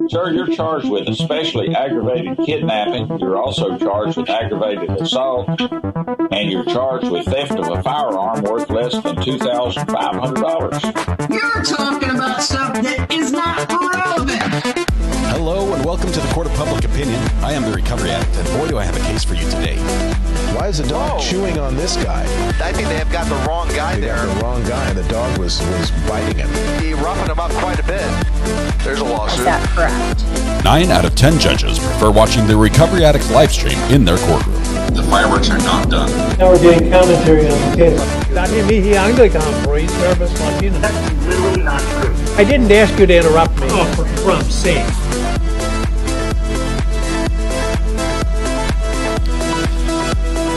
Sir, you're charged with especially aggravated kidnapping. You're also charged with aggravated assault, and you're charged with theft of a firearm worth less than $2,500. You're talking about stuff that is not relevant. Hello and welcome to the Court of Public Opinion. I am the Recovery Addict, and boy, do I have a case for you today. Why is the dog chewing on this guy? I think they have got the wrong guy there. The wrong guy, and the dog was biting him. He roughened him up quite a bit. There's a lawsuit. Is that correct? 9 out of 10 judges prefer watching the Recovery Addict live stream in their courtroom. The fireworks are not done. Now we're getting commentary on the case. Dati mihi Anglican praise service Latino. That's literally not true. I didn't ask you to interrupt me. Oh, for Trump's sake.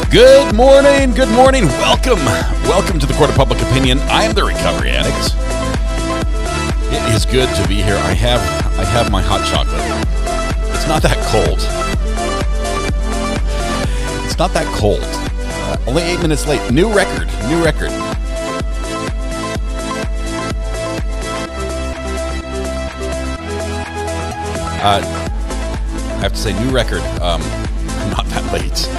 Good morning, welcome to the Court of Public Opinion. I am the Recovery Addict. It is good to be here. I have my hot chocolate. It's not that cold. It's not that cold. Only 8 minutes late. New record. I have to say, new record. Not that late.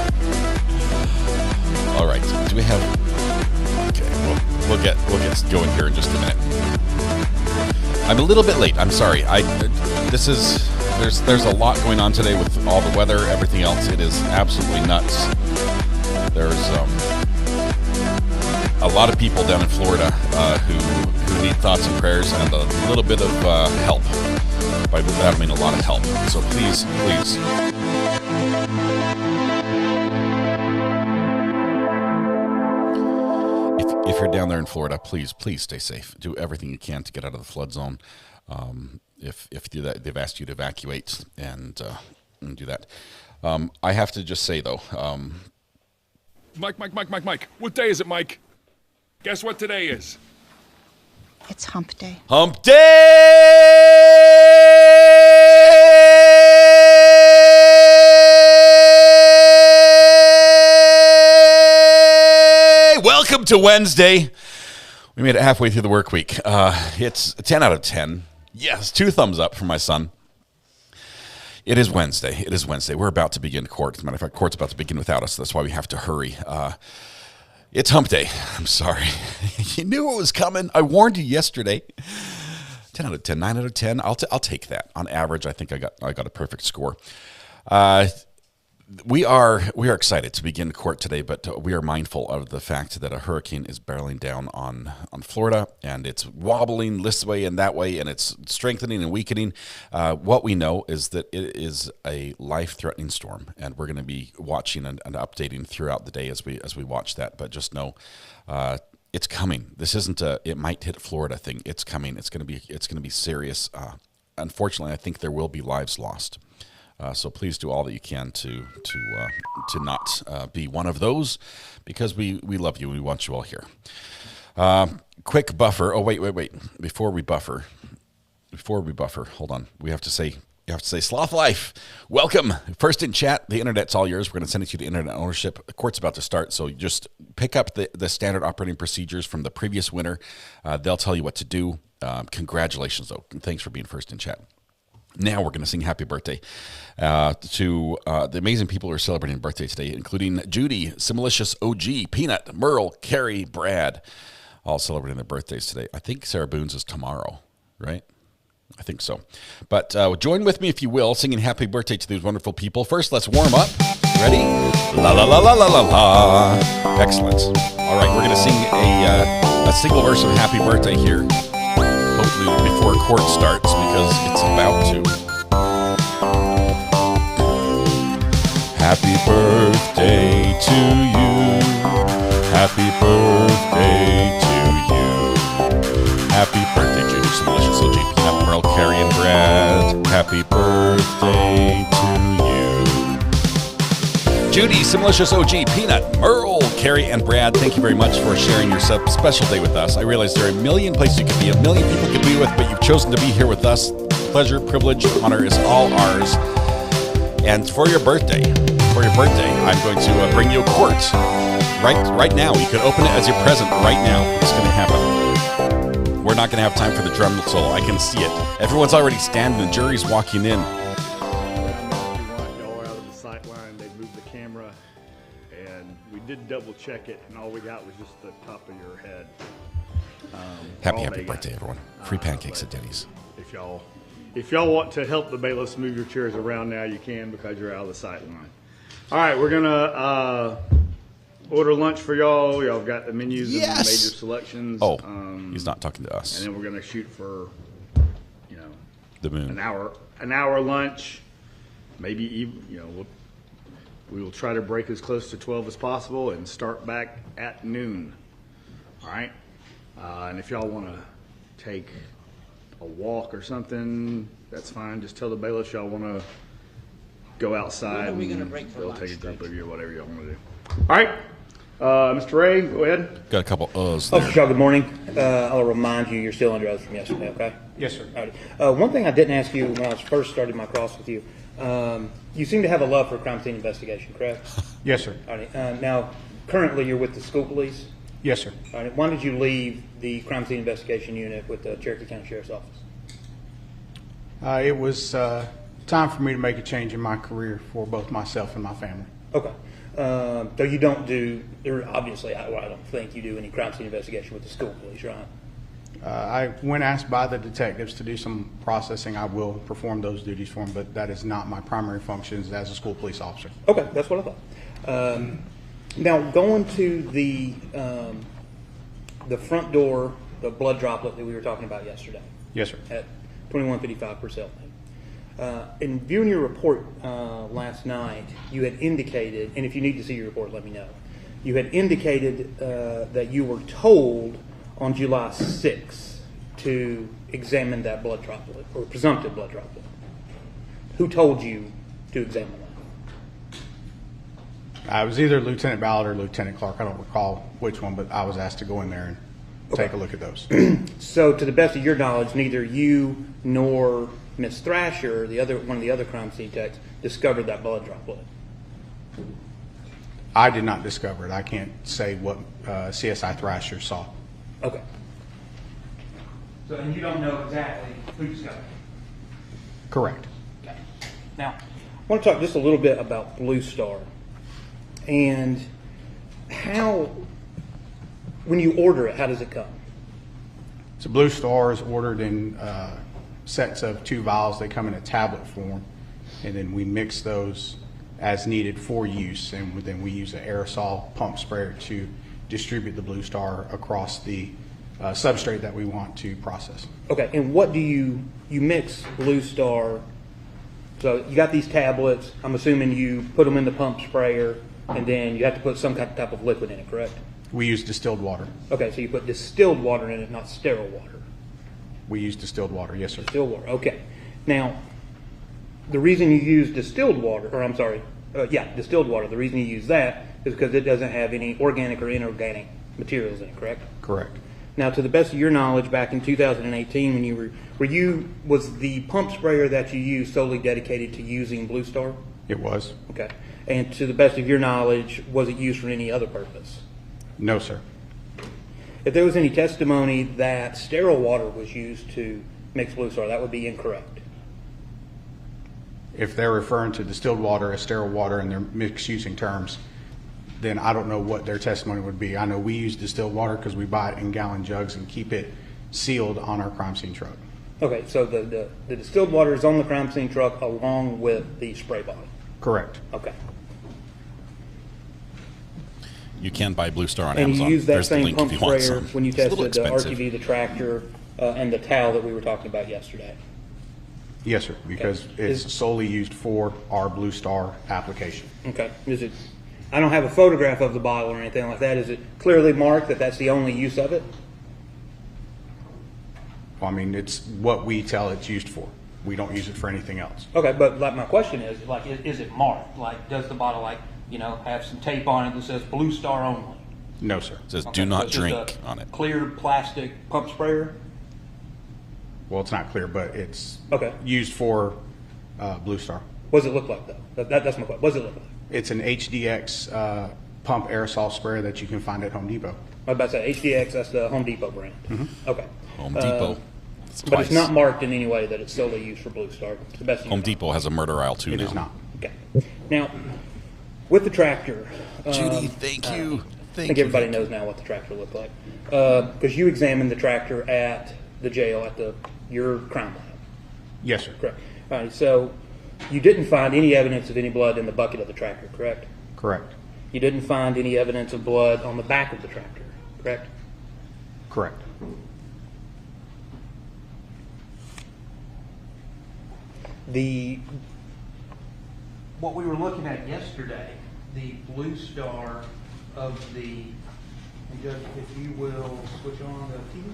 All right. Do we have? Okay. We'll get going here in just a minute. I'm a little bit late. I'm sorry. There's a lot going on today with all the weather, everything else. It is absolutely nuts. There's a lot of people down in Florida who need thoughts and prayers and a little bit of help. By that I mean a lot of help. So please. If you're down there in Florida, please stay safe. Do everything you can to get out of the flood zone. If you do that, they've asked you to evacuate and do that. I have to just say though, Mike. What day is it, Mike? Guess what today is? It's hump day. Hump day! Welcome to Wednesday. We made it halfway through the work week. It's 10 out of 10. Yes, 2 thumbs up for my son. It is Wednesday. We're about to begin court. As a matter of fact, court's about to begin without us. That's why we have to hurry. It's hump day. I'm sorry. You knew it was coming. I warned you yesterday. 10 out of 10, 9 out of 10. I'll take that. On average, I think I got a perfect score. We are excited to begin court today, but we are mindful of the fact that a hurricane is barreling down on Florida, and it's wobbling this way and that way, and it's strengthening and weakening. What we know is that it is a life-threatening storm, and we're going to be watching and updating throughout the day as we watch that. But just know, it's coming. This isn't it might hit Florida thing. It's coming. It's going to be serious. Unfortunately, I think there will be lives lost. So please do all that you can to not be one of those, because we love you and we want you all here. Quick buffer. Oh wait. Before we buffer, hold on. You have to say Sloth Life. Welcome. First in chat. The internet's all yours. We're going to send it to you to internet ownership. The court's about to start, so just pick up the standard operating procedures from the previous winner. They'll tell you what to do. Congratulations, though. And thanks for being first in chat. Now we're going to sing happy birthday to the amazing people who are celebrating birthday today, including Judy, Similicious OG, Peanut, Merle, Carrie, Brad, all celebrating their birthdays today. I think Sarah Boone's is tomorrow, right? I think so. But join with me, if you will, singing happy birthday to these wonderful people. First, let's warm up. Ready? La la la la la la la. Excellent. All right, we're going to sing a single verse of happy birthday here. Hopefully before court starts, because it's about to. Happy birthday to you. Happy birthday to you. Happy birthday, Judy, Delicious OG, Peanut, Merle, Carrie, and Brad. Happy birthday to you. Judy, Similicious OG, Peanut, Merle, Carrie, and Brad, thank you very much for sharing your special day with us. I realize there are a million places you could be, a million people you could be with, but you've chosen to be here with us. Pleasure, privilege, honor is all ours. And for your birthday, I'm going to bring you a quart right now. You could open it as your present right now. It's going to happen. We're not going to have time for the drum solo. I can see it. Everyone's already standing. The jury's walking in. Y'all are out of the sight line. They moved the camera, and we did double check it, and all we got was just the top of your head. Happy birthday, everyone. Free pancakes at Denny's. If y'all want to help the bailiffs move your chairs around now, you can, because you're out of the sight line. All right, we're gonna order lunch for y'all. Y'all got the menus and the major selections. Oh, he's not talking to us. And then we're gonna shoot for, the moon. An hour lunch. Maybe even, we will try to break as close to 12 as possible and start back at noon. All right. And if y'all want to take a walk or something, that's fine. Just tell the bailiffs y'all want to go outside. When are we going to break for lunch? They'll take a group of you or whatever y'all want to do. All right. Mr. Ray, go ahead. Got a couple O's there. Y'all, good morning. I'll remind you, you're still under oath from yesterday, okay? Yes, sir. All right. One thing I didn't ask you when I first started my cross with you, you seem to have a love for crime scene investigation, correct? Yes, sir. All right. Now, currently you're with the school police? Yes, sir. All right. When did you leave the crime scene investigation unit with the Cherokee County Sheriff's Office? It was time for me to make a change in my career for both myself and my family. Okay. So you don't do, obviously, I don't think you do any crime scene investigation with the school police, right? When asked by the detectives to do some processing, I will perform those duties for them, but that is not my primary functions as a school police officer. Okay, that's what I thought. Now, going to the front door, the blood droplet that we were talking about yesterday. Yes, sir. At 2155 Purcell. In viewing your report last night, you had indicated, and if you need to see your report, let me know. You had indicated that you were told on July 6th to examine that blood droplet, or presumptive blood droplet. Who told you to examine that? I was either Lieutenant Ballard or Lieutenant Clark. I don't recall which one, but I was asked to go in there and take a look at those. So, to the best of your knowledge, neither you nor Miss Thrasher, one of the other crime scene techs, discovered that blood droplet. I did not discover it. I can't say what CSI Thrasher saw. Okay. So, and you don't know exactly who discovered it? Correct. Okay. Now, I want to talk just a little bit about Blue Star and how, when you order it, how does it come? So Blue Star is ordered in sets of 2 vials. They come in a tablet form, and then we mix those as needed for use, and then we use an aerosol pump sprayer to distribute the Blue Star across the substrate that we want to process. Okay, and what do you mix Blue Star? So you got these tablets. I'm assuming you put them in the pump sprayer, and then you have to put some type of liquid in it, correct? We use distilled water. Okay, so you put distilled water in it, not sterile water. We use distilled water, yes, sir. Distilled water, okay. Now, the reason you use distilled water, distilled water, the reason you use that is because it doesn't have any organic or inorganic materials in it, correct? Correct. Now, to the best of your knowledge, back in 2018, when you was the pump sprayer that you used solely dedicated to using Blue Star? It was. Okay. And to the best of your knowledge, was it used for any other purpose? No, sir. If there was any testimony that sterile water was used to mix Blue Star, that would be incorrect. If they're referring to distilled water as sterile water and they're mixed using terms, then I don't know what their testimony would be. I know we use distilled water because we buy it in gallon jugs and keep it sealed on our crime scene truck. Okay, so the distilled water is on the crime scene truck along with the spray bottle? Correct. Okay. You can buy Blue Star on and Amazon. And you use that There's same pump sprayer when you tested the expensive. RTV, the tractor, and the towel that we were talking about yesterday? Yes, sir, because it's solely used for our Blue Star application. Okay. Is it? I don't have a photograph of the bottle or anything like that. Is it clearly marked that that's the only use of it? Well, I mean, it's what we tell it's used for. We don't use it for anything else. Okay, but like my question is, like, is it marked? Like, does the bottle, like, have some tape on it that says Blue Star only? No, sir. It says do not drink on it. Clear plastic pump sprayer? Well, it's not clear, but it's okay. Used for Blue Star. What does it look like, though? That's my question. What does it look like? It's an HDX pump aerosol sprayer that you can find at Home Depot. I was about to say HDX, that's the Home Depot brand. Okay. Home Depot. But it's not marked in any way that it's solely used for Blue Star. It's the best. Home Depot has a murder aisle too. It now. is not. Okay. Now, with the tractor, Judy, thank you. I think everybody knows now what the tractor looked like because you examined the tractor at the jail at your crime lab. Yes, sir. Correct. All right. So you didn't find any evidence of any blood in the bucket of the tractor, correct? Correct. You didn't find any evidence of blood on the back of the tractor, correct? Correct. What we were looking at yesterday, the Blue Star of the, and Judge, if you will switch on the TV.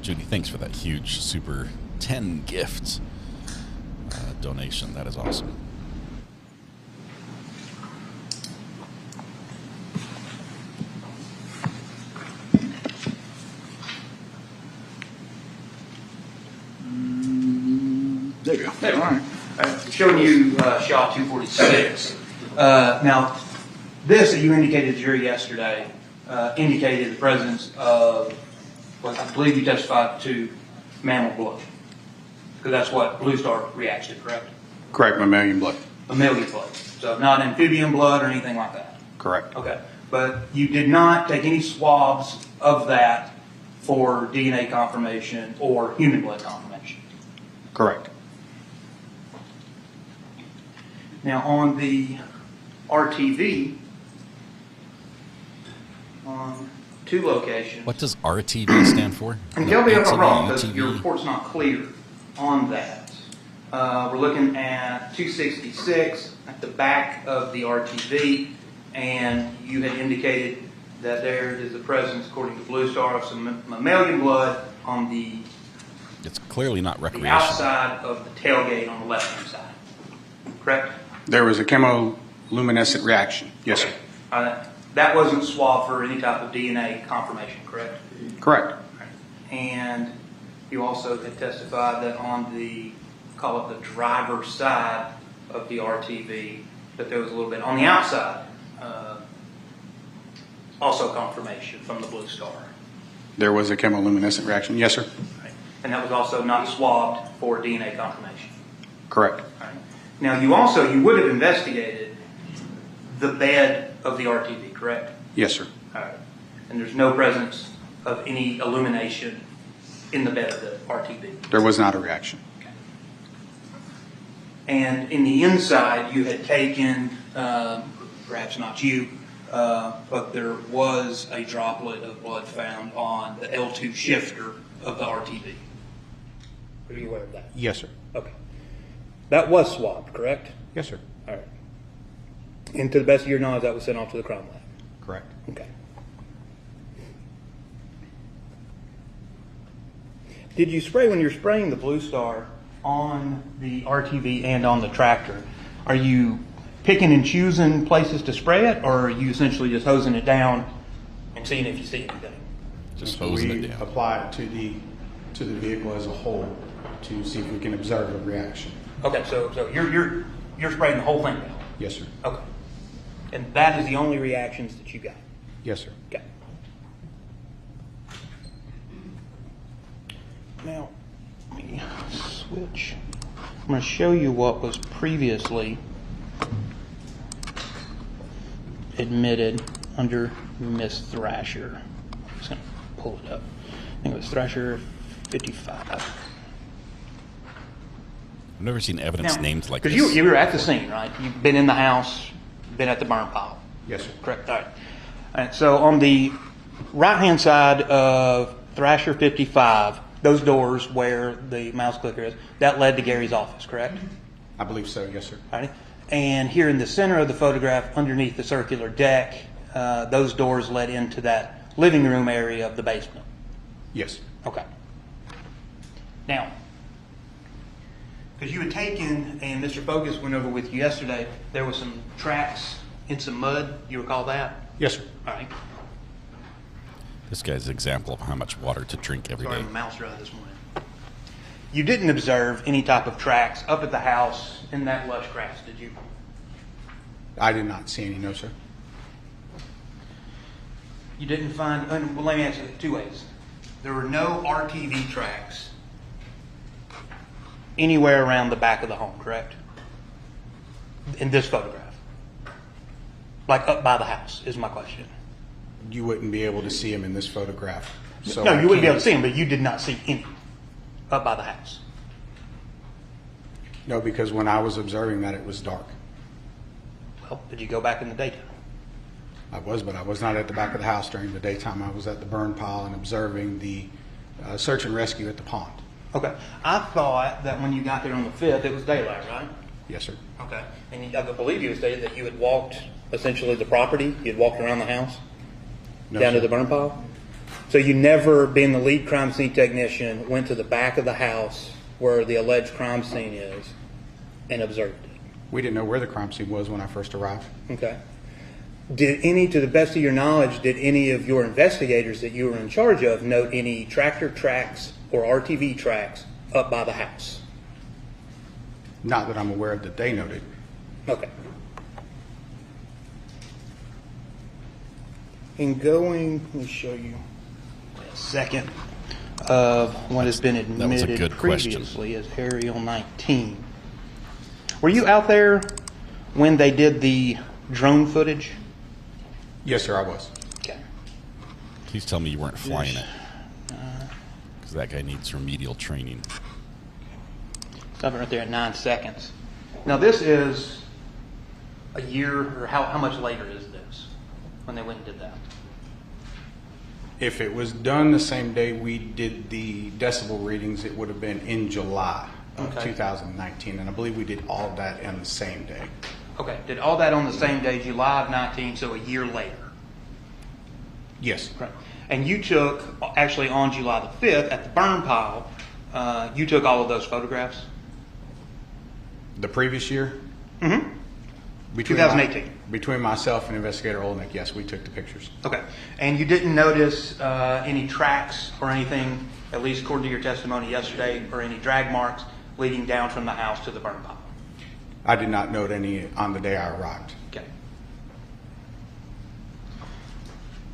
Judy, thanks for that huge Super 10 gift donation. That is awesome. There you go. Hey, all right. Showing you SHA 246. Now, this that you indicated to the jury yesterday indicated the presence of what I believe you testified to mammal blood. Because that's what Blue Star reacts to, correct? Correct, mammalian blood. Mammalian blood. So not amphibian blood or anything like that. Correct. Okay. But you did not take any swabs of that for DNA confirmation or human blood confirmation. Correct. Now on the RTV, on 2 locations. What does RTV stand for? And tell me if I'm wrong, because your report's not clear on that. We're looking at 266 at the back of the RTV, and you had indicated that there is the presence, according to Blue Star, of some mammalian blood on the It's clearly not the recreational. outside of the tailgate on the left-hand side. Correct? There was a chemoluminescent reaction. Yes, sir. That wasn't swabbed for any type of DNA confirmation, correct? Correct. And you also had testified that on the, call it the driver's side of the RTV, that there was a little bit on the outside, also confirmation from the Blue Star. There was a chemoluminescent reaction. Yes, sir. Right. And that was also not swabbed for DNA confirmation. Correct. Right. Now you would have investigated the bed of the RTV, correct? Yes, sir. All right. And there's no presence of any illumination in the bed of the RTV. There was not a reaction. Okay. And in the inside, you had taken, perhaps not you, but there was a droplet of blood found on the L2 shifter of the RTV. Are you aware of that? Yes, sir. Okay. That was swabbed, correct? Yes, sir. All right. And to the best of your knowledge, that was sent off to the crime lab? Correct. Okay. Did you spray, when you're spraying the Blue Star on the RTV and on the tractor, are you picking and choosing places to spray it, or are you essentially just hosing it down and seeing if you see anything? Just hosing it down. We apply it to the vehicle as a whole to see if we can observe a reaction. Okay, so you're spraying the whole thing down? Yes, sir. Okay. And that is the only reactions that you got? Yes, sir. Okay. Now, let me switch. I'm going to show you what was previously admitted under Miss Thrasher. I'm just going to pull it up. I think it was Thrasher 55. I've never seen evidence named like this. Because you were at the scene, right? You've been in the house, been at the burn pile. Yes, sir. Correct. All right. All right. So on the right-hand side of Thrasher 55, those doors where the mouse clicker is, that led to Gary's office, correct? I believe so, yes, sir. All right. And here in the center of the photograph, underneath the circular deck, those doors led into that living room area of the basement. Yes. Okay. Now, Because you had taken, and Mr. Focus went over with you yesterday, there was some tracks in some mud. You recall that? Yes, sir. All right. This guy's an example of how much water to drink every Sorry, day. I'm a mouse ride this morning. You didn't observe any type of tracks up at the house in that lush grass, did you? I did not see any, no, sir. You didn't find, well, let me answer it two ways. There were no RTV tracks anywhere around the back of the home, correct? In this photograph. Like up by the house is my question. You wouldn't be able to see him in this photograph. So No, you wouldn't be able to see them, but you did not see any up by the house. No, because when I was observing that, it was dark. Well, did you go back in the daytime? I was, but I was not at the back of the house during the daytime. I was at the burn pile and observing the search and rescue at the pond. Okay. I thought that when you got there on the 5th, it was daylight, right? Yes, sir. Okay. And I believe you had stated that you had walked essentially the property. You had walked around the house? No, down sir. to the burn pile? So you never, being the lead crime scene technician, went to the back of the house where the alleged crime scene is and observed it? We didn't know where the crime scene was when I first arrived. Okay. Did any, to the best of your knowledge, did any of your investigators that you were in charge of note any tractor tracks or RTV tracks up by the house? Not that I'm aware of that they noted. Okay. In going, let me show you a second of what has been admitted good question. previously as Aerial 19. Were you out there when they did the drone footage? Yes, sir, I was. Okay. Please tell me you weren't flying it. Because that guy needs remedial training. Stop it right there at 9 seconds. Now this is a year, or how much later is this when they went and did that? If it was done the same day we did the decibel readings, it would have been in July of 2019. And I believe we did all of that on the same day. Okay, did all that on the same day, July of 19, so a year later? Yes. Right. And you took, actually on July the 5th, at the burn pile, you took all of those photographs? The previous year? Mm-hmm. 2018. Between myself and Investigator Olnick, yes, we took the pictures. Okay. And you didn't notice any tracks or anything, at least according to your testimony yesterday, or any drag marks leading down from the house to the burn pile? I did not note any on the day I arrived. Okay.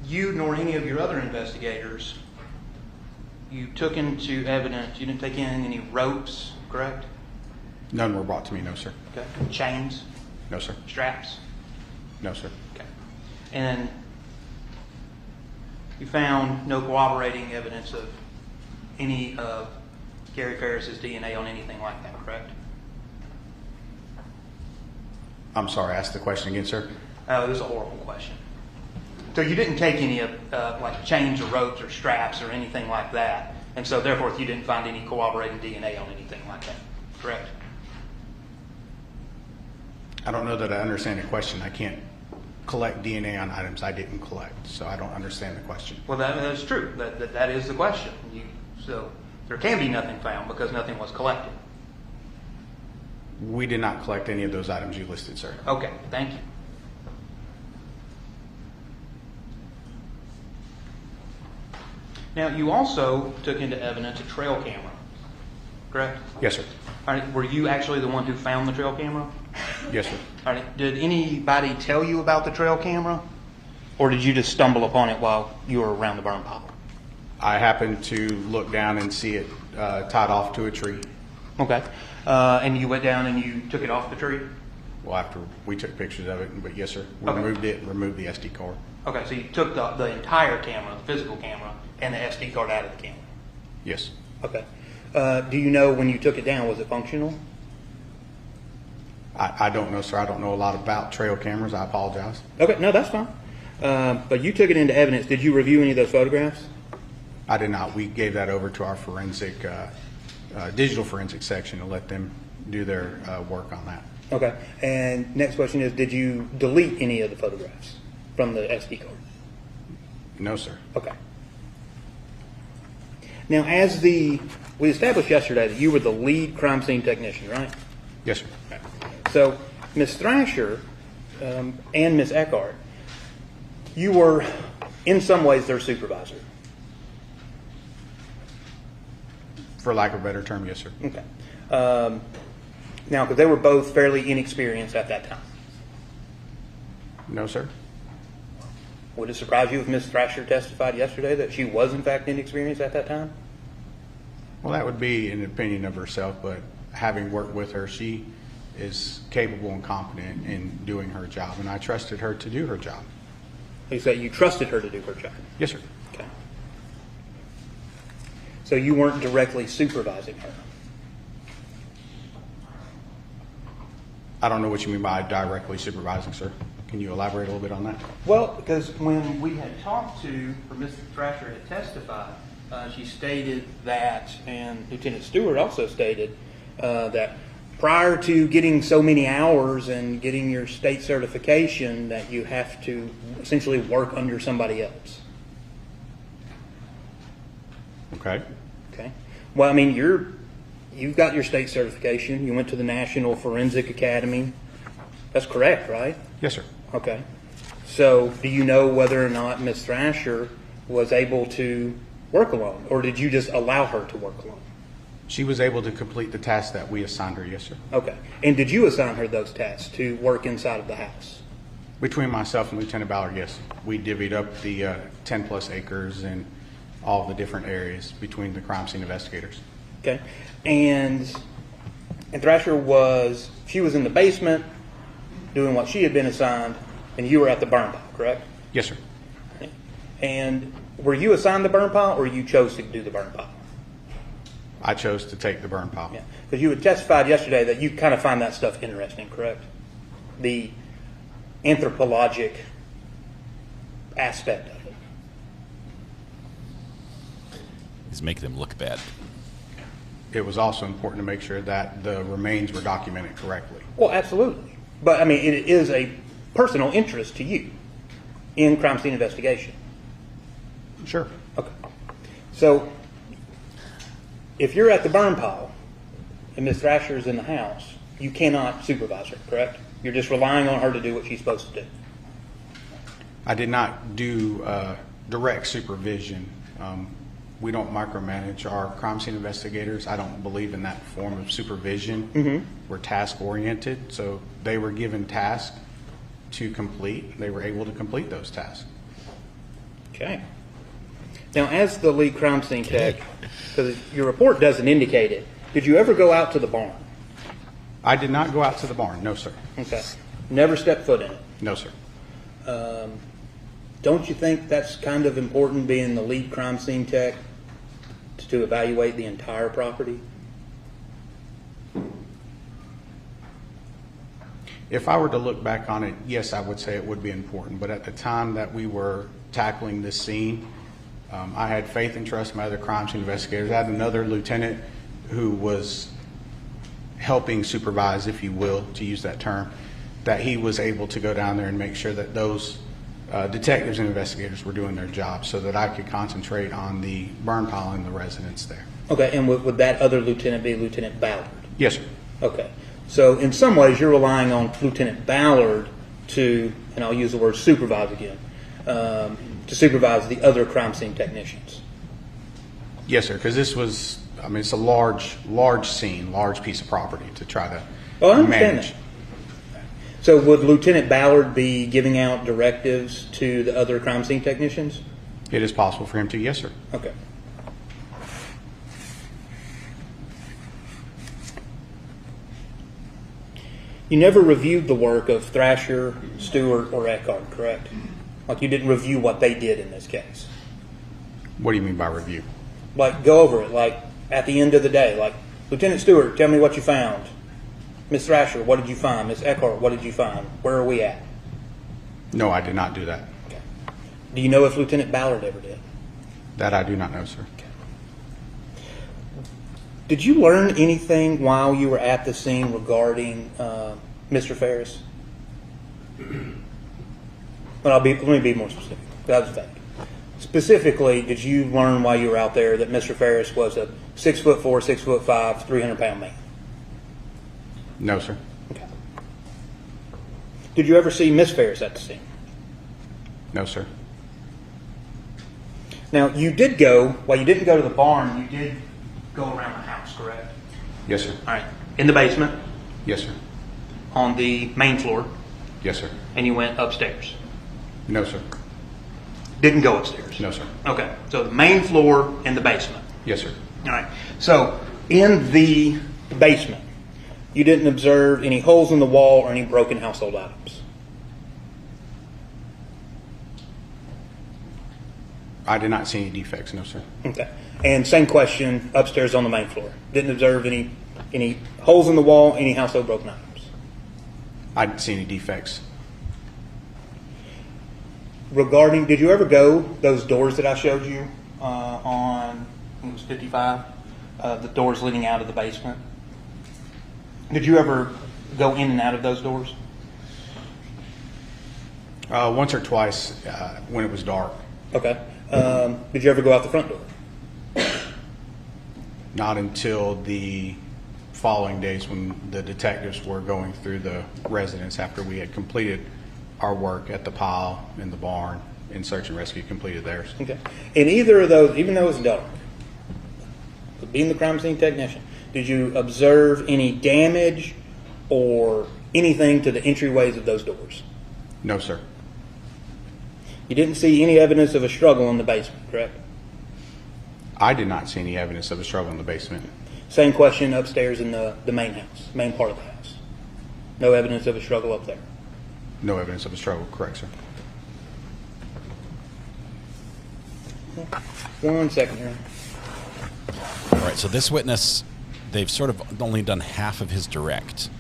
You nor any of your other investigators, you took into evidence, you didn't take in any ropes, correct? None were brought to me, no, sir. Okay. Chains? No, sir. Straps? No, sir. Okay. And you found no corroborating evidence of any of Gary Ferris's DNA on anything like that, correct? I'm sorry, ask the question again, sir. Oh, it was a horrible question. So you didn't take any of like chains or ropes or straps or anything like that, and so therefore you didn't find any corroborating DNA on anything like that, correct? I don't know that I understand the question. I can't collect DNA on items I didn't collect, so I don't understand the question. Well, that is true. That is the question. So there can be nothing found because nothing was collected. We did not collect any of those items you listed, sir. Okay, thank you. Now, you also took into evidence a trail camera, correct? Yes, sir. All right, were you actually the one who found the trail camera? Yes, sir. All right, did anybody tell you about the trail camera, or did you just stumble upon it while you were around the burn pile? I happened to look down and see it tied off to a tree. Okay. And you went down and you took it off the tree? Well, after we took pictures of it, but yes, sir. We Okay. removed it and removed the SD card. Okay, so you took the entire camera, the physical camera, and the SD card out of the camera? Yes. Okay. Do you know when you took it down, was it functional? I don't know, sir. I don't know a lot about trail cameras. I apologize. Okay, no, that's fine. But you took it into evidence. Did you review any of those photographs? I did not. We gave that over to our forensic, digital forensic section to let them do their work on that. Okay. And next question is, did you delete any of the photographs from the SD card? No, sir. Okay. Now, we established yesterday that you were the lead crime scene technician, right? Yes, sir. Okay. So, Ms. Thrasher and Ms. Eckhart, you were, in some ways, their supervisor. For lack of a better term, yes, sir. Okay. Now, because they were both fairly inexperienced at that time. No, sir. Would it surprise you if Ms. Thrasher testified yesterday that she was, in fact, inexperienced at that time? Well, that would be an opinion of herself, but having worked with her, she is capable and competent in doing her job, and I trusted her to do her job. You say you trusted her to do her job? Yes, sir. Okay. So you weren't directly supervising her? I don't know what you mean by directly supervising, sir. Can you elaborate a little bit on that? Well, because when we had talked to, or Ms. Thrasher had testified, she stated that, and Lieutenant Stewart also stated, that prior to getting so many hours and getting your state certification, that you have to essentially work under somebody else. Okay. Okay. Well, I mean, you've got your state certification. You went to the National Forensic Academy. That's correct, right? Yes, sir. Okay. So, do you know whether or not Ms. Thrasher was able to work alone, or did you just allow her to work alone? She was able to complete the task that we assigned her, yes, sir. Okay. And did you assign her those tasks to work inside of the house? Between myself and Lieutenant Ballard, yes. We divvied up the 10-plus acres and all the different areas between the crime scene investigators. Okay. And Thrasher she was in the basement doing what she had been assigned, and you were at the burn pile, correct? Yes, sir. And were you assigned the burn pile, or you chose to do the burn pile? I chose to take the burn pile. Yeah, because you had testified yesterday that you kind of find that stuff interesting, correct? The anthropologic aspect of it. Is make them look bad. It was also important to make sure that the remains were documented correctly. Well, absolutely. But, I mean, it is a personal interest to you in crime scene investigation. Sure. Okay. So, if you're at the burn pile and Ms. Thrasher is in the house, you cannot supervise her, correct? You're just relying on her to do what she's supposed to do. I did not do direct supervision. We don't micromanage our crime scene investigators. I don't believe in that form of supervision. Mm-hmm. We're task-oriented, so they were given tasks to complete. They were able to complete those tasks. Okay. Now, as the lead crime scene tech, because your report doesn't indicate it, did you ever go out to the barn? I did not go out to the barn, no, sir. Okay. Never stepped foot in it? No, sir. Don't you think that's kind of important, being the lead crime scene tech, to evaluate the entire property? If I were to look back on it, yes, I would say it would be important. But at the time that we were tackling this scene, I had faith and trust in my other crime scene investigators. I had another lieutenant who was helping supervise, if you will, to use that term, that he was able to go down there and make sure that those detectives and investigators were doing their job, so that I could concentrate on the burn pile and the residents there. Okay, and would that other lieutenant be Lieutenant Ballard? Yes, sir. Okay. So in some ways you're relying on Lieutenant Ballard to, and I'll use the word supervise again, to supervise the other crime scene technicians. Yes, sir, because this was, I mean, it's a large scene, large piece of property to try to I understand manage. That. So would Lieutenant Ballard be giving out directives to the other crime scene technicians? It is possible for him to, yes, sir. Okay. You never reviewed the work of Thrasher, Stewart, or Eckhart, correct? Like, you didn't review what they did in this case. What do you mean by review? Like, go over it, like, at the end of the day. Like, Lieutenant Stewart, tell me what you found. Ms. Thrasher, what did you find? Ms. Eckhart, what did you find? Where are we at? No, I did not do that. Okay. Do you know if Lieutenant Ballard ever did? That I do not know, sir. Okay. Did you learn anything while you were at the scene regarding Mr. Ferris? But let me be more specific. That was vague. Specifically, did you learn while you were out there that Mr. Ferris was a 6'4", 6'5", 300-pound man? No, sir. Okay. Did you ever see Miss Ferris at the scene? No, sir. Now, you did go, while you didn't go to the barn, you did go around the house, correct? Yes, sir. All right. In the basement? Yes, sir. On the main floor? Yes, sir. And you went upstairs? No, sir. Didn't go upstairs? No, sir. Okay. So the main floor and the basement? Yes, sir. All right. So in the basement, you didn't observe any holes in the wall or any broken household items? I did not see any defects, no, sir. Okay. And same question upstairs on the main floor. Didn't observe any holes in the wall, any household broken items? I didn't see any defects. Regarding, did you ever go those doors that I showed you on, I think it was 55, the doors leading out of the basement? Did you ever go in and out of those doors? Once or twice when it was dark. Okay. Did you ever go out the front door? Not until the following days when the detectives were going through the residence after we had completed our work at the pile, in the barn, in search and rescue, completed theirs. Okay. In either of those, even though it's dark, being the crime scene technician, did you observe any damage or anything to the entryways of those doors? No, sir. You didn't see any evidence of a struggle in the basement, correct? I did not see any evidence of a struggle in the basement. Same question upstairs in the main house, main part of the house. No evidence of a struggle up there. No evidence of a struggle, correct, sir. 1 second here. All right, so this witness, they've sort of only done half of his direct,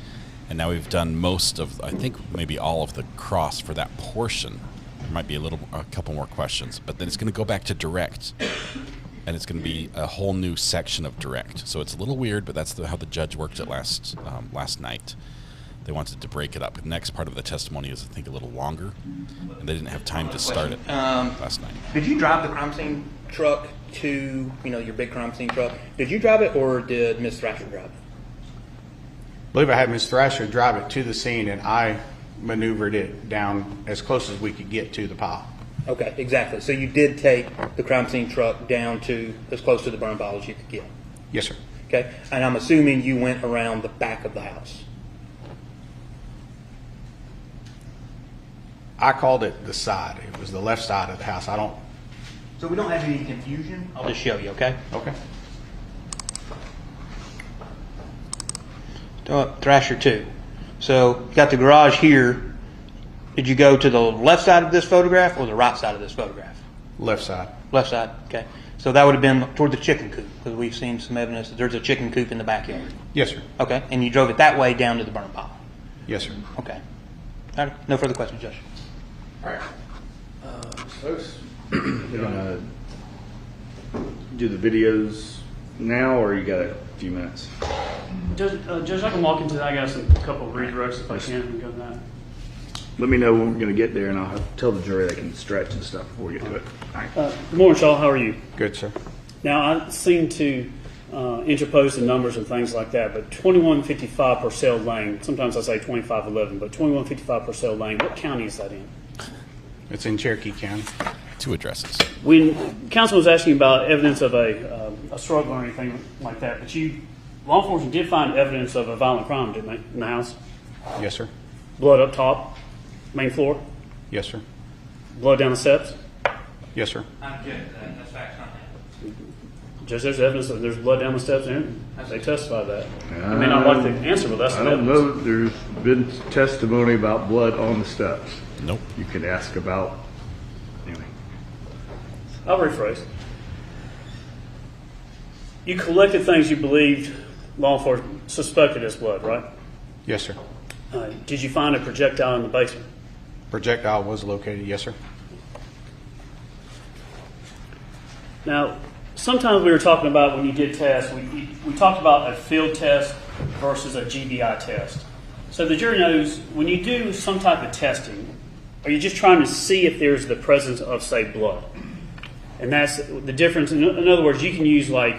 and now we've done most of, I think maybe all of the cross for that portion. There might be a couple more questions, but then it's going to go back to direct, and it's going to be a whole new section of direct. So it's a little weird, but that's how the judge worked it last night. They wanted to break it up. The next part of the testimony is, I think, a little longer, and they didn't have time to start it last night. Did you drive the crime scene truck to, your big crime scene truck? Did you drive it, or did Ms. Thrasher drive it? I believe I had Ms. Thrasher drive it to the scene, and I maneuvered it down as close as we could get to the pile. Okay, exactly. So you did take the crime scene truck down to as close to the burn pile as you could get? Yes, sir. Okay, and I'm assuming you went around the back of the house? I called it the side. It was the left side of the house. So we don't have any confusion. I'll just show you, okay? Okay. Thrasher 2. So you got the garage here. Did you go to the left side of this photograph or the right side of this photograph? Left side. Left side, okay. So that would have been toward the chicken coop, because we've seen some evidence that there's a chicken coop in the backyard. Yes, sir. Okay, and you drove it that way down to the burn pile? Yes, sir. Okay. All right. No further questions, Judge. All right. Folks, we're going to do the videos now, or you got a few minutes? Judge, I can walk into that. I got a couple of redirects if I can and go to that. Let me know when we're going to get there, and I'll tell the jury they can stretch and stuff before we get to it. All right. Good morning, Shaw. How are you? Good, sir. Now, I seem to interpose the numbers and things like that, but 2155 Purcell Lane, sometimes I say 2511, but 2155 Purcell Lane, what county is that in? It's in Cherokee County. 2 addresses. When counsel was asking about evidence of a struggle or anything like that, but law enforcement did find evidence of a violent crime, didn't they, in the house? Yes, sir. Blood up top, main floor? Yes, sir. Blood down the steps? Yes, sir. That's facts, not that. Just there's evidence that there's blood down the steps, and they testified that. You may not like the answer, but that's the evidence. I don't know. There's been testimony about blood on the steps. Nope. You could ask about. Anyway. I'll rephrase. You collected things you believed law enforcement suspected as blood, right? Yes, sir. Did you find a projectile in the basement? Projectile was located, yes, sir. Now, sometimes we were talking about when you did tests, we talked about a field test versus a GBI test. So the jury knows when you do some type of testing, are you just trying to see if there's the presence of, say, blood? And that's the difference. In other words, you can use like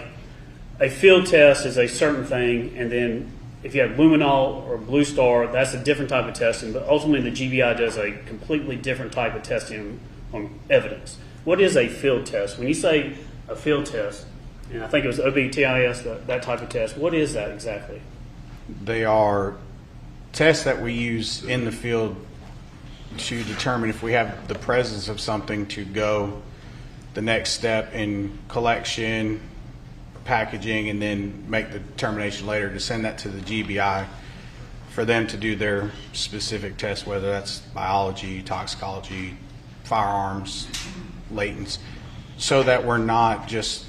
a field test is a certain thing, and then if you have luminol or blue star, that's a different type of testing. But ultimately, the GBI does a completely different type of testing on evidence. What is a field test? When you say a field test, and I think it was OBTIS, that type of test, what is that exactly? They are tests that we use in the field to determine if we have the presence of something to go the next step in collection, packaging, and then make the determination later to send that to the GBI for them to do their specific test, whether that's biology, toxicology, firearms, latents, so that we're not just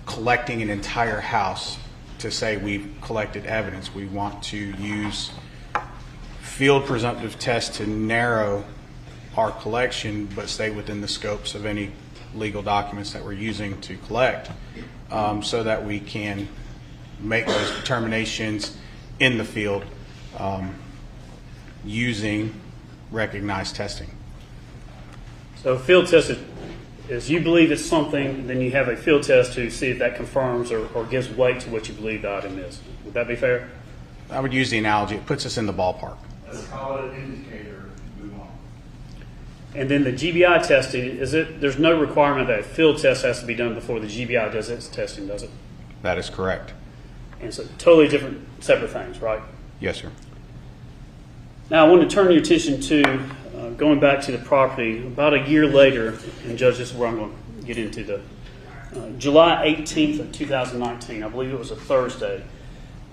collecting an entire house to say we've collected evidence. We want to use field presumptive tests to narrow our collection but stay within the scopes of any legal documents that we're using to collect, so that we can make those determinations in the field using recognized testing. So field test is you believe it's something, then you have a field test to see if that confirms or gives weight to what you believe the item is. Would that be fair? I would use the analogy. It puts us in the ballpark. Let's call it an indicator. Move on. And then the GBI testing, there's no requirement that a field test has to be done before the GBI does its testing, does it? That is correct. And so totally different, separate things, right? Yes, sir. Now I want to turn your attention to going back to the property about a year later, and Judge, this is where I'm going to get into the July 18th of 2019. I believe it was a Thursday.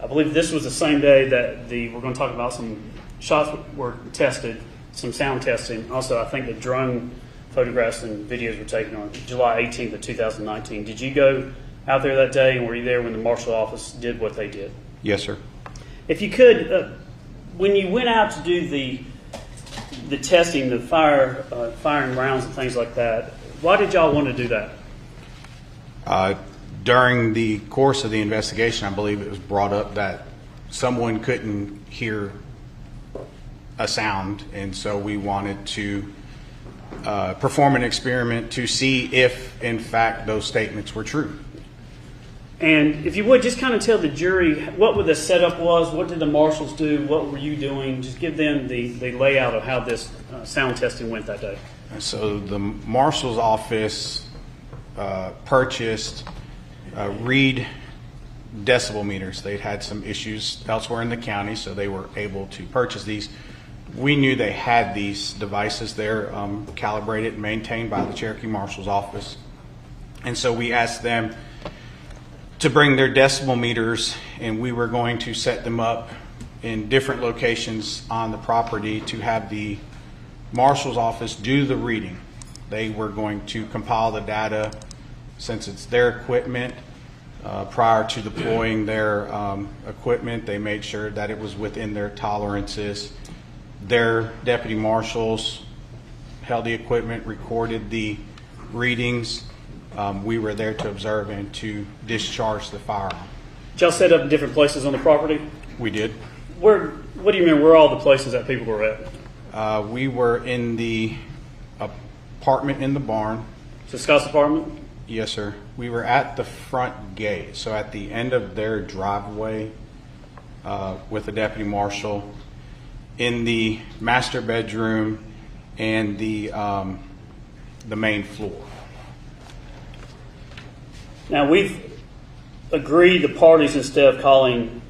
I believe this was the same day that we're going to talk about some shots were tested, some sound testing. Also, I think the drone photographs and videos were taken on July 18th of 2019. Did you go out there that day, and were you there when the marshal office did what they did? Yes, sir. If you could, when you went out to do the testing, the firing rounds and things like that, why did y'all want to do that? During the course of the investigation, I believe it was brought up that someone couldn't hear a sound, and so we wanted to perform an experiment to see if, in fact, those statements were true. And if you would, just kind of tell the jury what the setup was, what did the marshals do, what were you doing? Just give them the layout of how this sound testing went that day. So the marshal's office purchased read decibel meters. They'd had some issues elsewhere in the county, so they were able to purchase these. We knew they had these devices there, calibrated and maintained by the Cherokee Marshal's office. And so we asked them to bring their decibel meters, and we were going to set them up in different locations on the property to have the marshal's office do the reading. They were going to compile the data, since it's their equipment. Prior to deploying their equipment, they made sure that it was within their tolerances. Their deputy marshals held the equipment, recorded the readings. We were there to observe and to discharge the firearm. Did y'all set up in different places on the property? We did. What do you mean, where are all the places that people were at? We were in the apartment in the barn. So Scott's apartment? Yes, sir. We were at the front gate, so at the end of their driveway with the deputy marshal, in the master bedroom and the main floor. Now we've agreed, the parties, instead of calling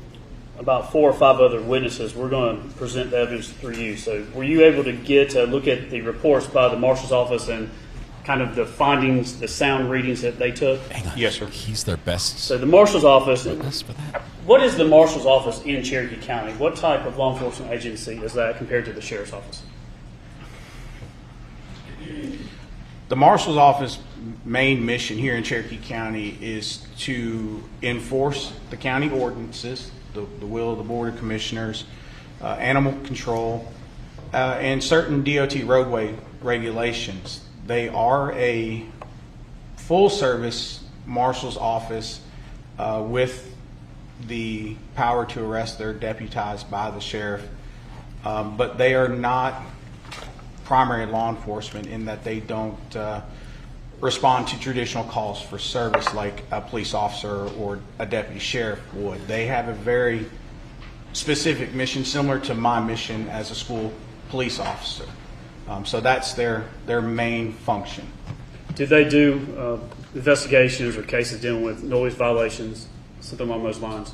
about 4 or 5 other witnesses, we're going to present the evidence through you. So were you able to get a look at the reports by the marshal's office and kind of the findings, the sound readings that they took? Hang on. Yes, sir. He's their best. So the marshal's office, witness for that. What is the marshal's office in Cherokee County? What type of law enforcement agency is that compared to the sheriff's office? The marshal's office main mission here in Cherokee County is to enforce the county ordinances, the will of the board of commissioners, animal control, and certain DOT roadway regulations. They are a full service marshal's office with the power to arrest. They're deputized by the sheriff, but they are not primary law enforcement in that they don't respond to traditional calls for service like a police officer or a deputy sheriff would. They have a very specific mission similar to my mission as a school police officer. So that's their main function. Do they do investigations or cases dealing with noise violations, something along those lines?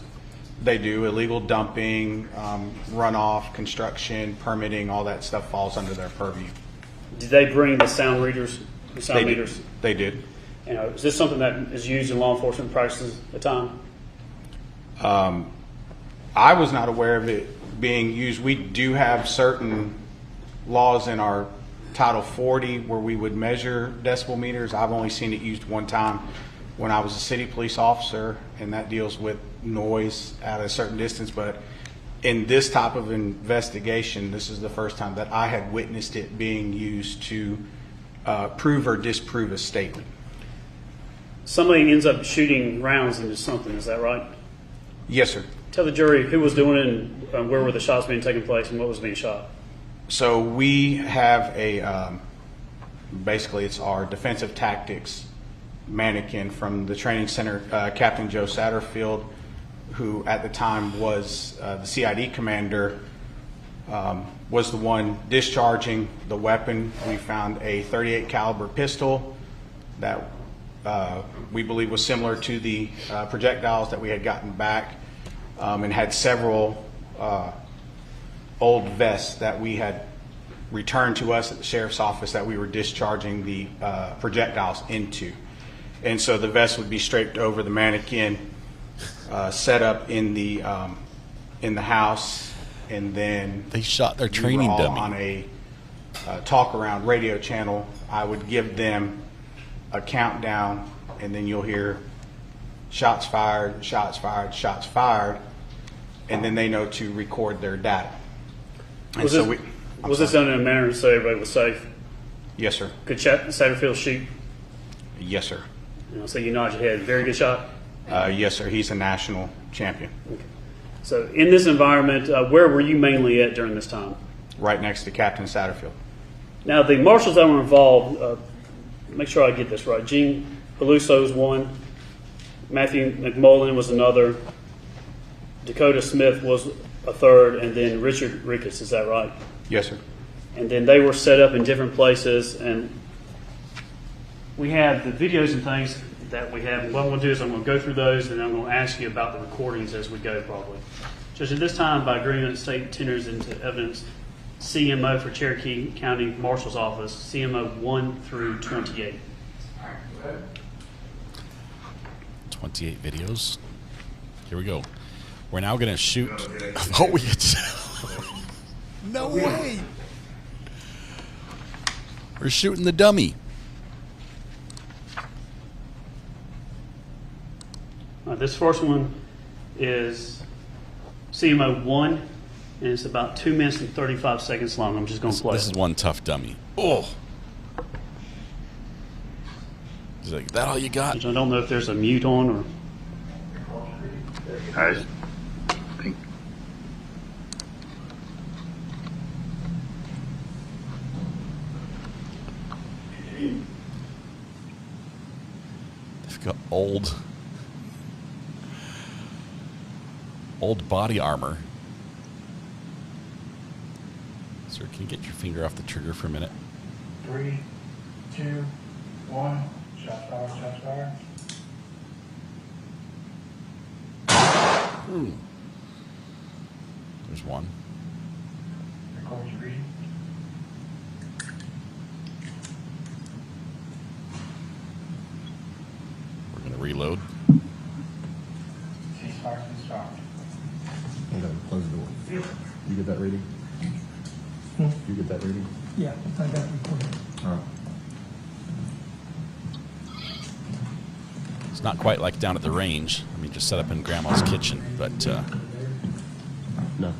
They do. Illegal dumping, runoff, construction, permitting, all that stuff falls under their purview. Did they bring the sound readers, the sound meters? They did. And is this something that is used in law enforcement practices at the time? I was not aware of it being used. We do have certain laws in our Title 40 where we would measure decibel meters. I've only seen it used one time when I was a city police officer, and that deals with noise at a certain distance. But in this type of investigation, this is the first time that I had witnessed it being used to prove or disprove a statement. Somebody ends up shooting rounds into something, is that right? Yes, sir. Tell the jury who was doing it and where were the shots being taken place and what was being shot. So we have a, basically it's our defensive tactics mannequin from the training center, Captain Joe Satterfield, who at the time was the CID commander, was the one discharging the weapon. We found a .38 caliber pistol that we believe was similar to the projectiles that we had gotten back, and had several old vests that we had returned to us at the sheriff's office that we were discharging the projectiles into. And so the vest would be straight over the mannequin, set up in the house, and then they shot their training dummy on a talk around radio channel. I would give them a countdown, and then you'll hear shots fired, shots fired, shots fired, and then they know to record their data. And was this done in a manner so everybody was safe? Yes, sir. Could Satterfield shoot? Yes, sir. So you nod your head. Very good shot? Yes, sir. He's a national champion. Okay. So in this environment, where were you mainly at during this time? Right next to Captain Satterfield. Now, the marshals that were involved, make sure I get this right. Gene Peluso was one. Matthew McMullen was another. Dakota Smith was a third. And then Richard Ricketts, is that right? Yes, sir. And then they were set up in different places. And we have the videos and things that we have. What I'm going to do is I'm going to go through those, and I'm going to ask you about the recordings as we go, probably. Judge, at this time, by agreement, the state tenders into evidence CMO for Cherokee County Marshal's Office, CMO 1 through 28. 28 videos. Here we go. We're now going to shoot. Oh, we get. No way. We're shooting the dummy. This first one is CMO 1, and it's about 2 minutes and 35 seconds long. I'm just going to play. This is one tough dummy. Oh. He's like, that all you got? I don't know if there's a mute on or. I think. They've got old body armor. Sir, can you get your finger off the trigger for a minute? 3, 2, 1. Shots fired, shots fired. Ooh. There's one. Record your reading. We're going to reload. Ceasefire and start. I'm going to close the door. You get that reading? You get that reading? Yeah, I got it recorded. All right. It's not quite like down at the range. I mean, just set up in Grandma's kitchen, but no.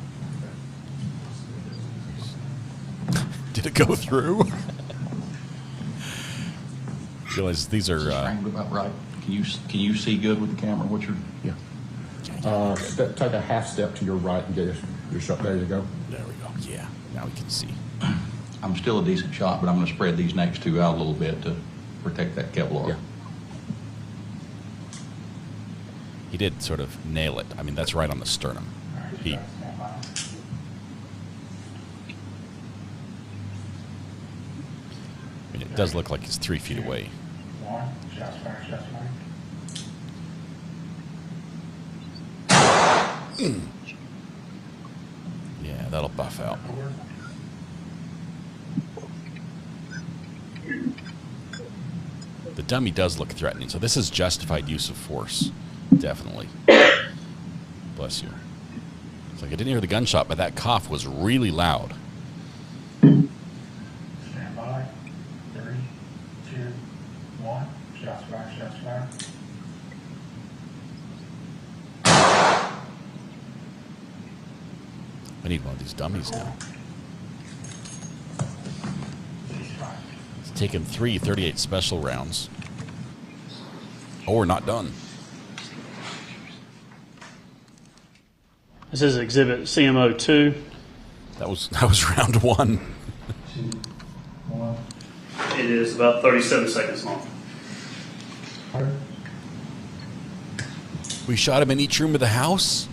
Did it go through? Realize these are. About right. Can you see good with the camera? What's your? Yeah. Take a half step to your right and get your shot. There you go. There we go. Yeah. Now we can see. I'm still a decent shot, but I'm going to spread these next two out a little bit to protect that Kevlar. Yeah. He did sort of nail it. I mean, that's right on the sternum. He. I mean, it does look like he's 3 feet away. One, shots fired, shots fired. Yeah, that'll buff out. The dummy does look threatening, so this is justified use of force. Definitely. Bless you. It's like I didn't hear the gunshot, but that cough was really loud. Stand by. 3, 2, 1. Shots fired, shots fired. I need one of these dummies now. It's taken 3 .38 special rounds. Oh, we're not done. This is Exhibit CMO 2. That was round 1. 2, 1. It is about 37 seconds long. We shot him in each room of the house?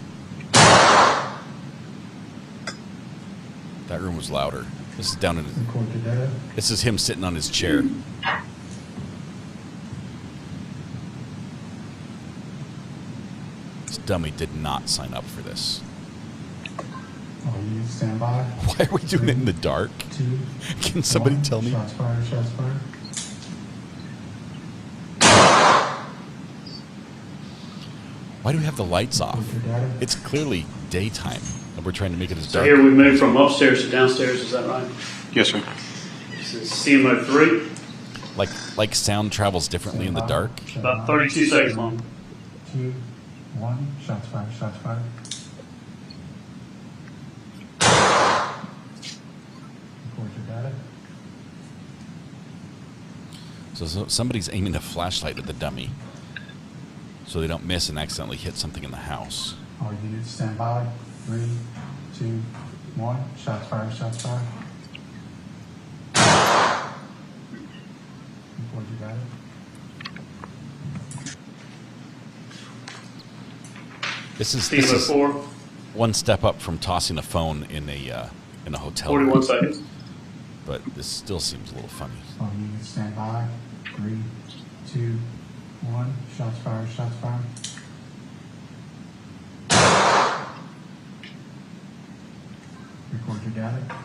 That room was louder. This is down in. This is him sitting on his chair. This dummy did not sign up for this. You stand by. Why are we doing it in the dark? 2. Can somebody tell me? Shots fired, shots fired. Why do we have the lights off? It's clearly daytime, and we're trying to make it as So dark. here we moved from upstairs to downstairs, is that right? Yes, sir. This is CMO 3. Like sound travels differently in the dark. About 32 seconds long. 2, 1. Shots fired, shots fired. Record your data. So somebody's aiming a flashlight at the dummy, so they don't miss and accidentally hit something in the house. All units stand by. 3, 2, 1. Shots fired, shots fired. Record your data. This is CMO 4. one step up from tossing a phone in a hotel 41 room. seconds. But this still seems a little funny. All units stand by. 3, 2, 1. Shots fired, shots fired. Record your data.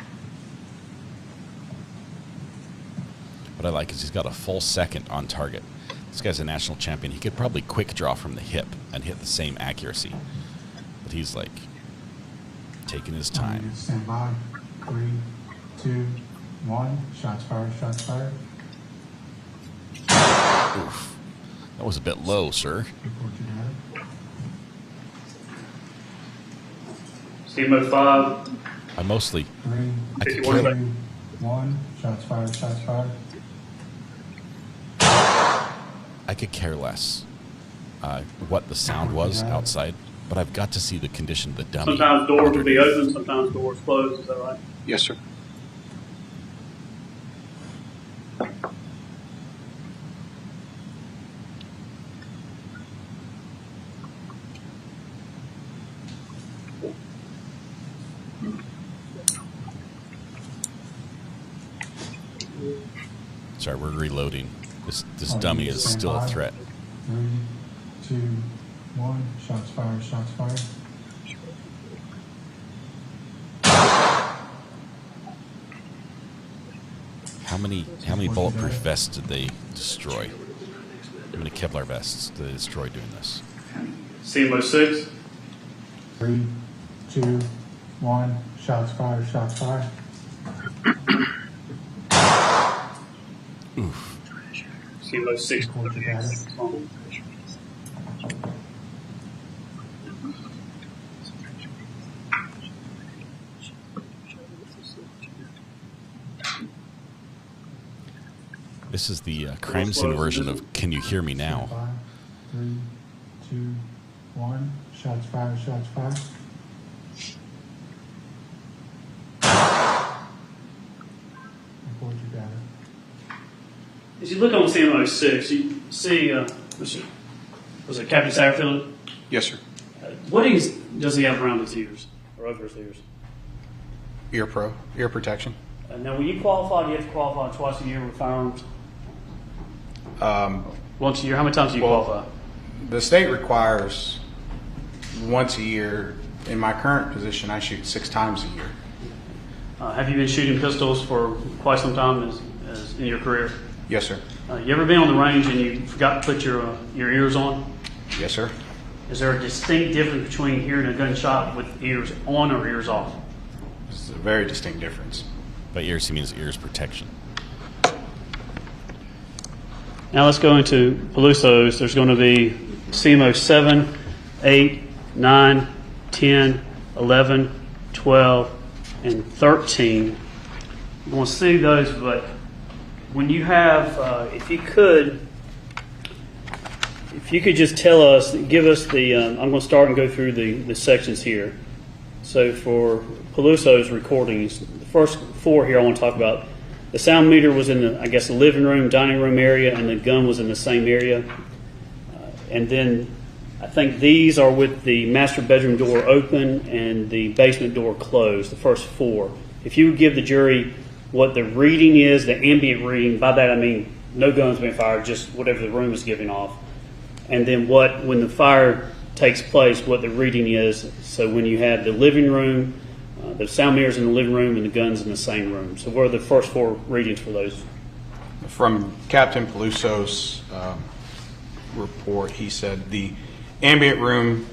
What I like is he's got a full second on target. This guy's a national champion. He could probably quick draw from the hip and hit the same accuracy. But he's like taking his time. Stand by. 3, 2, 1. Shots fired, shots fired. Oof. That was a bit low, sir. Record your data. CMO 5. I mostly. 3, I could 51 kill. 2, 1. Shots fired, shots fired. I could care less what the sound was outside, but I've got to see the condition of the dummy. Sometimes doors will be open, sometimes doors closed, is that right? Yes, sir. Sorry, we're reloading. This dummy is still a threat. 3, 2, 1. Shots fired, shots fired. How many bulletproof vests did they destroy? How many Kevlar vests did they destroy doing this? CMO 6. 3, 2, 1. Shots fired, shots fired. Oof. CMO 6. Record your data. This is the crime scene version of Can You Hear Me Now? 3, 2, 1. Shots fired, shots fired. Record your data. As you look on CMO 6, you see, was it Captain Satterfield? Yes, sir. What does he have around his ears or over his ears? Ear protection. Now, when you qualify, do you have to qualify twice a year with firearms? Once a year. How many times do you qualify? The state requires once a year. In my current position, I shoot 6 times a year. Have you been shooting pistols for quite some time as in your career? Yes, sir. You ever been on the range and you forgot to put your ears on? Yes, sir. Is there a distinct difference between hearing a gunshot with ears on or ears off? It's a very distinct difference. By ears, he means ears protection. Now let's go into Pelusos. There's going to be CMO 7, 8, 9, 10, 11, 12, and 13. I'm going to see those, but when you have, if you could just tell us, give us the, I'm going to start and go through the sections here. So for Peluso's recordings, the first 4 here I want to talk about. The sound meter was in the, I guess, the living room, dining room area, and the gun was in the same area. And then I think these are with the master bedroom door open and the basement door closed, the first 4. If you would give the jury what the reading is, the ambient reading, by that I mean no guns being fired, just whatever the room is giving off. And then when the fire takes place, what the reading is. So when you have the living room, the sound mirrors in the living room, and the guns in the same room. So what are the first 4 readings for those? From Captain Peluso's report, he said the ambient room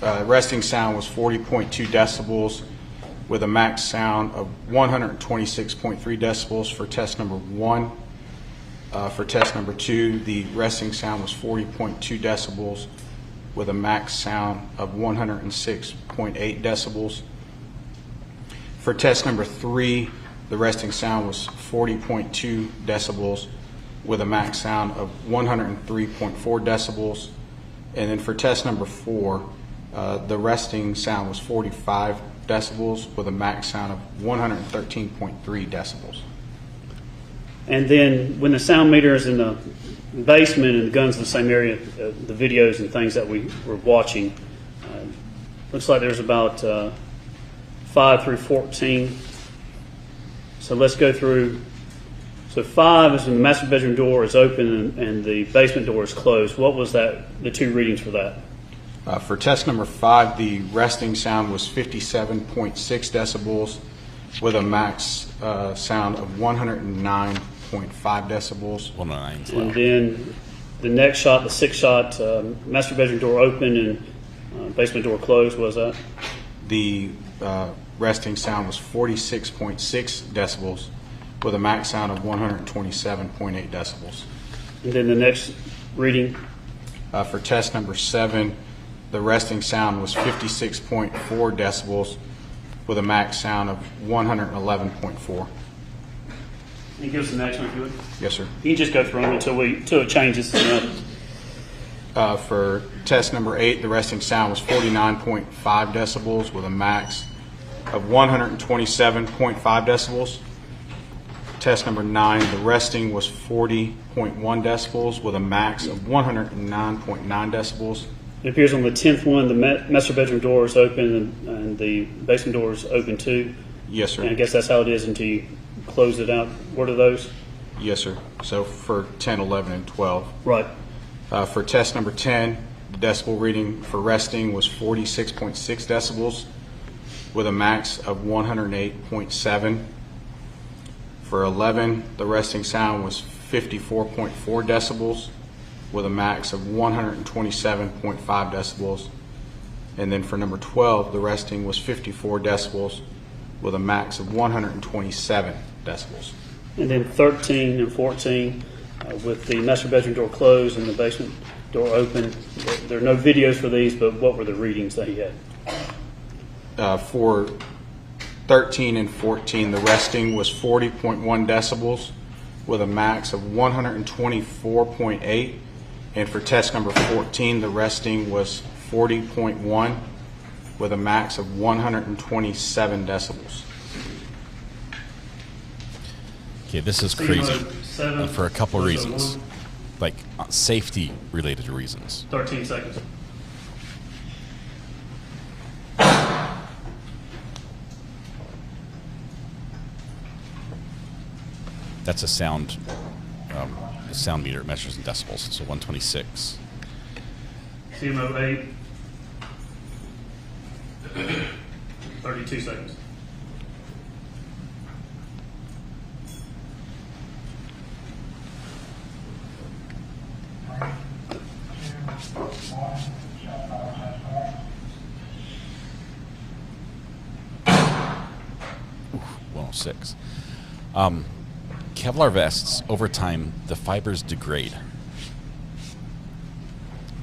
resting sound was 40.2 decibels with a max sound of 126.3 decibels for test number 1. For test number 2, the resting sound was 40.2 decibels with a max sound of 106.8 decibels. For test number 3, the resting sound was 40.2 decibels with a max sound of 103.4 decibels. And then for test number 4, the resting sound was 45 decibels with a max sound of 113.3 decibels. And then when the sound meter is in the basement and the gun's in the same area, the videos and things that we were watching, looks like there's about 5 through 14. So let's go through. So 5 is when the master bedroom door is open and the basement door is closed. What was that? The 2 readings for that? For test number 5, the resting sound was 57.6 decibels with a max sound of 109.5 decibels. 109. And then the next shot, the 6th shot, master bedroom door open and basement door closed. What was that? The resting sound was 46.6 decibels with a max sound of 127.8 decibels. And then the next reading? For test number 7, the resting sound was 56.4 decibels with a max sound of 111.4. Can you give us the next one if you would? Yes, sir. You can just go through them until it changes. For test number 8, the resting sound was 49.5 decibels with a max of 127.5 decibels. Test number 9, the resting was 40.1 decibels with a max of 109.9 decibels. It appears on the 10th one, the master bedroom door is open and the basement door is open too. Yes, sir. And I guess that's how it is until you close it out. What are those? Yes, sir. So for 10, 11, and 12. Right. For test number 10, the decibel reading for resting was 46.6 decibels with a max of 108.7. For 11, the resting sound was 54.4 decibels with a max of 127.5 decibels. And then for number 12, the resting was 54 decibels with a max of 127 decibels. And then 13 and 14, with the master bedroom door closed and the basement door open. There are no videos for these, but what were the readings that he had? For 13 and 14, the resting was 40.1 decibels with a max of 124.8. And for test number 14, the resting was 40.1 with a max of 127 decibels. Okay, this is crazy Seven, for a couple close reasons, one. like safety-related reasons. 13 seconds. That's a sound meter. It measures in decibels. So 126. CMO 8. 32 seconds. Ooh, 106. Kevlar vests, over time, the fibers degrade.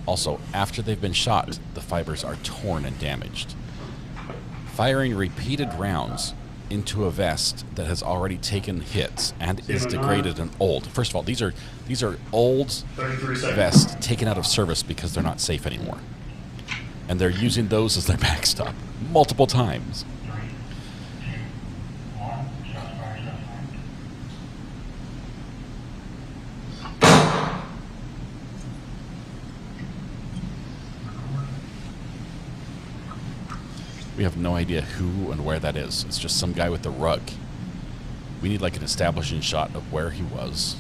Also, after they've been shot, the fibers are torn and damaged. Firing repeated rounds into a vest that has already taken hits and is degraded and old. First of all, these are old vests taken out of service because they're not safe anymore. And they're using those as their backstop multiple times. We have no idea who and where that is. It's just some guy with a rug. We need like an establishing shot of where he was.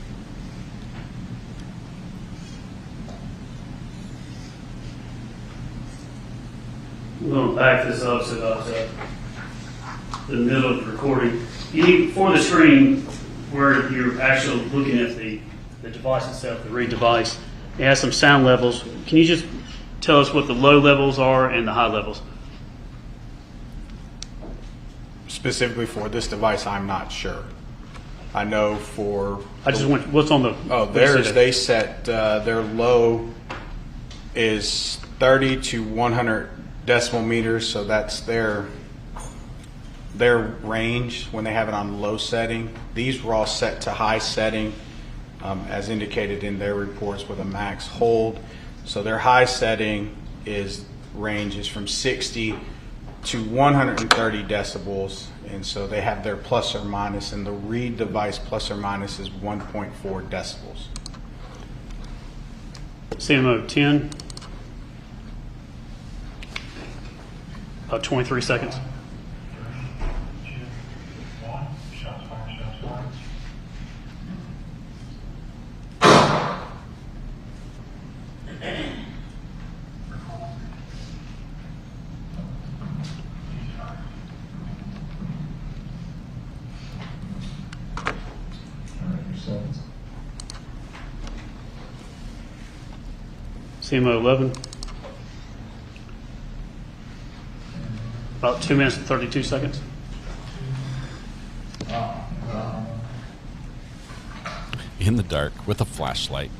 I'm going to back this up to about the middle of the recording. You need, for the screen, where you're actually looking at the device itself, the read device, it has some sound levels. Can you just tell us what the low levels are and the high levels? Specifically for this device, I'm not sure. I know for... I just want, what's on the... Oh, theirs, they set, their low is 30 to 100 decimal meters, so that's their range when they have it on low setting. These were all set to high setting, as indicated in their reports with a max hold. So their high setting ranges from 60 to 130 decibels, and so they have their plus or minus, and the read device plus or minus is 1.4 decibels. CMO 10. About 23 seconds. CMO 11. About 2 minutes and 32 seconds. In the dark with a flashlight.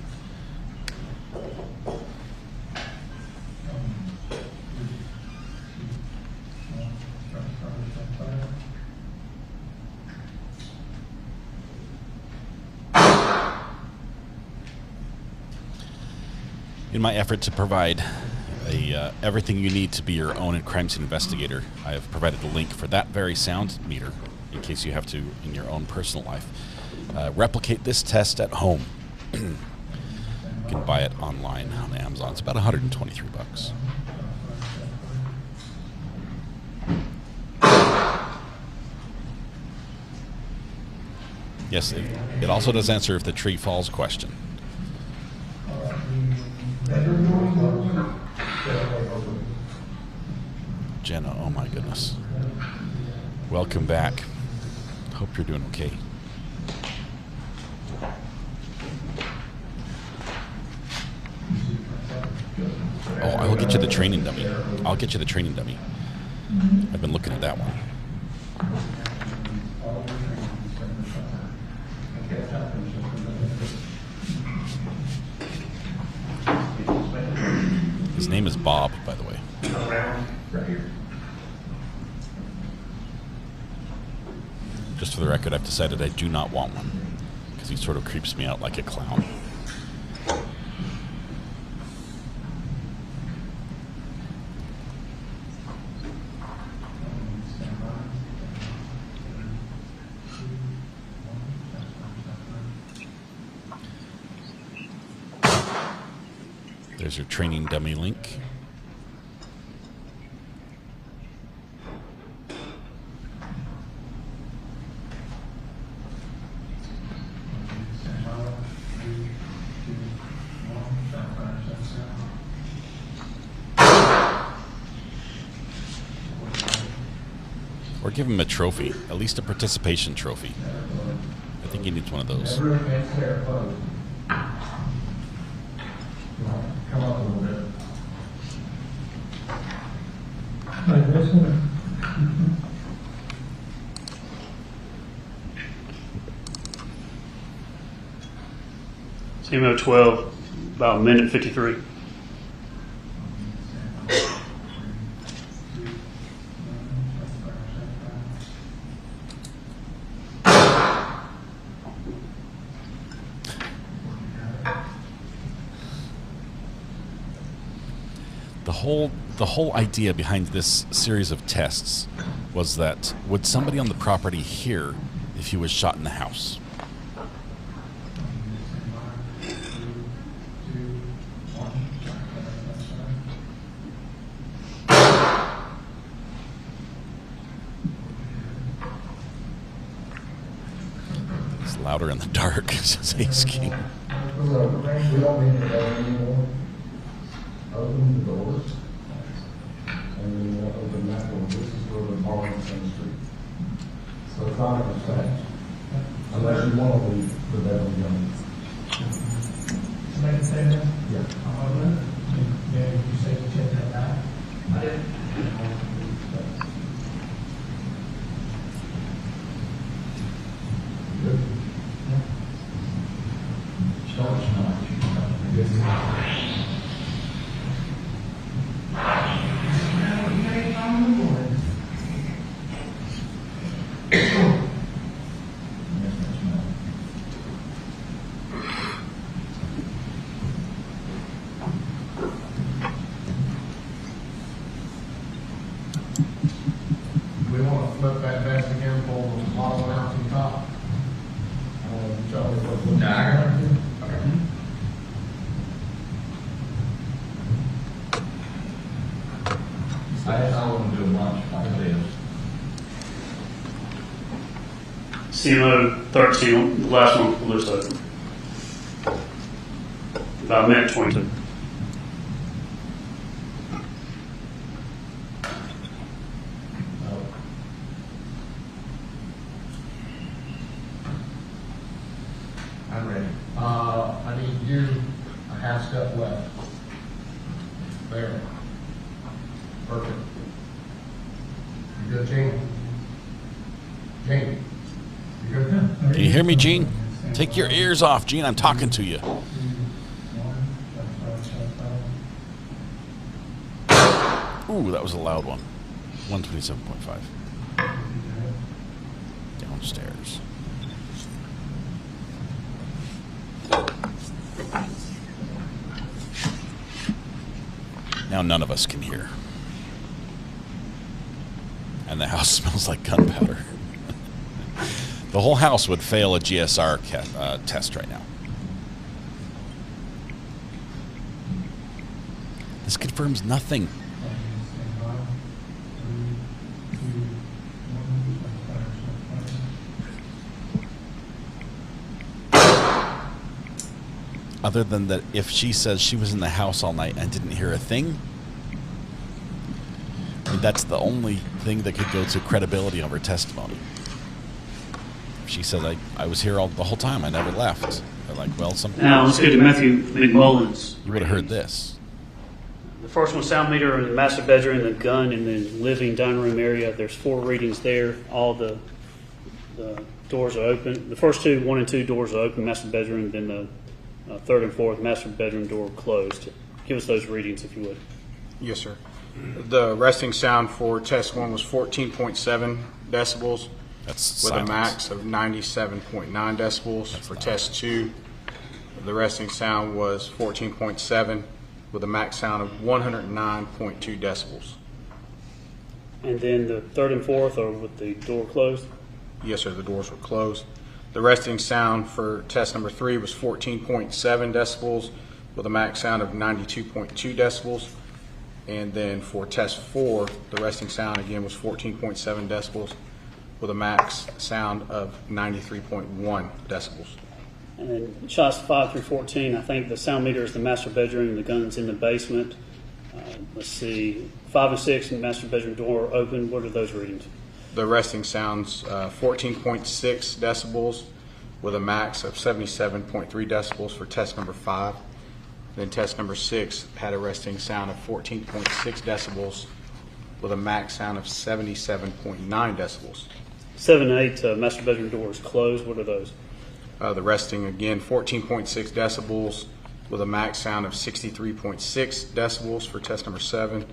In my effort to provide everything you need to be your own crime scene investigator, I have provided a link for that very sound meter in case you have to in your own personal life. Replicate this test at home. You can buy it online on Amazon. It's about $123. Yes, it also does answer if the tree falls question. Jenna, oh my goodness. Welcome back. Hope you're doing okay. Oh, I'll get you the training dummy. I'll get you the training dummy. I've been looking at that one. His name is Bob, by the way. Just for the record, I've decided I do not want one because he sort of creeps me out like a clown. There's your training dummy link. Or give him a trophy, at least a participation trophy. I think he needs one of those. Come up a little bit. Like this one. CMO 12, about a minute 53. The whole idea behind this series of tests was that would somebody on the property hear if he was shot in the house? It's louder in the dark, says Ace King. We don't need to go anymore. Open the doors. And then you want to open that door. This is where the bar is on the street. So it's not a mistake. Unless you want to leave the bedroom young. Somebody can say that? Yeah. Yeah, you say you check that out. I did. Good. Start tonight. Yes. We want to flip that desk again, pull the bottom out to the top. I wouldn't do much like this. CMO 13, the last one looks open. About a minute 22. I'm ready. I need you a half step left. There. Perfect. You good, Gene? Gene? You good? Can you hear me, Gene? Take your ears off, Gene. I'm talking to you. Ooh, that was a loud one. 127.5. Downstairs. Now none of us can hear. And the house smells like gunpowder. The whole house would fail a GSR test right now. This confirms nothing. Other than that, if she says she was in the house all night and didn't hear a thing, I mean, that's the only thing that could go to credibility of her testimony. If she said, I was here the whole time, I never left. They're like, well, something. Now let's go to Matthew McMullins. You would have heard this. The first one, sound meter in the master bedroom, the gun in the living dining room area. There's 4 readings there. All the doors are open. The first 2, 1 and 2 doors are open, master bedroom, then the 3rd and 4th master bedroom door closed. Give us those readings if you would. Yes, sir. The resting sound for test 1 was 14.7 decibels. That's with silence. a max of 97.9 decibels. For test 2, the resting sound was 14.7 with a max sound of 109.2 decibels. And then the 3rd and 4th are with the door closed? Yes, sir. The doors were closed. The resting sound for test number 3 was 14.7 decibels with a max sound of 92.2 decibels. And then for test 4, the resting sound again was 14.7 decibels with a max sound of 93.1 decibels. And shots 5 through 14, I think the sound meter is the master bedroom, the gun's in the basement. Let's see, 5 and 6, and the master bedroom door open. What are those readings? The resting sounds 14.6 decibels with a max of 77.3 decibels for test number 5. Then test number 6 had a resting sound of 14.6 decibels with a max sound of 77.9 decibels. 7 and 8, master bedroom door is closed. What are those? The resting, again, 14.6 decibels with a max sound of 63.6 decibels for test number 7.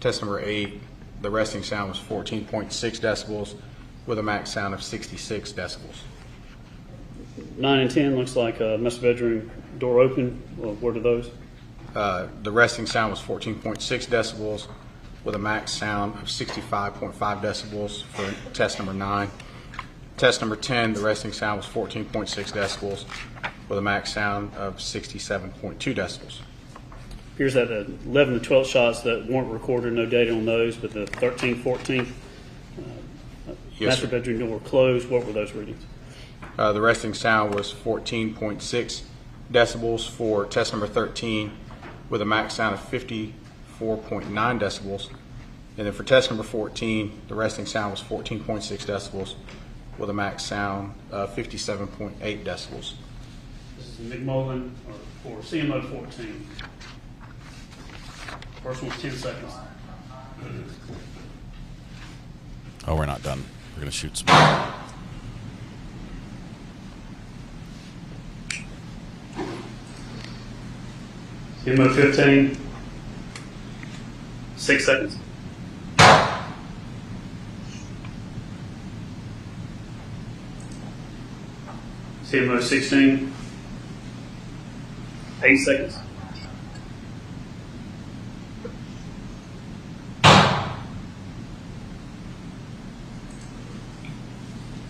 Test number 8, the resting sound was 14.6 decibels with a max sound of 66 decibels. 9 and 10 looks like a master bedroom door open. Well, what are those? The resting sound was 14.6 decibels with a max sound of 65.5 decibels for test number 9. Test number 10, the resting sound was 14.6 decibels with a max sound of 67.2 decibels. Here's that 11 to 12 shots that weren't recorded, no data on those, but the 13, 14, Yes, master sir. bedroom door closed. What were those readings? The resting sound was 14.6 decibels for test number 13 with a max sound of 54.9 decibels. And then for test number 14, the resting sound was 14.6 decibels with a max sound of 57.8 decibels. This is McMullen for CMO 14. First one's 10 seconds. Oh, we're not done. We're going to shoot some. CMO 15. 6 seconds. CMO 16. 8 seconds.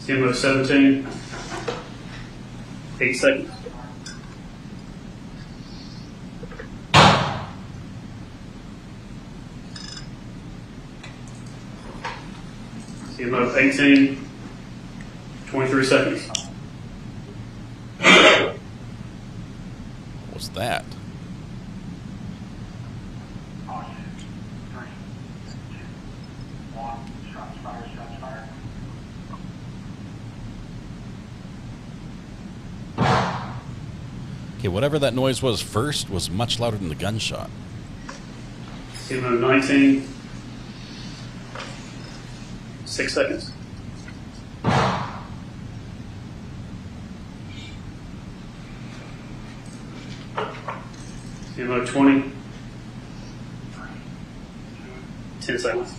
CMO 17. 8 seconds. CMO 18. 23 seconds. What's that? Okay, whatever that noise was first was much louder than the gunshot. CMO 19. 6 seconds. CMO 20. 10 seconds.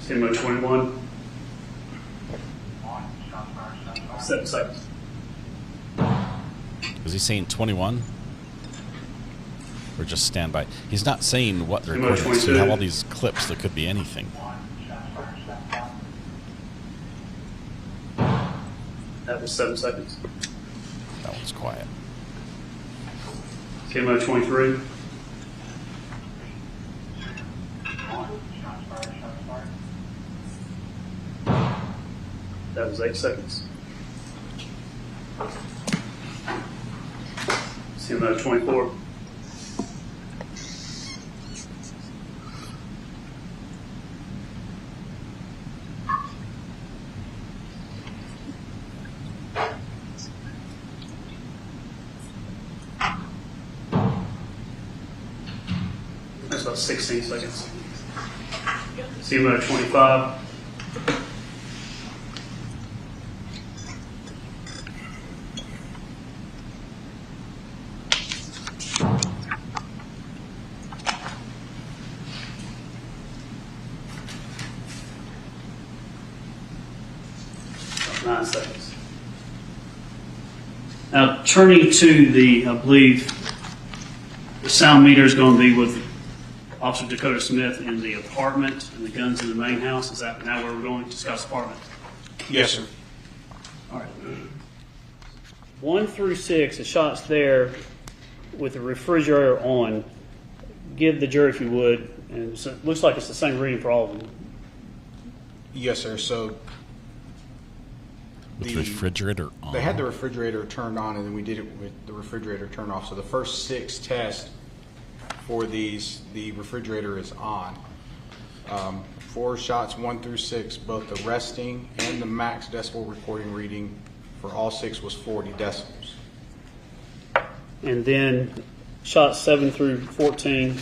CMO 21. 7 seconds. Is he saying 21? Or just stand by? He's not saying what they're CMO recording. So 22. you have all these clips that could be anything. That was 7 seconds. That one's quiet. CMO 23. That was 8 seconds. CMO 24. That's about 16 seconds. CMO 25. About 9 seconds. Now turning to the, I believe, the sound meter is going to be with Officer Dakota Smith in the apartment and the guns in the main house. Is that now where we're going to Scott's apartment? Yes, sir. All right. 1 through 6, the shots there with the refrigerator on. Give the jury, if you would, and it looks like it's the same reading for all of them. Yes, sir. So with the refrigerator on. They had the refrigerator turned on, and then we did it with the refrigerator turned off. So the first 6 tests for these, the refrigerator is on. 4 shots, 1 through 6, both the resting and the max decibel recording reading for all 6 was 40 decibels. And then shots 7 through 14,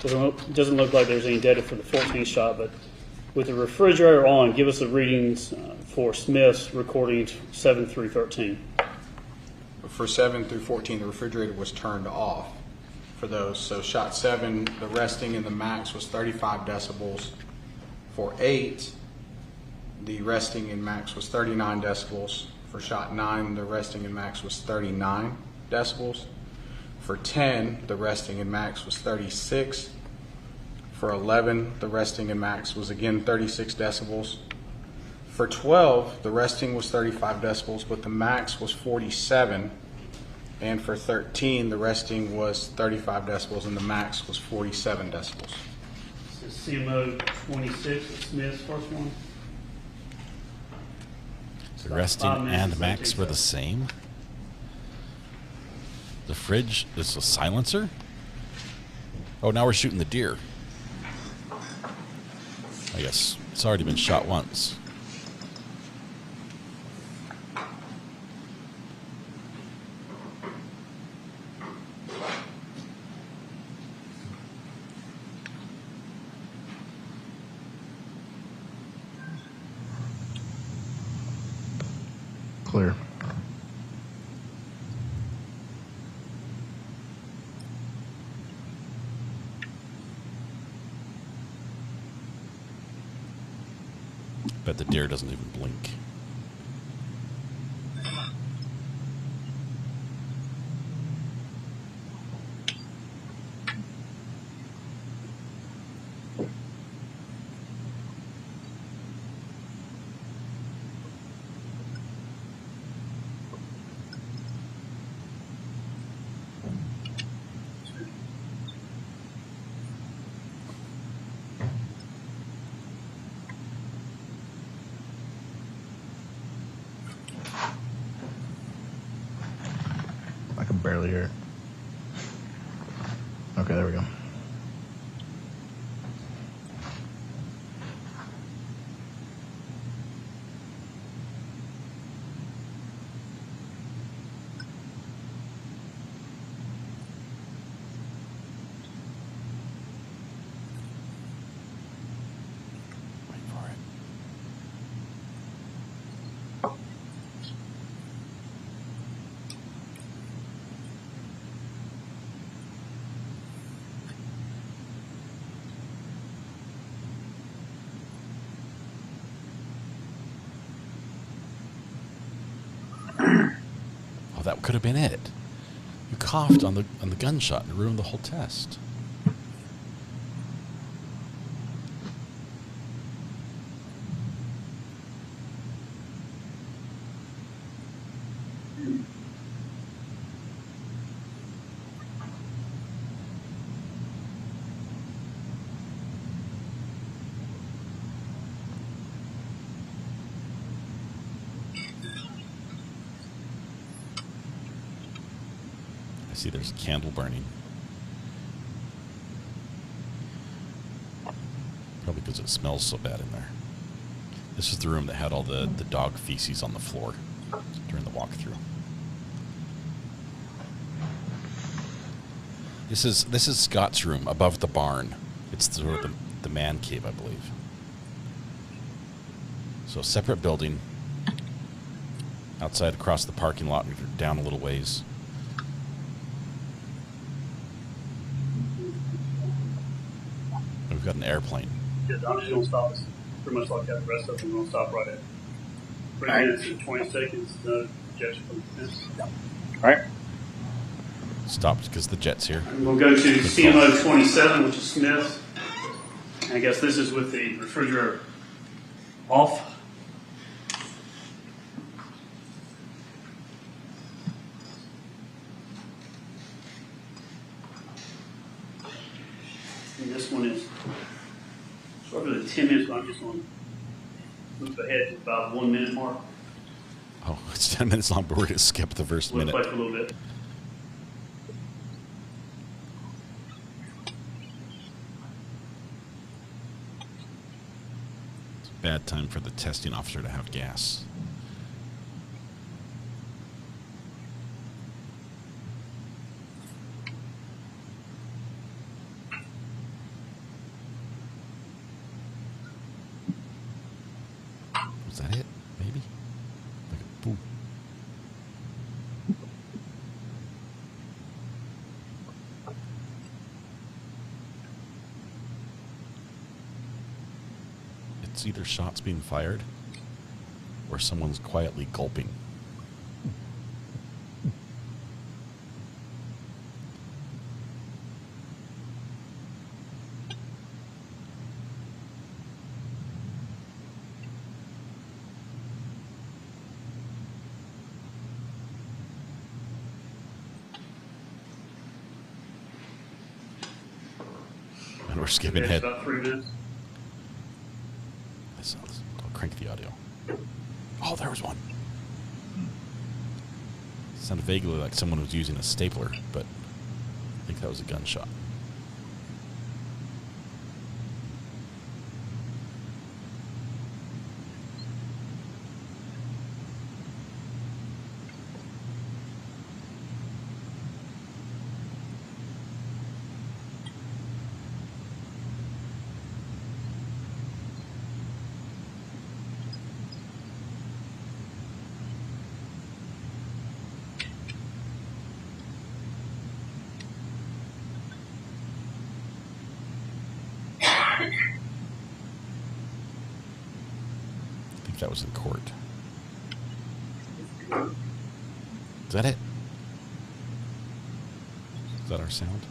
doesn't look like there's any data for the 14th shot, but with the refrigerator on, give us the readings for Smith's recordings 7 through 13. For 7 through 14, the refrigerator was turned off for those. So shot 7, the resting and the max was 35 decibels. For 8, the resting and max was 39 decibels. For shot 9, the resting and max was 39 decibels. For 10, the resting and max was 36. For 11, the resting and max was again 36 decibels. For 12, the resting was 35 decibels, but the max was 47. And for 13, the resting was 35 decibels and the max was 47 decibels. This is CMO 26, Smith's first one. The resting and max were the same? The fridge is a silencer? Oh, now we're shooting the deer. I guess it's already been shot once. Clear. Bet the deer doesn't even blink. I can barely hear it. Okay, there we go. That could have been it. You coughed on the gunshot and ruined the whole test. I see there's a candle burning. Probably because it smells so bad in there. This is the room that had all the dog feces on the floor during the walkthrough. This is Scott's room above the barn. It's sort of the man cave, I believe. So separate building. Outside across the parking lot, down a little ways. We've got an airplane. Yeah, I'm just going to stop us. Pretty much like that. The rest of them will stop right at 3 minutes and 20 seconds. No objection from the defense. All right. Stopped because the jet's here. And we'll go to CMO 27, which is Smith. I guess this is with the refrigerator off. And this one is sort of the 10 minutes, but I'm just going to move ahead to about 1 minute mark. Oh, it's 10 minutes long, but we're going to skip the first minute. We'll play for a little bit. It's a bad time for the testing officer to have gas. Was that it? Maybe? Like a boom. It's either shots being fired or someone's quietly gulping. And we're skipping ahead. About 3 minutes. I'll crank the audio. Oh, there was one. It sounded vaguely like someone was using a stapler, but I think that was a gunshot. I think that was in court. Is that it? Is that our sound?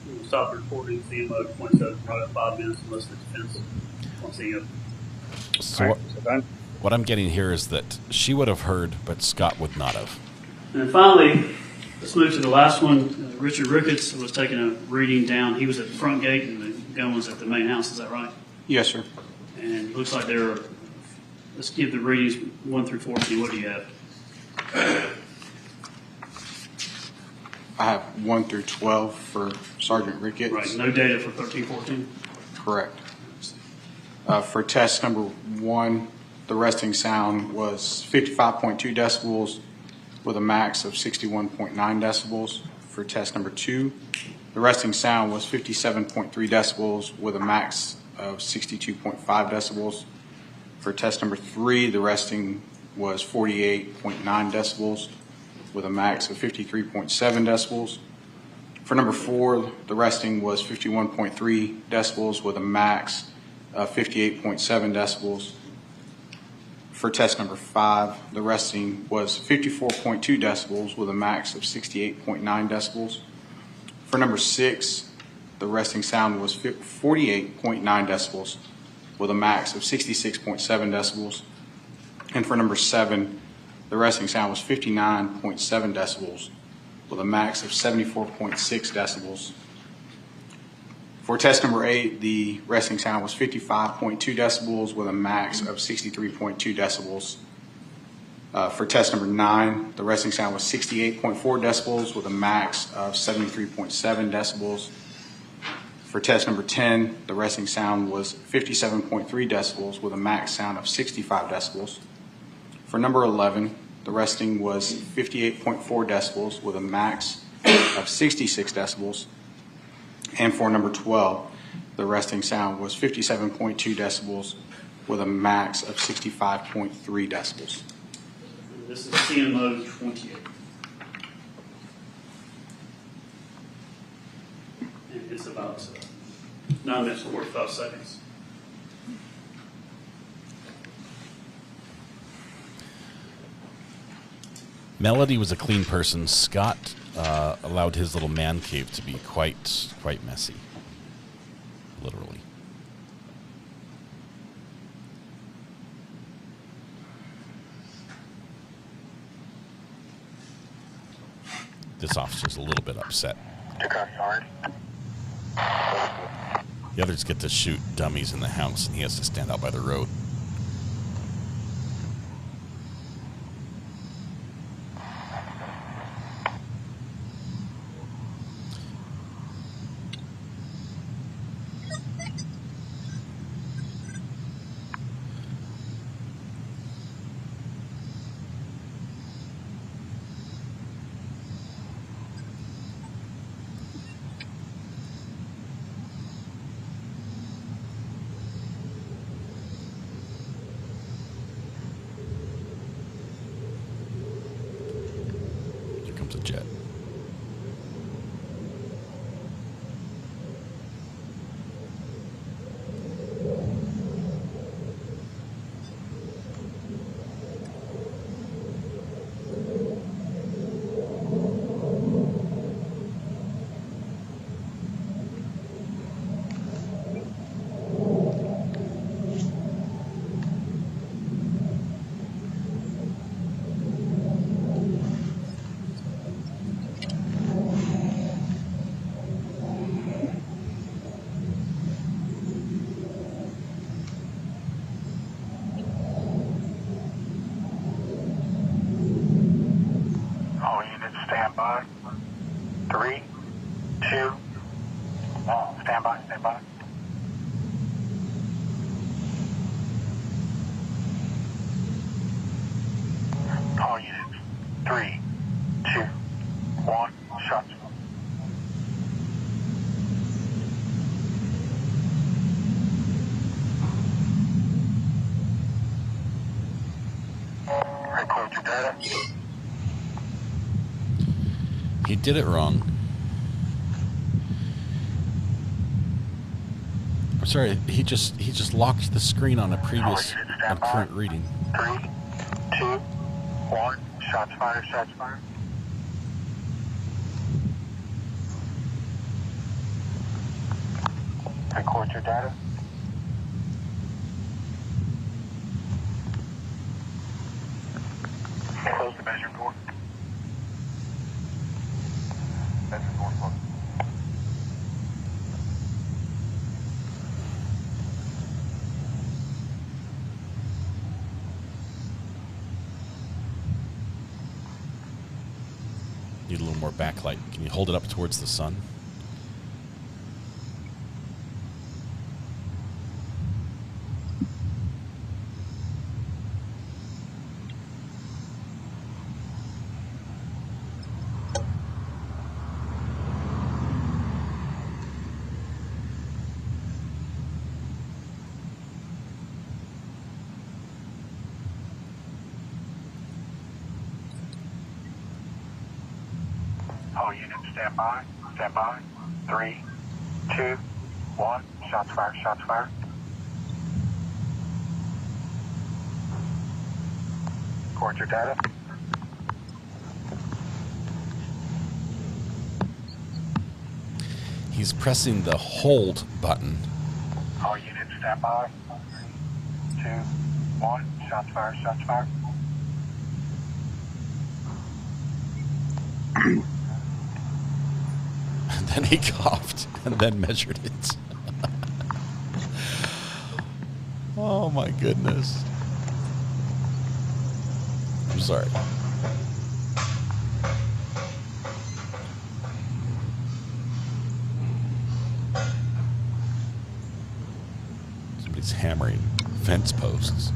We'll stop recording CMO 27 for about 5 minutes unless the defense wants to. So what I'm getting here is that she would have heard, but Scott would not have. And then finally, let's move to the last one. Richard Ricketts was taking a reading down. He was at the front gate, and the gun was at the main house. Is that right? Yes, sir. And it looks like there are. Let's give the readings 1 through 14. What do you have? I have 1 through 12 for Sergeant Ricketts. Right. No data for 13, 14. Correct. For test number 1, the resting sound was 55.2 decibels with a max of 61.9 decibels. For test number 2, the resting sound was 57.3 decibels with a max of 62.5 decibels. For test number 3, the resting was 48.9 decibels with a max of 53.7 decibels. For number 4, the resting was 51.3 decibels with a max of 58.7 decibels. For test number 5, the resting was 54.2 decibels with a max of 68.9 decibels. For number 6, the resting sound was 48.9 decibels with a max of 66.7 decibels. And for number 7, the resting sound was 59.7 decibels with a max of 74.6 decibels. For test number 8, the resting sound was 55.2 decibels with a max of 63.2 decibels. For test number 9, the resting sound was 68.4 decibels with a max of 73.7 decibels. For test number 10, the resting sound was 57.3 decibels with a max sound of 65 decibels. For number 11, the resting was 58.4 decibels with a max of 66 decibels. And for number 12, the resting sound was 57.2 decibels with a max of 65.3 decibels. This is CMO 28. And it's about 9 minutes and 45 seconds. Melody was a clean person. Scott allowed his little man cave to be quite messy, literally. This officer's a little bit upset. The others get to shoot dummies in the house, and he has to stand out by the road. A jet. All units, 3, 2, 1, shots. Record your data. He did it wrong. I'm sorry, he just locked the screen on a previous current reading. 3, 2, 1, shots fired, shots fired. Record your data. Close the measure door. Measure door closed. Need a little more backlight. Can you hold it up towards the sun? All units, stand by, stand by. 3, 2, 1, shots fired, shots fired. Record your data. He's pressing the hold button. All units, stand by. 3, 2, 1, shots fired, shots fired. And then he coughed and then measured it. Oh my goodness. Sorry. Somebody's hammering fence posts.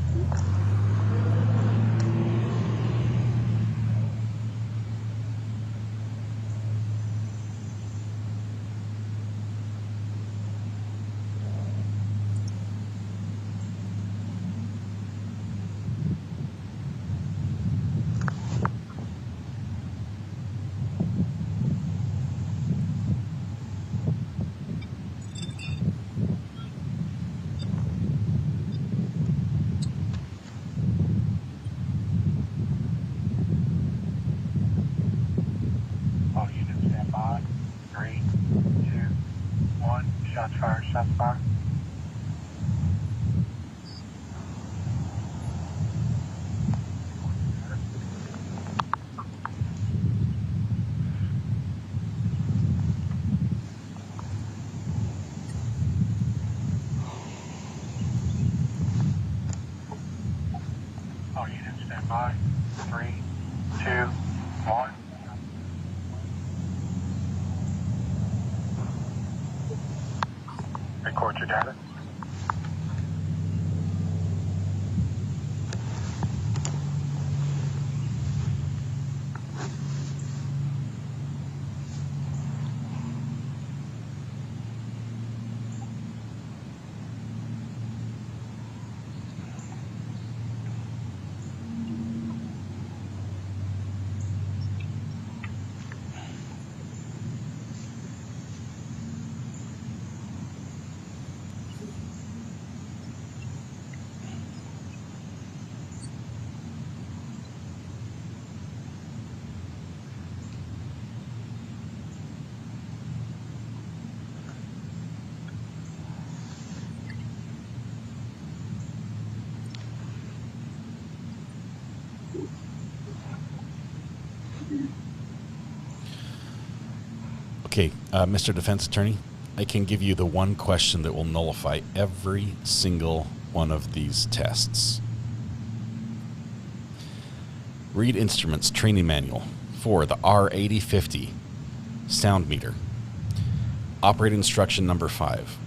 All units stand by. 3, 2, 1. Shots fired. Shots fired. All units stand by. 3, 2, 1. Record your data. Okay, Mr. Defense Attorney, I can give you the one question that will nullify every single one of these tests. Read Instruments Training Manual for the R8050 sound meter. Operating instruction number 5.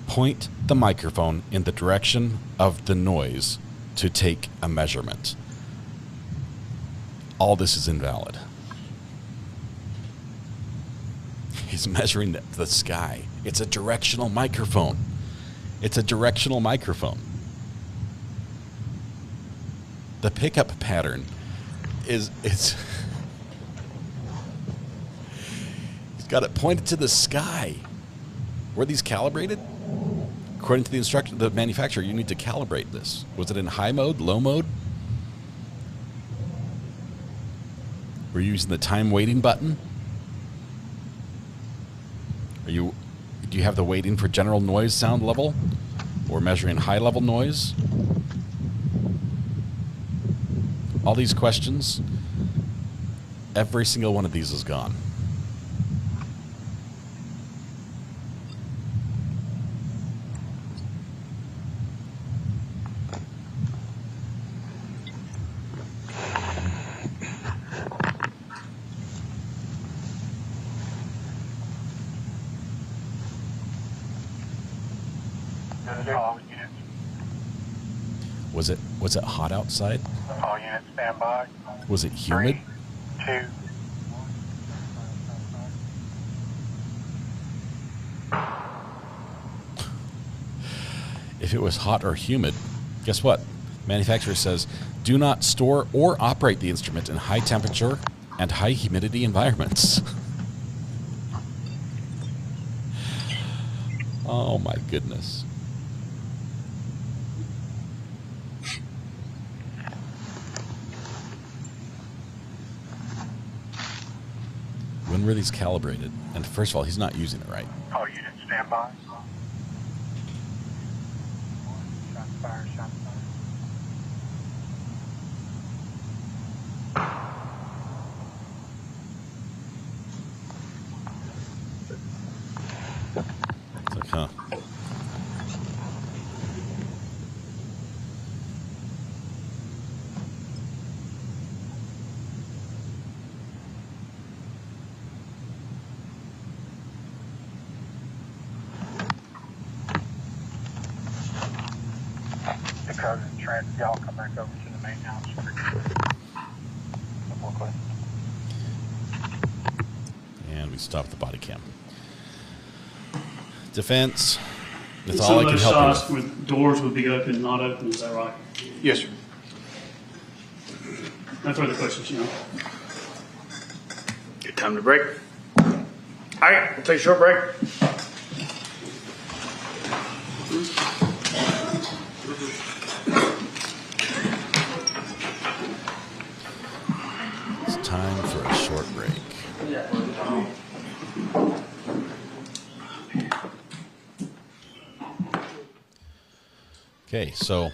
Point the microphone in the direction of the noise to take a measurement. All this is invalid. He's measuring the sky. It's a directional microphone. It's a directional microphone. The pickup pattern it's he's got it pointed to the sky. Were these calibrated? According to the instruction, the manufacturer, you need to calibrate this. Was it in high mode, low mode? Were you using the time waiting button? Do you have the waiting for general noise sound level or measuring high level noise? All these questions, every single one of these is gone. All units. Was it hot outside? All units stand by. Was it humid? 3, 2. If it was hot or humid, guess what? Manufacturer says, do not store or operate the instrument in high temperature and high humidity environments. Oh my goodness. When were these calibrated? And first of all, he's not using it right. All units stand by. Shots fired. Shots fired. It's like, huh. charges and transfer. Y'all come back over to the main house. No more questions. And we stop the body cam. Defense. That's Some all of I can those help shots you with. where doors would be open and not open, is that right? Yes, sir. No further questions, you know. Good time to break. All right, we'll take a short break. It's time for a short break. Okay, so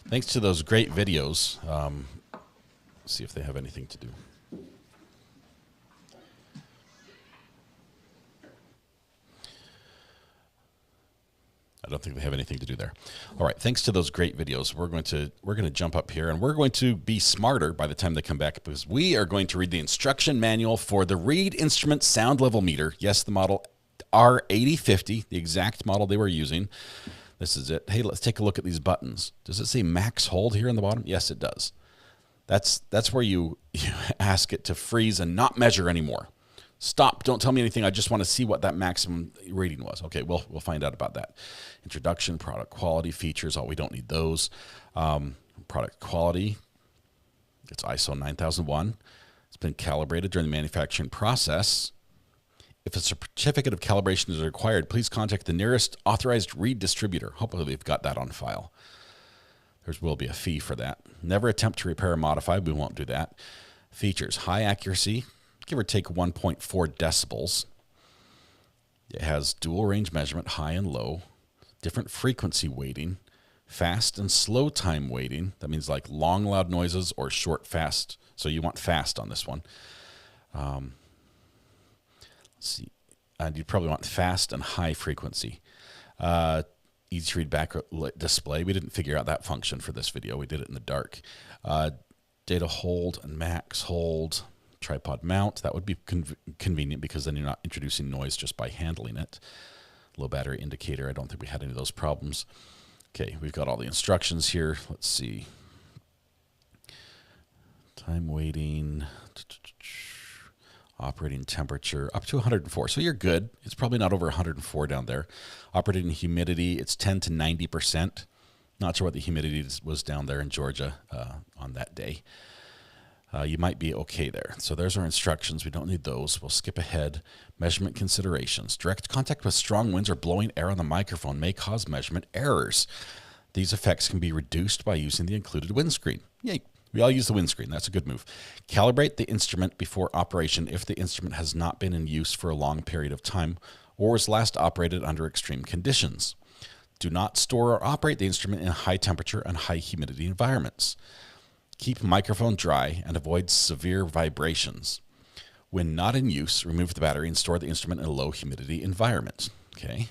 thanks to those great videos, let's see if they have anything to do. I don't think they have anything to do there. All right, thanks to those great videos, we're going to jump up here, and we're going to be smarter by the time they come back, because we are going to read the instruction manual for the Reed Instrument Sound Level Meter. Yes, the model R8050, the exact model they were using. This is it. Hey, let's take a look at these buttons. Does it say max hold here in the bottom? Yes, it does. That's where you ask it to freeze and not measure anymore. Stop. Don't tell me anything. I just want to see what that maximum rating was. Okay, we'll find out about that. Introduction, product quality, features. Oh, we don't need those. Product quality. It's ISO 9001. It's been calibrated during the manufacturing process. If a certificate of calibration is required, please contact the nearest authorized Reed distributor. Hopefully they've got that on file. There will be a fee for that. Never attempt to repair or modify. We won't do that. Features. High accuracy, give or take 1.4 decibels. It has dual range measurement, high and low. Different frequency weighting. Fast and slow time weighting. That means like long loud noises or short fast. So you want fast on this one. See, and you probably want fast and high frequency. Easy to read backlit display. We didn't figure out that function for this video. We did it in the dark. Data hold and max hold. Tripod mount. That would be convenient because then you're not introducing noise just by handling it. Low battery indicator. I don't think we had any of those problems. Okay, we've got all the instructions here. Let's see. Time waiting. Operating temperature up to 104. So you're good. It's probably not over 104 down there. Operating humidity, it's 10 to 90%. Not sure what the humidity was down there in Georgia on that day. You might be okay there. So there's our instructions. We don't need those. We'll skip ahead. Measurement considerations. Direct contact with strong winds or blowing air on the microphone may cause measurement errors. These effects can be reduced by using the included windscreen. Yay. We all use the windscreen. That's a good move. Calibrate the instrument before operation if the instrument has not been in use for a long period of time or was last operated under extreme conditions. Do not store or operate the instrument in high temperature and high humidity environments. Keep microphone dry and avoid severe vibrations. When not in use, remove the battery and store the instrument in a low humidity environment. Okay,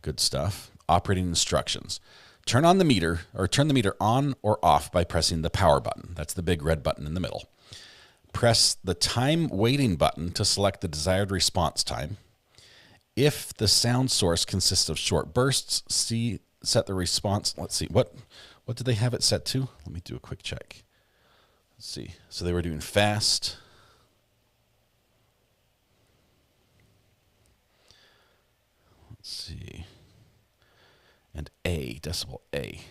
good stuff. Operating instructions. Turn on the meter, or turn the meter on or off by pressing the power button. That's the big red button in the middle. Press the time waiting button to select the desired response time. If the sound source consists of short bursts, set the response. Let's see, what did they have it set to? Let me do a quick check. Let's see. So they were doing fast. Let's see. And A, decibel A.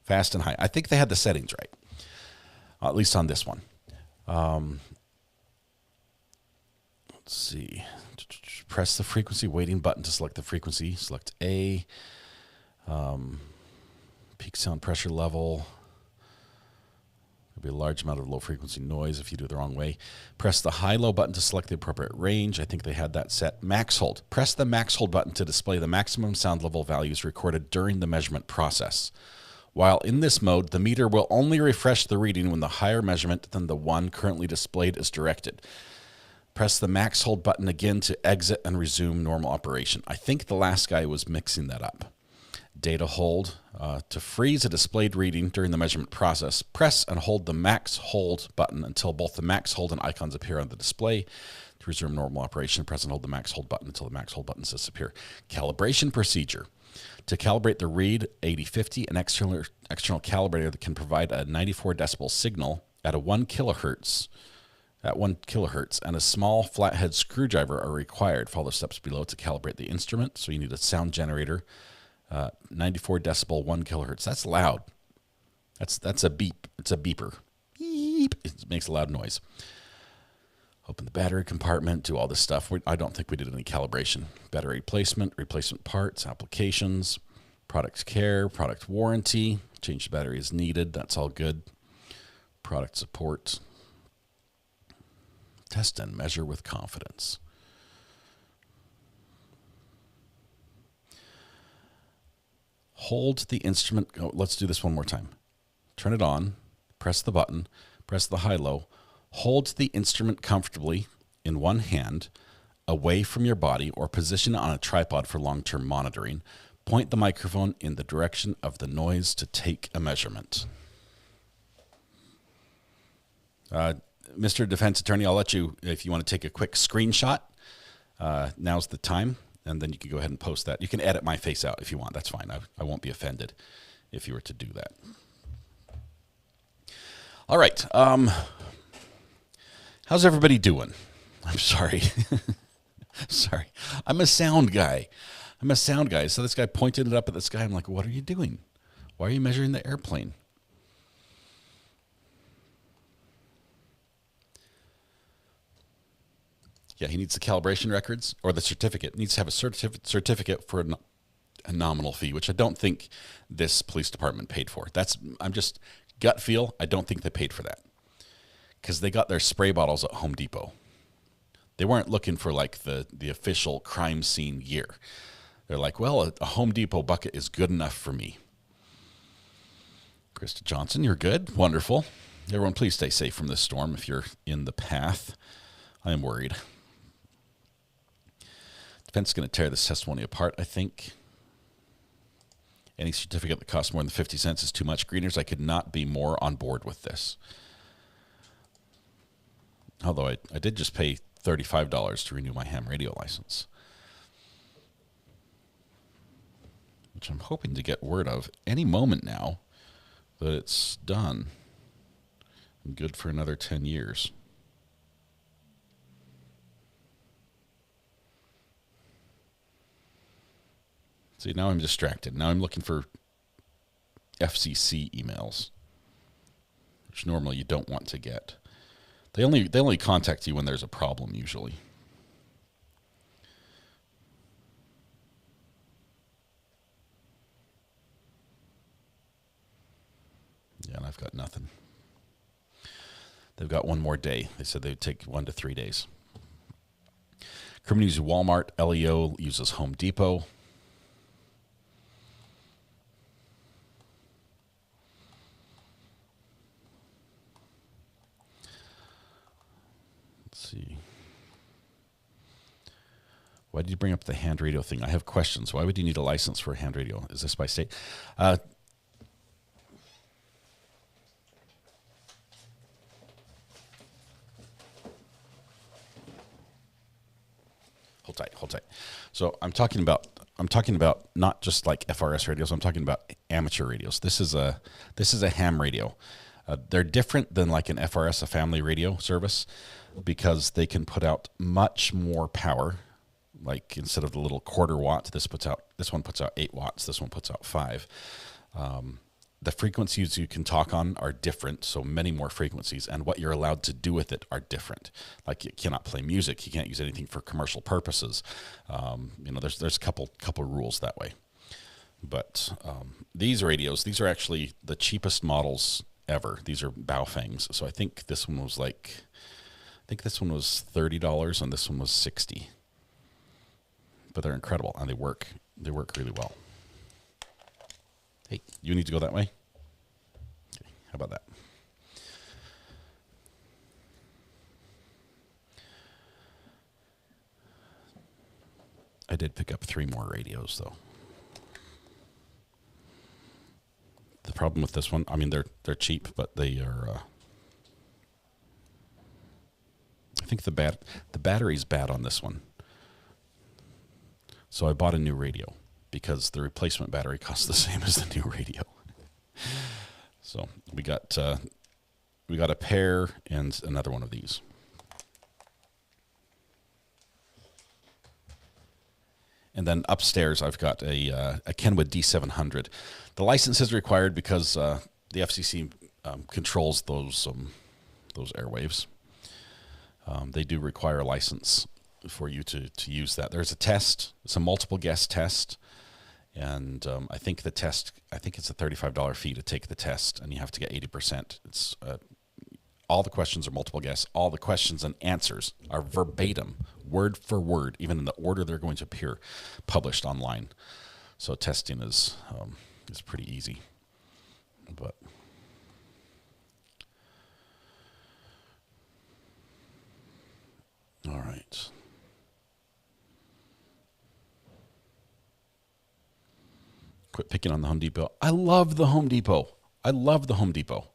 Fast and high. I think they had the settings right, at least on this one. Let's see. Press the frequency weighting button to select the frequency. Select A. Peak sound pressure level. There'll be a large amount of low frequency noise if you do it the wrong way. Press the high-low button to select the appropriate range. I think they had that set. Max hold. Press the max hold button to display the maximum sound level values recorded during the measurement process. While in this mode, the meter will only refresh the reading when the higher measurement than the one currently displayed is directed. Press the max hold button again to exit and resume normal operation. I think the last guy was mixing that up. Data hold. To freeze a displayed reading during the measurement process, press and hold the max hold button until both the max hold and icons appear on the display. To resume normal operation, press and hold the max hold button until the max hold buttons disappear. Calibration procedure. To calibrate the read 8050, an external calibrator that can provide a 94 decibel signal at 1 kilohertz, and a small flathead screwdriver are required. Follow the steps below to calibrate the instrument. So you need a sound generator, 94 decibel, 1 kilohertz. That's loud. That's a beep. It's a beeper. Beep. It makes a loud noise. Open the battery compartment, do all this stuff. I don't think we did any calibration. Battery replacement parts, applications, product care, product warranty, change the battery as needed. That's all good. Product support. Test and measure with confidence. Hold the instrument. Oh, let's do this one more time. Turn it on. Press the button. Press the high-low. Hold the instrument comfortably in one hand, away from your body, or position it on a tripod for long-term monitoring. Point the microphone in the direction of the noise to take a measurement. Mr. Defense Attorney, I'll let you, if you want to take a quick screenshot, now's the time, and then you can go ahead and post that. You can edit my face out if you want. That's fine. I won't be offended if you were to do that. All right. How's everybody doing? I'm sorry. Sorry. I'm a sound guy. So this guy pointed it up at the sky. I'm like, what are you doing? Why are you measuring the airplane? Yeah, he needs the calibration records or the certificate. He needs to have a certificate for a nominal fee, which I don't think this police department paid for. I'm just gut feel. I don't think they paid for that because they got their spray bottles at Home Depot. They weren't looking for like the official crime scene gear. They're like, well, a Home Depot bucket is good enough for me. Krista Johnson, you're good. Wonderful. Everyone, please stay safe from this storm if you're in the path. I am worried. Defense is going to tear this testimony apart, I think. Any certificate that costs more than 50 cents is too much. Greeners, I could not be more on board with this. Although I did just pay $35 to renew my ham radio license, which I'm hoping to get word of any moment now that it's done and good for another 10 years. See, now I'm distracted. Now I'm looking for FCC emails, which normally you don't want to get. They only contact you when there's a problem, usually. Yeah, and I've got nothing. They've got one more day. They said they would take 1 to 3 days. Criminal uses Walmart. LEO uses Home Depot. See. Why did you bring up the hand radio thing? I have questions. Why would you need a license for a hand radio? Is this by state? Hold tight. So I'm talking about not just like FRS radios. I'm talking about amateur radios. This is a ham radio. They're different than like an FRS, a family radio service, because they can put out much more power. Like instead of the little quarter watt, this one puts out 8 watts. This one puts out 5. The frequencies you can talk on are different, so many more frequencies, and what you're allowed to do with it are different. Like you cannot play music, you can't use anything for commercial purposes. There's a couple rules that way. But these radios, these are actually the cheapest models ever. These are Baofangs. So I think this one was $30 and this one was $60. But they're incredible and they work really well. Hey, you need to go that way? Okay, how about that? I did pick up 3 more radios though. The problem with this one, I mean, they're cheap, but they are. I think the battery's bad on this one, so I bought a new radio, because the replacement battery costs the same as the new radio. So we got a pair and another one of these. And then upstairs, I've got a Kenwood D700. The license is required because the FCC controls those airwaves. They do require a license for you to use that. There's a test. It's a multiple guest test. And I think it's a $35 fee to take the test, and you have to get 80%. It's all the questions are multiple guess. All the questions and answers are verbatim, word for word, even in the order they're going to appear, published online. So testing is pretty easy. But all right. Quit picking on the Home Depot. I love the Home Depot. I love the Home Depot.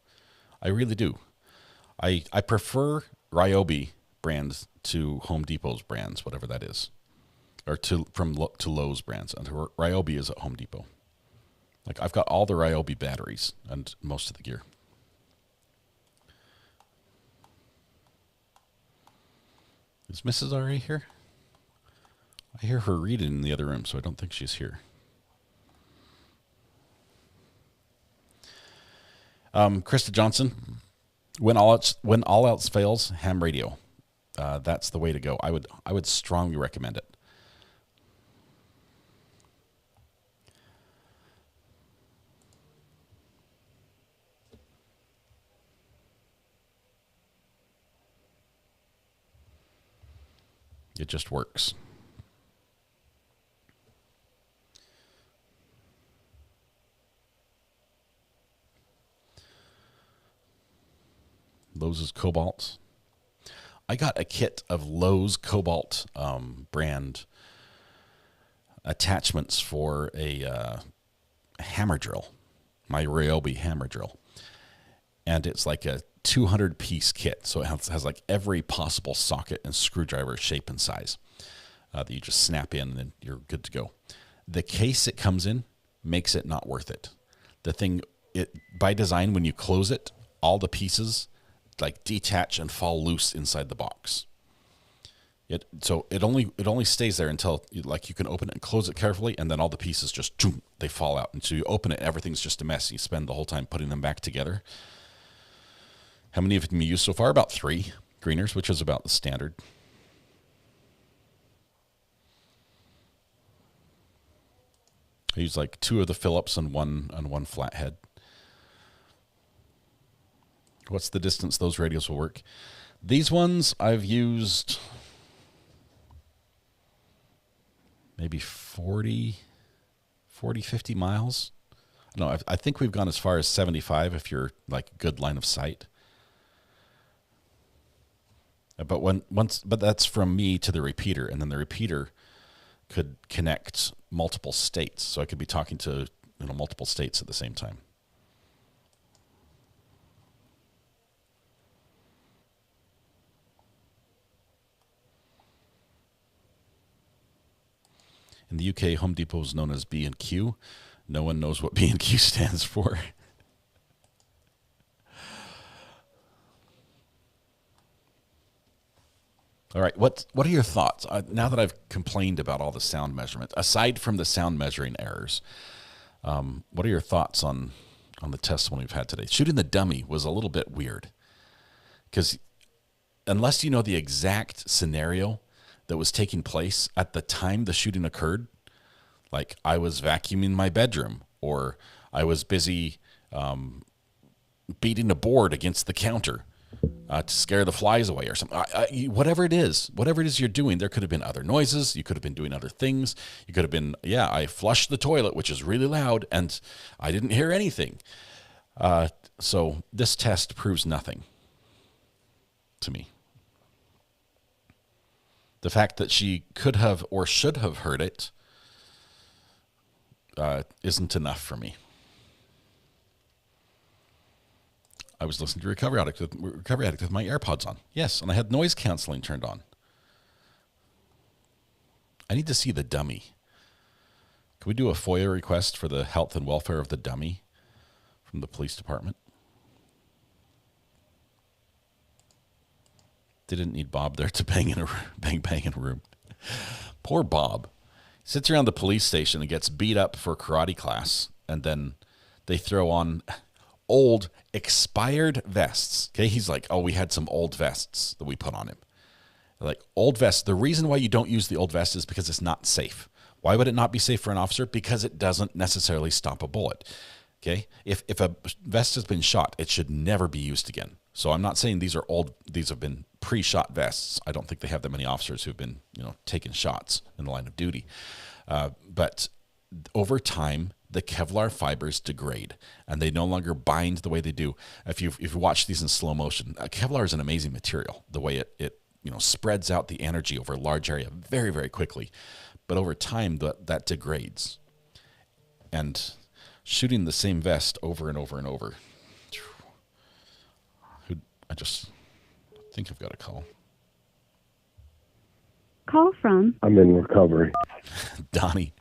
I really do. I prefer Ryobi brands to Home Depot's brands, whatever that is, or to Lowe's brands. And Ryobi is at Home Depot. Like, I've got all the Ryobi batteries and most of the gear. Is Mrs. R.A. here? I hear her reading in the other room, so I don't think she's here. Krista Johnson, when all else fails, ham radio. That's the way to go. I would strongly recommend it. It just works. Lowe's Cobalt. I got a kit of Lowe's Cobalt brand attachments for a hammer drill, my Ryobi hammer drill. And it's like a 200-piece kit. So it has like every possible socket and screwdriver shape and size that you just snap in and then you're good to go. The case it comes in makes it not worth it. The thing, by design, when you close it, all the pieces like detach and fall loose inside the box. So it only stays there until you can open it and close it carefully, and then all the pieces just they fall out. And so you open it, everything's just a mess. You spend the whole time putting them back together. How many of them you used so far? About 3 greeners, which is about the standard. I use like 2 of the Phillips and one flathead. What's the distance those radios will work? These ones I've used maybe 40, 50 miles. No, I think we've gone as far as 75 if you're like good line of sight. But that's from me to the repeater, and then the repeater could connect multiple states. So I could be talking to multiple states at the same time. In the UK, Home Depot is known as B&Q. No one knows what B&Q stands for. All right, what are your thoughts? Now that I've complained about all the sound measurement, aside from the sound measuring errors, what are your thoughts on the testimony we've had today? Shooting the dummy was a little bit weird, because unless you know the exact scenario that was taking place at the time the shooting occurred, like I was vacuuming my bedroom, or I was busy beating a board against the counter to scare the flies away or something. Whatever it is you're doing, there could have been other noises. You could have been doing other things. You could have been, I flushed the toilet, which is really loud, and I didn't hear anything. So this test proves nothing to me. The fact that she could have or should have heard it isn't enough for me. I was listening to Recovery Addict with my AirPods on. Yes, and I had noise canceling turned on. I need to see the dummy Can we do a FOIA request for the health and welfare of the dummy from the police department? They didn't need Bob there to bang in a room. Poor Bob. Sits around the police station and gets beat up for karate class, and then they throw on old expired vests. Okay, he's like, oh, we had some old vests that we put on him. Like, old vests. The reason why you don't use the old vest is because it's not safe. Why would it not be safe for an officer? Because it doesn't necessarily stop a bullet. Okay, if a vest has been shot, it should never be used again. So I'm not saying these are old. These have been pre-shot vests. I don't think they have that many officers who've been, taking shots in the line of duty. But over time, the Kevlar fibers degrade, and they no longer bind the way they do. If you watch these in slow motion, Kevlar is an amazing material. The way it spreads out the energy over a large area very, very quickly. But over time, that degrades. And shooting the same vest over and over and over. I think I've got a call. Call from? I'm in recovery. Donnie,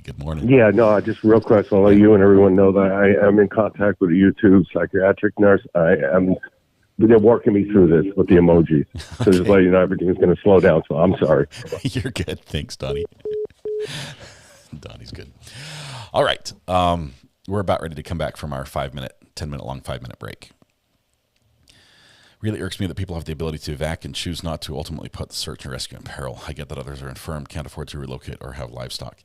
good morning. Yeah, no, just real quick, so I'll let you and everyone know that I am in contact with a YouTube psychiatric nurse. They're working me through this with the emojis. So just let you know everything's going to slow down, so I'm sorry. You're good. Thanks, Donnie. Donnie's good. All right. We're about ready to come back from our 10-minute long 5-minute break. Really irks me that people have the ability to evac and choose not to ultimately put the search and rescue in peril. I get that others are infirm, can't afford to relocate, or have livestock.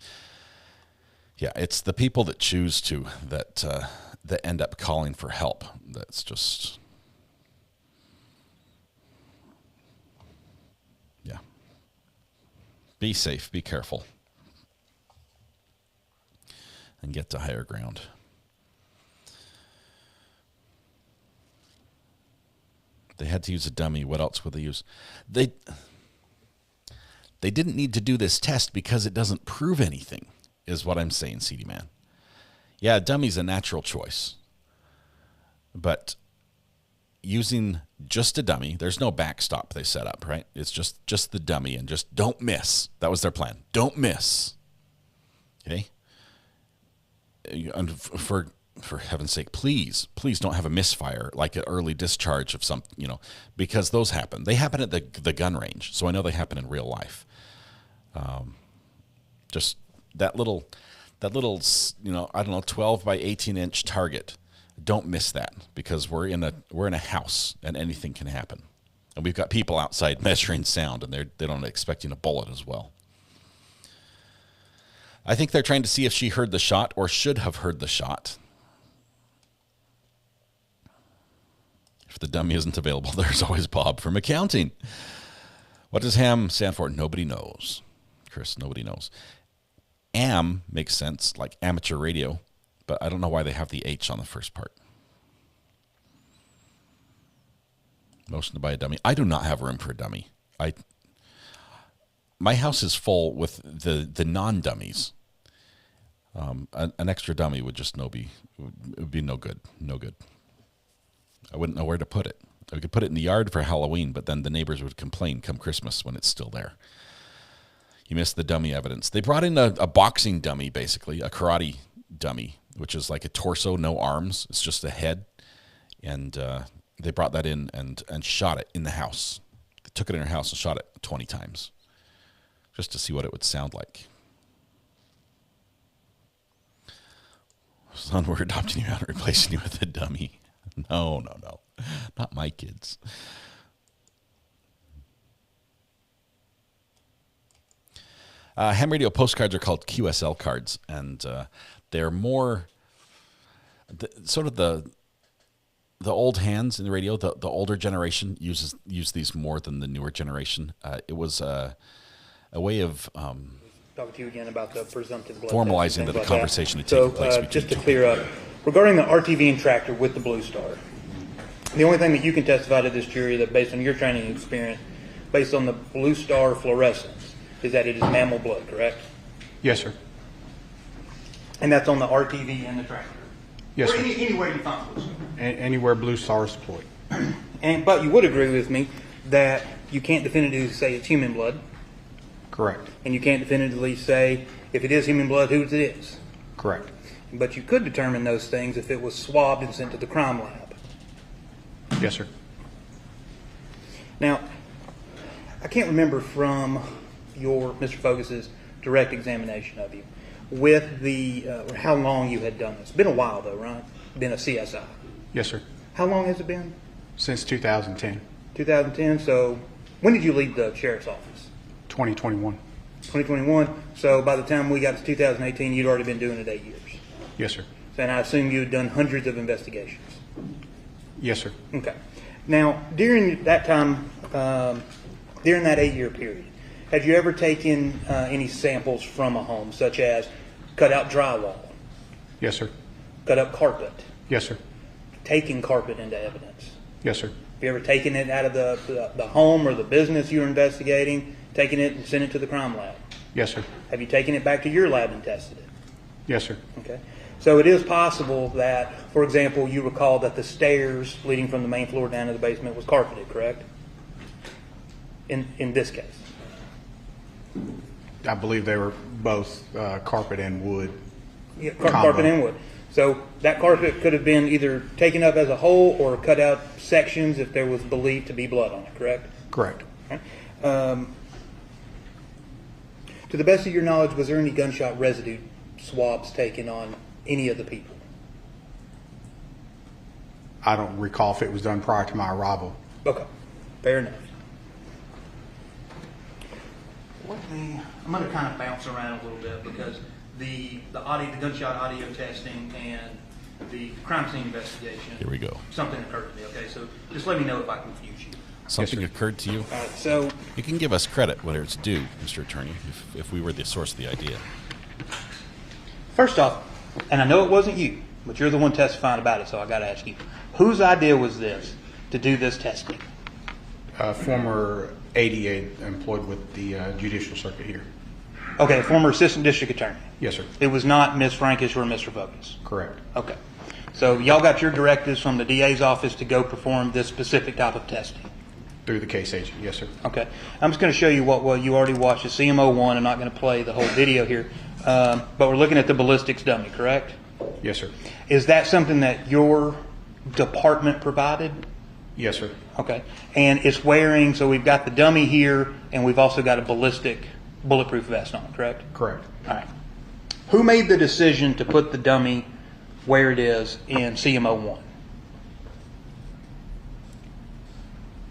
Yeah, it's the people that choose to that end up calling for help. That's just, yeah. Be safe, be careful, and get to higher ground. They had to use a dummy. What else would they use? They didn't need to do this test because it doesn't prove anything, is what I'm saying, CD Man. Yeah, a dummy's a natural choice. But using just a dummy, there's no backstop they set up, right? It's just the dummy, and just don't miss. That was their plan. Don't miss. Okay? And for heaven's sake, please don't have a misfire, like an early discharge of something, because those happen. They happen at the gun range, so I know they happen in real life. Just that little, I don't know, 12 by 18 inch target. Don't miss that, because we're in a house and anything can happen, and we've got people outside measuring sound, and they don't expecting a bullet as well. I think they're trying to see if she heard the shot or should have heard the shot. If the dummy isn't available, there's always Bob from accounting. What does HAM stand for? Nobody knows. Chris, nobody knows. AM makes sense, like amateur radio, but I don't know why they have the H on the first part. Motion to buy a dummy. I do not have room for a dummy. My house is full with the non-dummies. An extra dummy would just would be no good. No good. I wouldn't know where to put it. I could put it in the yard for Halloween, but then the neighbors would complain come Christmas when it's still there. You missed the dummy evidence. They brought in a boxing dummy, basically, a karate dummy, which is like a torso, no arms. It's just a head. And they brought that in and shot it in the house. They took it in her house and shot it 20 times just to see what it would sound like. Son, we're adopting you out and replacing you with a dummy. No. Not my kids. Ham radio postcards are called QSL cards, and they're more sort of the old hands in the radio. The older generation use these more than the newer generation. It was a way of talking to you again about the presumptive blood formalizing the conversation to take place. Just to clear up, regarding the RTV and tractor with the Blue Star, the only thing that you can testify to this jury that based on your training experience, based on the Blue Star fluorescence, is that it is mammal blood, correct? Yes, sir. And that's on the RTV and the tractor? Yes, or sir. Anywhere you find Blue Star? Anywhere Blue Star is deployed. But you would agree with me that you can't definitively say it's human blood? Correct. And you can't definitively say if it is human blood, whose it is. Correct. But you could determine those things if it was swabbed and sent to the crime lab. Yes, sir. Now, I can't remember from Mr. Focus's direct examination of you with the how long you had done this. It's been a while though, right? Been a CSI. Yes, sir. How long has it been? Since 2010. 2010. So when did you leave the sheriff's office? 2021. 2021. So by the time we got to 2018, you'd already been doing it 8 years. Yes, sir. And I assume you had done hundreds of investigations. Yes, sir. Okay. Now, during that time, during that 8-year period, had you ever taken any samples from a home, such as cut out drywall? Yes, sir. Cut up carpet? Yes, sir. Taking carpet into evidence? Yes, sir. Have you ever taken it out of the home or the business you were investigating, taken it and sent it to the crime lab? Yes, sir. Have you taken it back to your lab and tested it? Yes, sir. Okay. So it is possible that, for example, you recall that the stairs leading from the main floor down to the basement was carpeted, correct? In this case. I believe they were both carpet and wood. Yeah, carpet and wood. So that carpet could have been either taken up as a whole or cut out sections if there was believed to be blood on it, correct? Correct. Okay. To the best of your knowledge, was there any gunshot residue swabs taken on any of the people? I don't recall if it was done prior to my arrival. Okay, fair enough. I'm going to kind of bounce around a little bit because the gunshot audio testing and the crime scene investigation. Here we go. Something occurred to me. Okay, so just let me know if I confuse you. Something occurred to you? All right, so you can give us credit whether it's due, Mr. Attorney, if we were the source of the idea. First off, and I know it wasn't you, but you're the one testifying about it, so I got to ask you, whose idea was this to do this testing? Former ADA employed with the judicial circuit here. Okay, former assistant district attorney. Yes, sir. It was not Ms. Frankish or Mr. Focus. Correct. Okay. So y'all got your directives from the DA's office to go perform this specific type of testing? Through the case agent, yes, sir. Okay. I'm just going to show you what you already watched, the CMO1. I'm not going to play the whole video here. But we're looking at the ballistics dummy, correct? Yes, sir. Is that something that your department provided? Yes, sir. Okay. And it's wearing, so we've got the dummy here, and we've also got a ballistic bulletproof vest on, correct? Correct. All right. Who made the decision to put the dummy where it is in CMO1?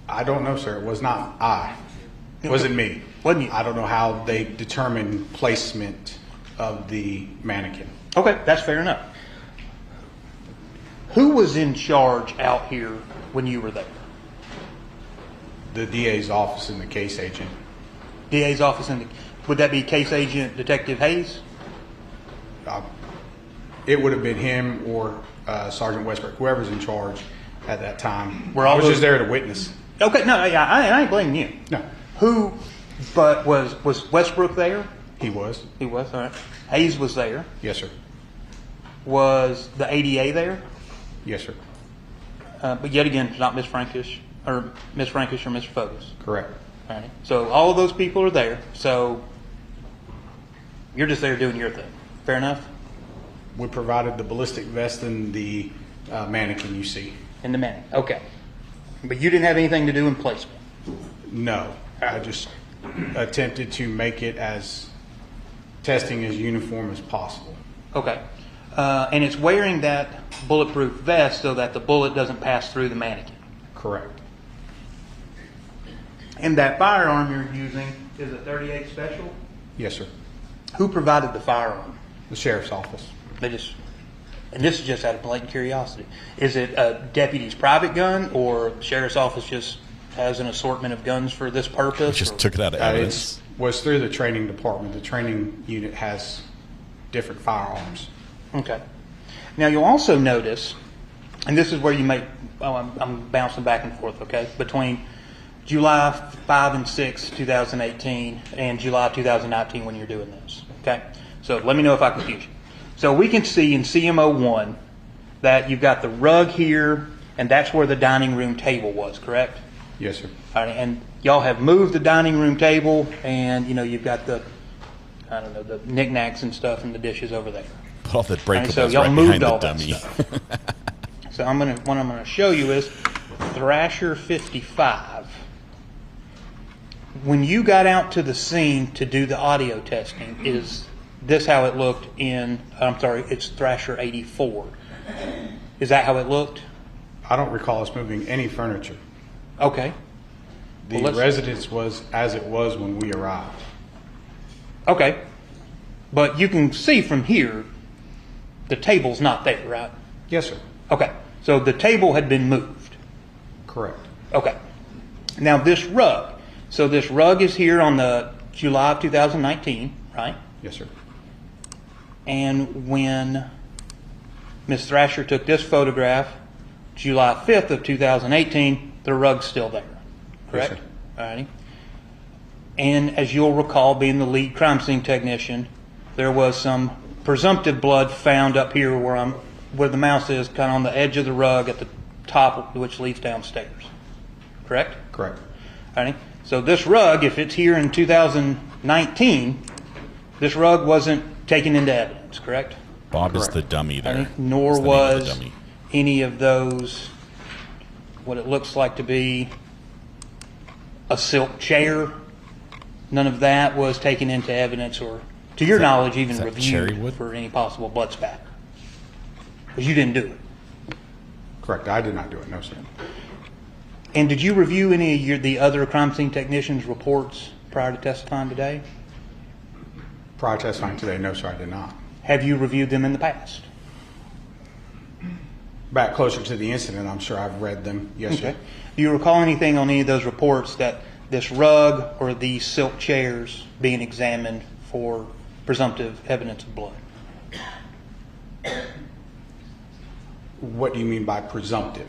I don't know, sir. It was not I. It wasn't me. Wasn't you? I don't know how they determined placement of the mannequin. Okay, that's fair enough. Who was in charge out here when you were there? The DA's office and the case agent. DA's office and would that be case agent Detective Hayes? It would have been him or Sergeant Westbrook, whoever's in charge at that time. I was just there to witness. Okay, no, I ain't blaming you. No. Who, but was Westbrook there? He was. He was, all right. Hayes was there. Yes, sir. Was the ADA there? Yes, sir. But yet again, not Ms. Frankish or Mr. Focus. Correct. All right. So all of those people are there. So you're just there doing your thing. Fair enough? We provided the ballistic vest and the mannequin you see. And the mannequin. Okay. But you didn't have anything to do in placement? No. I just attempted to make it as testing as uniform as possible. Okay. And it's wearing that bulletproof vest so that the bullet doesn't pass through the mannequin. Correct. And that firearm you're using is a .38 special? Yes, sir. Who provided the firearm? The sheriff's office. And this is just out of blatant curiosity. Is it a deputy's private gun, or the sheriff's office just has an assortment of guns for this purpose? Just took it out of evidence. It was through the training department. The training unit has different firearms. Okay. Now you'll also notice, and this is where you may, I'm bouncing back and forth, okay, between July 5 and 6, 2018, and July 2019 when you're doing this, okay? So let me know if I confuse you. So we can see in CMO1 that you've got the rug here, and that's where the dining room table was, correct? Yes, sir. All right, and y'all have moved the dining room table, and you've got the, I don't know, the knickknacks and stuff and the dishes over there. Put all the breakables So y'all right moved behind the all that dummy. stuff. So what I'm gonna show you is Thrasher 55. When you got out to the scene to do the audio testing, is this how it looked it's Thrasher 84. Is that how it looked? I don't recall us moving any furniture. Okay. The residence was as it was when we arrived. Okay. But you can see from here, the table's not there, right? Yes, sir. Okay. So the table had been moved. Correct. Okay. Now this rug. So this rug is here on the July of 2019, right? Yes, sir. And when Ms. Thrasher took this photograph, July 5th of 2018, the rug's still there, correct? Yes, sir. All righty. And as you'll recall, being the lead crime scene technician, there was some presumptive blood found up here where the mouse is, kind of on the edge of the rug at the top, which leads downstairs, correct? Correct. All right. So this rug, if it's here in 2019, this rug wasn't taken into evidence, correct? Bob is the dummy there. Nor was any of those, what it looks like to be a silk chair. None of that was taken into evidence or, to your knowledge, even reviewed for any possible blood spatter. Because you didn't do it. Correct. I did not do it. No, sir. And did you review any of the other crime scene technicians' reports prior to testifying today? Prior to testifying today, no, sir, I did not. Have you reviewed them in the past? Back closer to the incident, I'm sure I've read them. Yes, Okay. sir. Do you recall anything on any of those reports that this rug or these silk chairs being examined for presumptive evidence of blood? What do you mean by presumptive?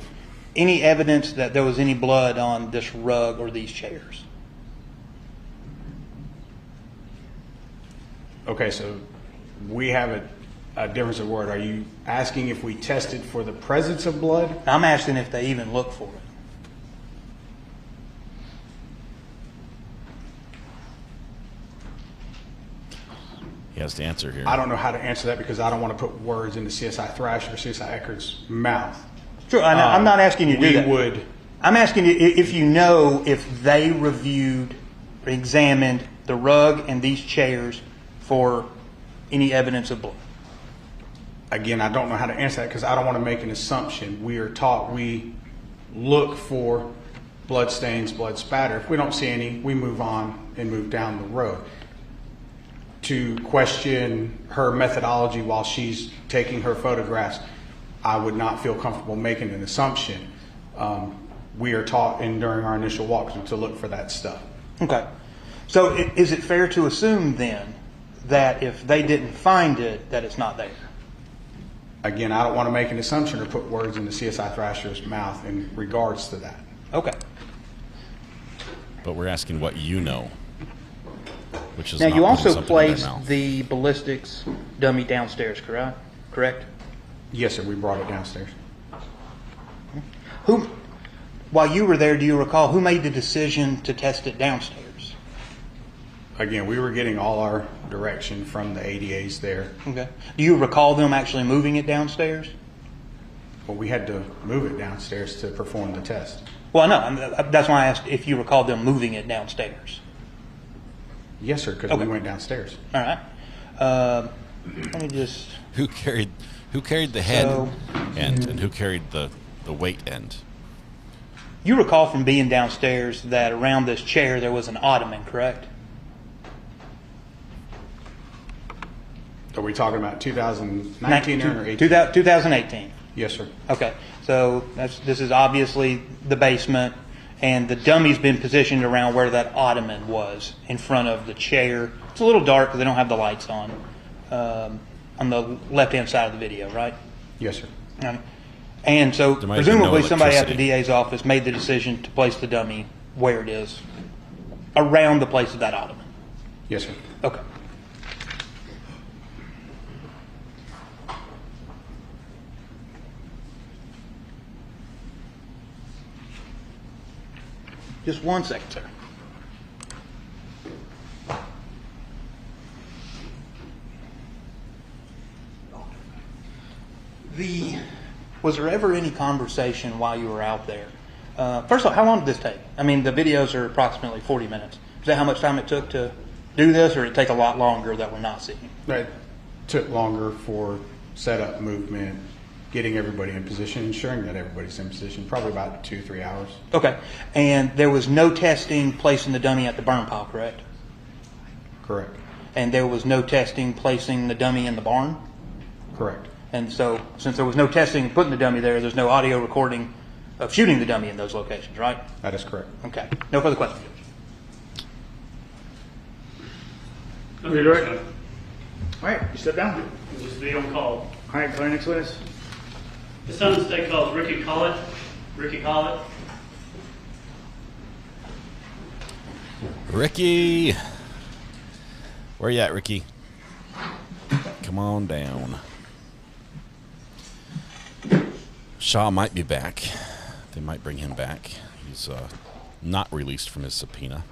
Any evidence that there was any blood on this rug or these chairs? Okay, so we have a difference of word. Are you asking if we tested for the presence of blood? I'm asking if they even look for it. He has to answer here. I don't know how to answer that because I don't want to put words into CSI Thrasher or CSI Eckerd's mouth. Sure, I'm not asking you to do that. We would. I'm asking you if you know if they reviewed or examined the rug and these chairs for any evidence of blood. Again, I don't know how to answer that because I don't want to make an assumption. We are taught we look for blood stains, blood spatter. If we don't see any, we move on and move down the road. To question her methodology while she's taking her photographs, I would not feel comfortable making an assumption. We are taught during our initial walkthrough to look for that stuff. Okay. So is it fair to assume then that if they didn't find it, that it's not there? Again, I don't want to make an assumption or put words into CSI Thrasher's mouth in regards to that. Okay. But we're asking what you know, which is now not you putting also something in their placed mouth. the ballistics dummy downstairs, correct? Yes, sir. We brought it downstairs. While you were there, do you recall who made the decision to test it downstairs? Again, we were getting all our direction from the ADAs there. Okay. Do you recall them actually moving it downstairs? Well, we had to move it downstairs to perform the test. Well, no. That's why I asked if you recall them moving it downstairs. Yes, sir, because we went downstairs. All right. Let me just... Who carried the head end and who carried the weight end? You recall from being downstairs that around this chair there was an ottoman, correct? Are we talking about 2019 or 18? 2018. Yes, sir. Okay. So this is obviously the basement, and the dummy's been positioned around where that ottoman was, in front of the chair. It's a little dark because they don't have the lights on the left-hand side of the video, right? Yes, sir. And so There might have been presumably no somebody at the electricity. DA's office made the decision to place the dummy where it is, around the place of that ottoman. Yes, sir. Okay. Just 1 second, sir. Was there ever any conversation while you were out there? First of all, how long did this take? I mean, the videos are approximately 40 minutes. Is that how much time it took to do this, or did it take a lot longer that we're not seeing? It took longer for setup, movement, getting everybody in position, ensuring that everybody's in position, probably about 2-3 hours. Okay. And there was no testing placing the dummy at the burn pile, correct? Correct. And there was no testing placing the dummy in the barn? Correct. And so, since there was no testing putting the dummy there, there's no audio recording of shooting the dummy in those locations, right? That is correct. Okay. No further questions. Okay, Director. All right, you step down. Just be on call. All right, call your next witness. This time the state calls Ricky Collett. Ricky Collett. Ricky. Where you at, Ricky? Come on down. Shaw might be back. They might bring him back. He's not released from his subpoena.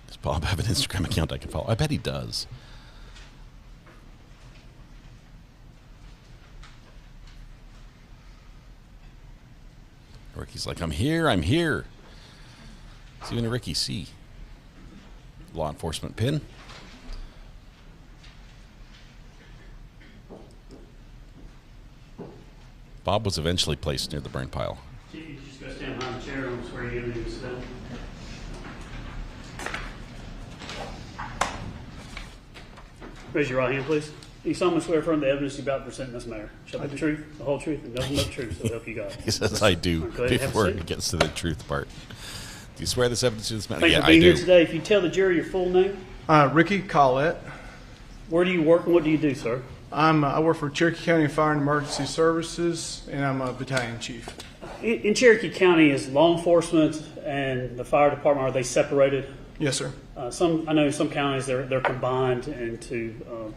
Does Bob have an Instagram account I can follow? I bet he does. Ricky's like, I'm here, I'm here. See when Ricky see. Law enforcement pin. Bob was eventually placed near the burn pile. Chief, you just go stand behind the chair and swear you in and sit down. Raise your right hand, please. You solemnly swear affirm the evidence you about to present in this matter shall be the truth, the whole truth, and nothing but the truth, so help you God. He says, I do, Right, go ahead, before it gets to the truth part. Do you swear this evidence to this matter? Thanks Yeah, for being I here do. today. If you tell the jury your full name. Ricky Collett. Where do you work and what do you do, sir? I work for Cherokee County Fire and Emergency Services, and I'm a battalion chief. In Cherokee County, is law enforcement and the fire department, are they separated? Yes, sir. I know in some counties they're combined into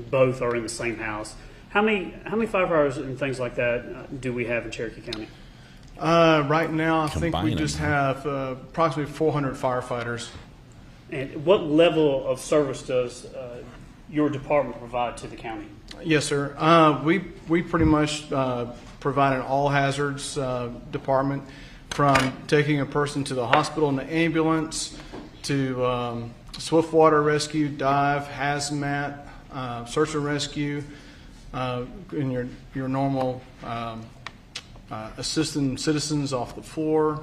both are in the same house. How many firefighters and things like that do we have in Cherokee County? Right now, I think we Combining. just have approximately 400 firefighters. And what level of service does your department provide to the county? Yes, sir. We pretty much provide an all hazards department, from taking a person to the hospital in the ambulance to swift water rescue, dive, hazmat, search and rescue, in your normal assisting citizens off the floor,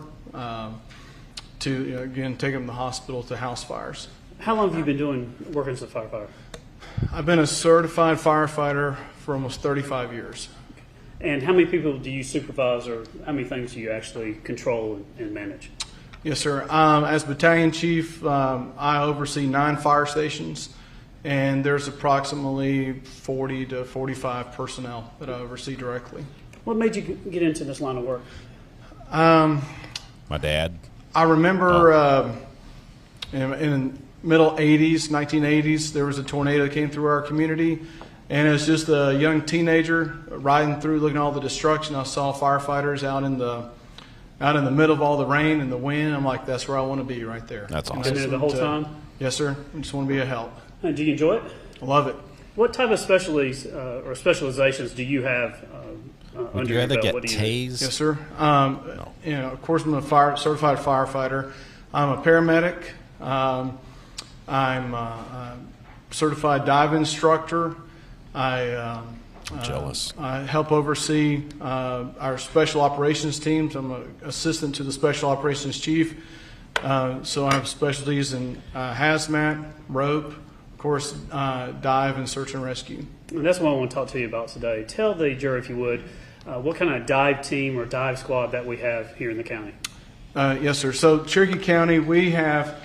to again take them to the hospital, to house fires. How long have you been working as a firefighter? I've been a certified firefighter for almost 35 years. And how many people do you supervise, or how many things do you actually control and manage? Yes, sir. As battalion chief, I oversee 9 fire stations, and there's approximately 40 to 45 personnel that I oversee directly. What made you get into this line of work? My dad. I remember in the middle 80s, 1980s, there was a tornado that came through our community, and it was just a young teenager riding through, looking at all the destruction. I saw firefighters out in the middle of all the rain and the wind. I'm like, that's where I want to be, right there. That's awesome. Been there the whole time? Yes, sir. I just want to be a help. And do you enjoy it? I love it. What type of specialties or specializations do you have under your belt? What do you do? Yes, sir. Of course, I'm a certified firefighter. I'm a paramedic. I'm a certified dive instructor. Jealous. I help oversee our special operations teams. I'm an assistant to the special operations chief. So I have specialties in hazmat, rope, of course, dive and search and rescue. And that's what I want to talk to you about today. Tell the jury, if you would, what kind of dive team or dive squad that we have here in the county. Yes, sir. So Cherokee County, we have,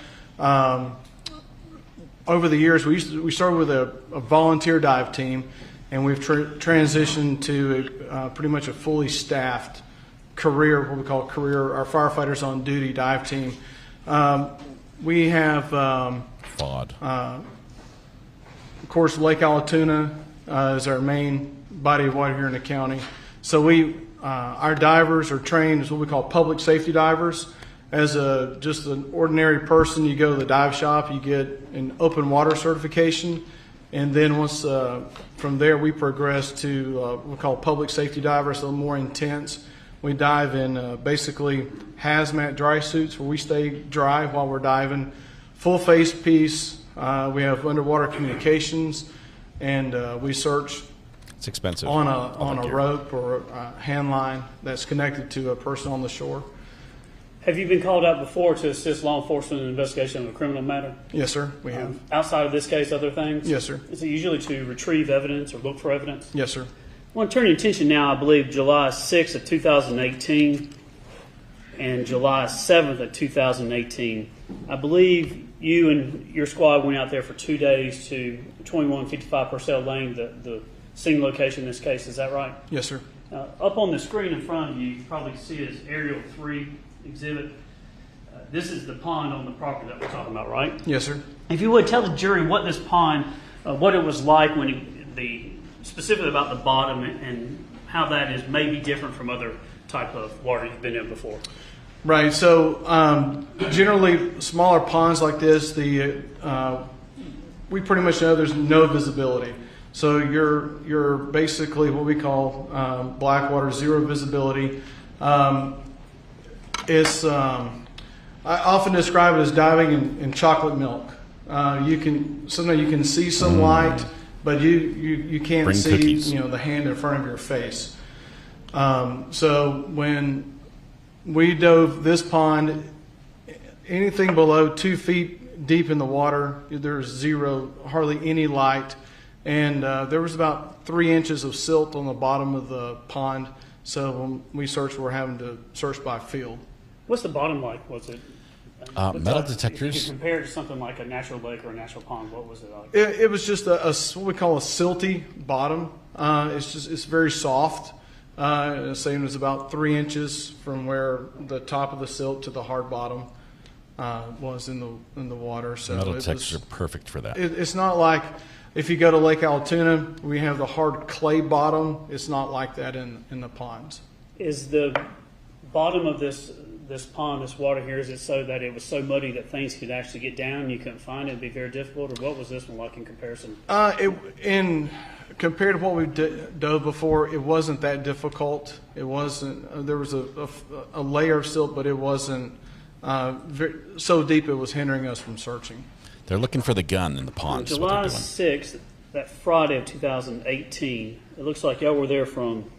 over the years, we started with a volunteer dive team, and we've transitioned to pretty much a fully staffed career, what we call career, our firefighters on duty dive team. We have, FOD. Of course, Lake Allatoona is our main body of water here in the county. So our divers are trained as what we call public safety divers. As just an ordinary person, you go to the dive shop, you get an open water certification, and then once from there we progress to what we call public safety divers, so more intense. We dive in basically hazmat dry suits where we stay dry while we're diving, full face piece. We have underwater communications, and we search. It's expensive on a rope or a hand line that's connected to a person on the shore. Have you been called out before to assist law enforcement in an investigation of a criminal matter? Yes, sir, we have. Outside of this case, other things? Yes, sir. Is it usually to retrieve evidence or look for evidence? Yes, sir. I want to turn your attention now, I believe, July 6th of 2018 and July 7th of 2018. I believe you and your squad went out there for 2 days to 2155 Purcell Lane, the scene location in this case. Is that right? Yes, sir. Up on the screen in front of you, you probably see it as Aerial 3 exhibit. This is the pond on the property that we're talking about, right? Yes, sir. If you would, tell the jury what this pond, what it was like when specifically about the bottom and how that is maybe different from other type of water you've been in before. Right. So generally, smaller ponds like this, we pretty much know there's no visibility. So you're basically what we call black water, zero visibility. I often describe it as diving in chocolate milk. Sometimes you can see some light, but you can't Bring see cookies. the hand in front of your face. So when we dove this pond, anything below 2 feet deep in the water, there's hardly any light, and there was about 3 inches of silt on the bottom of the pond. So when we searched, we're having to search by field. What's the bottom like? Was it metal detectors? If you compare it to something like a natural lake or a natural pond, what was it like? It was just what we call a silty bottom. It's very soft. Saying it was about 3 inches from where the top of the silt to the hard bottom was in the water. So Metal detectors are perfect for that. It's not like if you go to Lake Altoona, we have the hard clay bottom. It's not like that in the ponds. Is the bottom of this pond, this water here, is it so that it was so muddy that things could actually get down and you couldn't find it? It'd be very difficult, or what was this one like in comparison? Compared to what we've dove before, it wasn't that difficult. It wasn't. There was a layer of silt, but it wasn't so deep it was hindering us from searching. They're looking for the gun in the pond. July 6th, that Friday of 2018, it looks like y'all were there from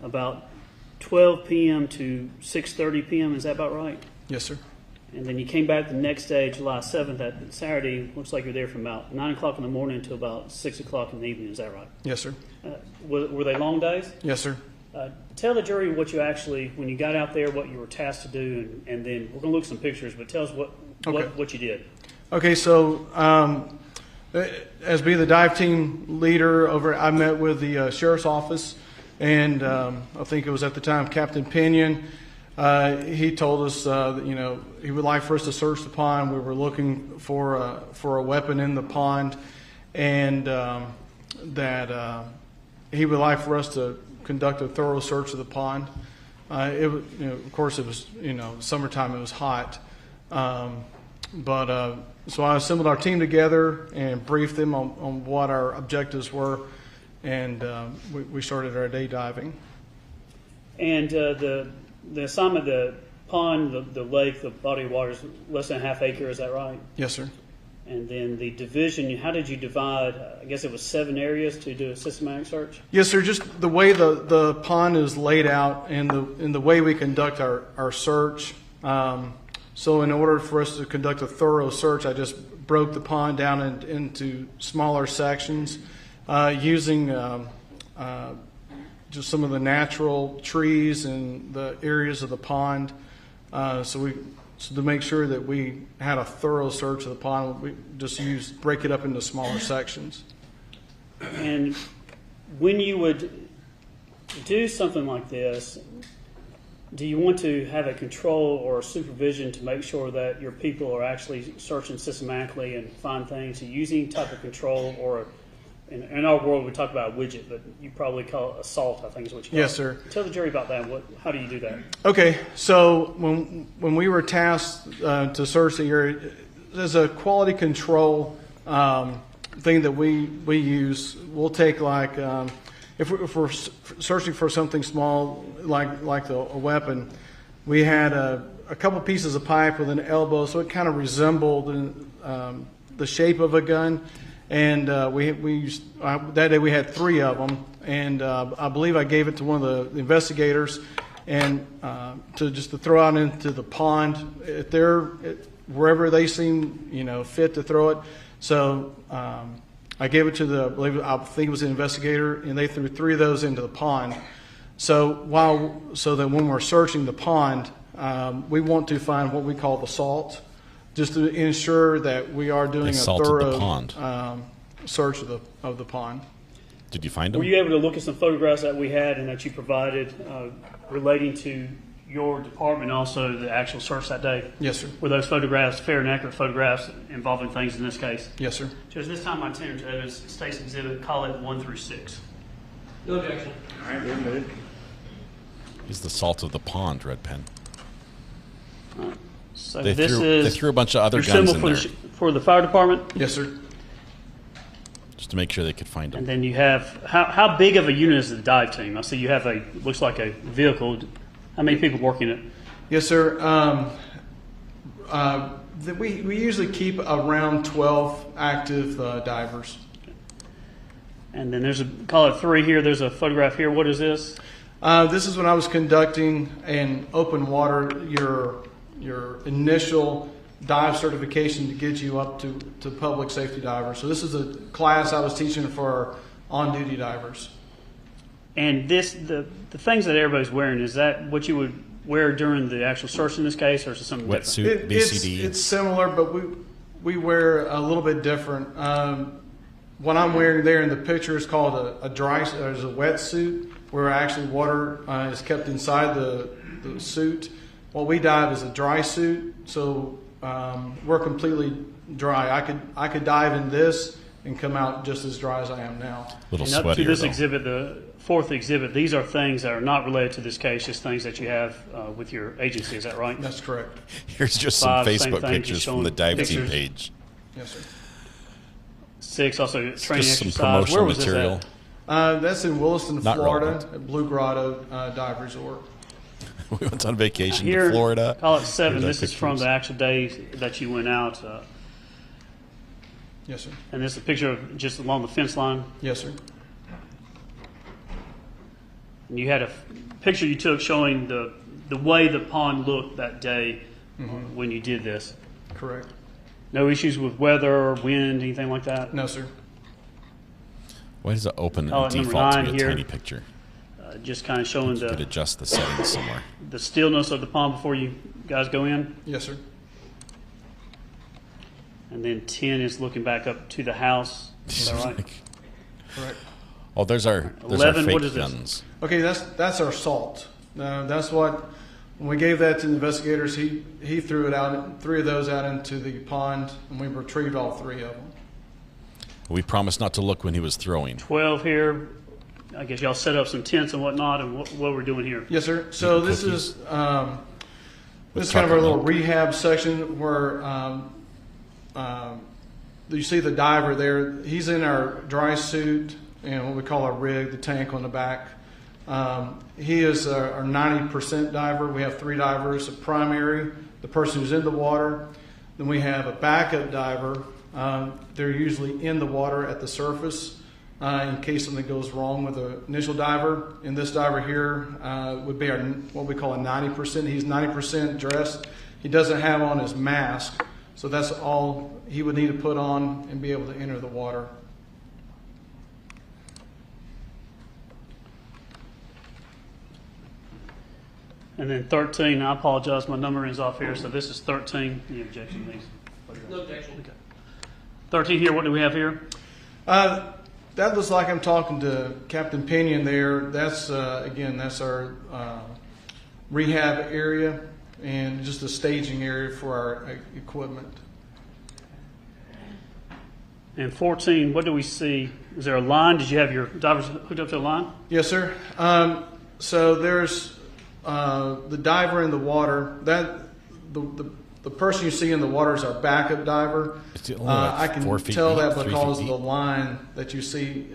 about 12 p.m. to 6:30 p.m. Is that about right? Yes, sir. And then you came back the next day, July 7th, that Saturday. Looks like you're there from about 9 o'clock in the morning until about 6 o'clock in the evening. Is that right? Yes, sir. Were they long days? Yes, sir. Tell the jury what you actually, when you got out there, what you were tasked to do, and then we're going to look at some pictures, but tell us what you did. Okay, so as being the dive team leader I met with the sheriff's office, and I think it was at the time Captain Pinion. He told us that he would like for us to search the pond. We were looking for a weapon in the pond, and that he would like for us to conduct a thorough search of the pond. Of course, it was summertime. It was hot, so I assembled our team together and briefed them on what our objectives were, and we started our day diving. And the assignment, the pond, the lake, the body of water is less than a half acre. Is that right? Yes, sir. And then the division, how did you divide? I guess it was 7 areas to do a systematic search? Yes, sir. Just the way the pond is laid out and the way we conduct our search. So in order for us to conduct a thorough search, I just broke the pond down into smaller sections using just some of the natural trees and the areas of the pond. So to make sure that we had a thorough search of the pond, we just break it up into smaller sections. And when you would do something like this, do you want to have a control or a supervision to make sure that your people are actually searching systematically and find things? Do you use any type of control or In our world, we talk about a widget, but you probably call it assault, I think is what you call it. Yes, sir. Tell the jury about that. How do you do that? Okay, so when we were tasked to search the area, there's a quality control thing that we use. We'll take if we're searching for something small like a weapon, we had a couple pieces of pipe with an elbow, so it kind of resembled the shape of a gun. And we used, that day we had 3 of them, and I believe I gave it to one of the investigators, and to throw out into the pond wherever they seem fit to throw it. So I gave it to I think it was the investigator, and they threw 3 of those into the pond. So that when we're searching the pond, we want to find what we call the salt, just to ensure that we are doing a thorough search of the pond. Did you find them? Were you able to look at some photographs that we had and that you provided relating to your department, also the actual search that day? Yes, sir. Were those photographs fair and accurate photographs involving things in this case? Yes, sir. Judge, this time my tenor to is State's Exhibit, call it 1 through 6. No objection. All right, good. He's the salt of the pond, Red Pen. So they this threw a bunch of other guns in there. For the fire department? Yes, sir. Just to make sure they could find them. And then you have, how big of a unit is the dive team? I see you have looks like a vehicle. How many people working it? Yes, sir. We usually keep around 12 active divers. And then call it 3 here. There's a photograph here. What is this? This is when I was conducting in open water your initial dive certification to get you up to public safety diver. So this is a class I was teaching for on-duty divers. And the things that everybody's wearing, is that what you would wear during the actual search in this case, or is it something wetsuit, BCD? It's similar, but we wear a little bit different. What I'm wearing there in the picture is called a wetsuit, where actually water is kept inside the suit. What we dive is a dry suit, so we're completely dry. I could dive in this and come out just as dry as I am now. Little and up sweatier, to this though. exhibit, the 4th exhibit, these are things that are not related to this case, just things that you have with your agency. Is that right? That's correct. Here's just some Facebook pictures from the dive team page. Yes, sir. 6, also training just exercise. Some promotional Where was material. this at? That's in Williston, Not Florida, relevant. at Blue Grotto Dive Resort. We went on vacation Here, to Florida. Call it 7. Here's our This is from pictures. the actual day that you went out. Yes, sir. And this is a picture of just along the fence line. Yes, sir. And you had a picture you took showing the way the pond looked that day when you did this. Correct. No issues with weather or wind, anything like that? No, sir. Why does it open Call and it number default to 9 be a here. tiny picture? Just kind of showing You could adjust the settings somewhere. the stillness of the pond before you guys go in. Yes, sir. And then 10 is looking back up to the house. Is that right? Correct. Oh, there's our 11, fake what is guns. this? Okay, that's our salt. That's what, when we gave that to the investigators, he threw it out, 3 of those out into the pond, and we retrieved all 3 of them. We promised not to look when he was throwing. 12 here. I guess y'all set up some tents and whatnot, and what we're doing here. Yes, sir. So Eating this cookies. is this is kind of our little rehab section where you see the diver there. He's in our dry suit and what we call our rig, the tank on the back. He is our 90% diver. We have 3 divers: a primary, the person who's in the water. Then we have a backup diver. They're usually in the water at the surface in case something goes wrong with the initial diver. And this diver here would be our what we call a 90%. He's 90% dressed. He doesn't have on his mask, so that's all he would need to put on and be able to enter the water. And then 13, I apologize, my number is off here, so this is 13. Any objection, please? No objection. Okay. 13 here, what do we have here? That looks like I'm talking to Captain Pinion there. That's, again, that's our rehab area and just a staging area for our equipment. And 14, what do we see? Is there a line? Did you have your divers hooked up to a line? Yes, sir. So there's the diver in the water. That the person you see in the water is our backup diver. I can tell that because of the line that you see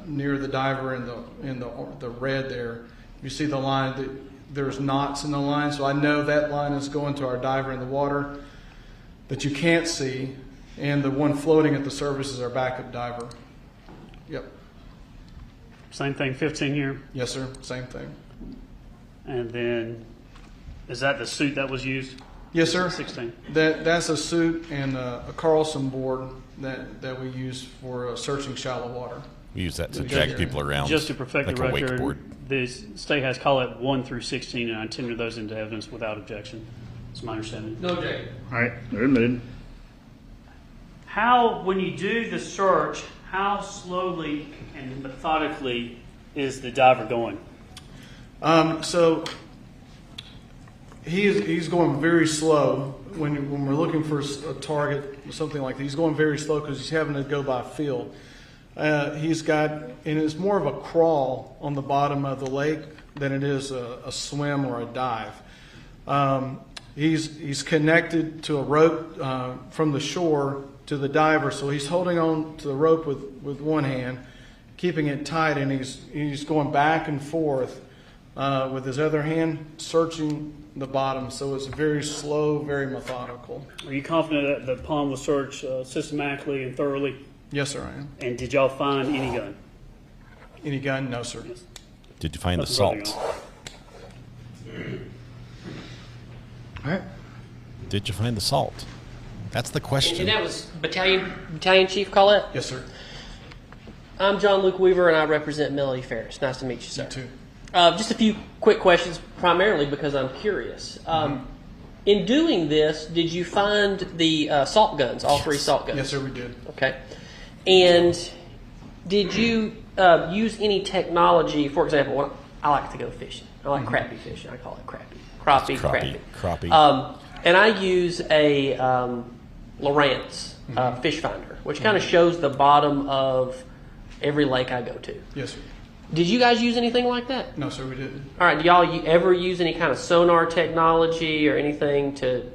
near the diver in the red there. You see the line. There's knots in the line, so I know that line is going to our diver in the water that you can't see, and the one floating at the surface is our backup diver. Yep. Same thing, 15 here? Yes, sir. Same thing. And then, is that the suit that was used? Yes, sir. 16. That's a suit and a Carlson board that we use for searching shallow water. We use that to drag people around. Just to perfect like the record, wakeboard. the state has call it 1 through 16, and I tender those into evidence without objection. That's my understanding. No objection. All right, they're admitted. How, when you do the search, how slowly and methodically is the diver going? So he's going very slow when we're looking for a target, something like that. He's going very slow because he's having to go by feel. He's got, and it's more of a crawl on the bottom of the lake than it is a swim or a dive. He's connected to a rope from the shore to the diver, so he's holding on to the rope with one hand, keeping it tight, and he's going back and forth with his other hand searching the bottom. So it's very slow, very methodical. Are you confident that the pond was searched systematically and thoroughly? Yes, sir, I am. And did y'all find any gun? Any gun? No, sir. Yes. Did you find the salt? All right. Did you find the salt? That's the question. And that was Battalion Chief Collette? Yes, sir. I'm John Luke Weaver, and I represent Melody Ferris. Nice to meet you, sir. You too. Just a few quick questions, primarily because I'm curious. In doing this, did you find the salt guns, all three salt guns? Yes, sir, we did. Okay. And did you use any technology? For example, I like to go fishing. I like crappie fishing. I call it crappie. Crappie. And I use a Lowrance fish finder, which kind of shows the bottom of every lake I go to. Yes, sir. Did you guys use anything like that? No, sir, we didn't. All right. Do y'all ever use any kind of sonar technology or anything to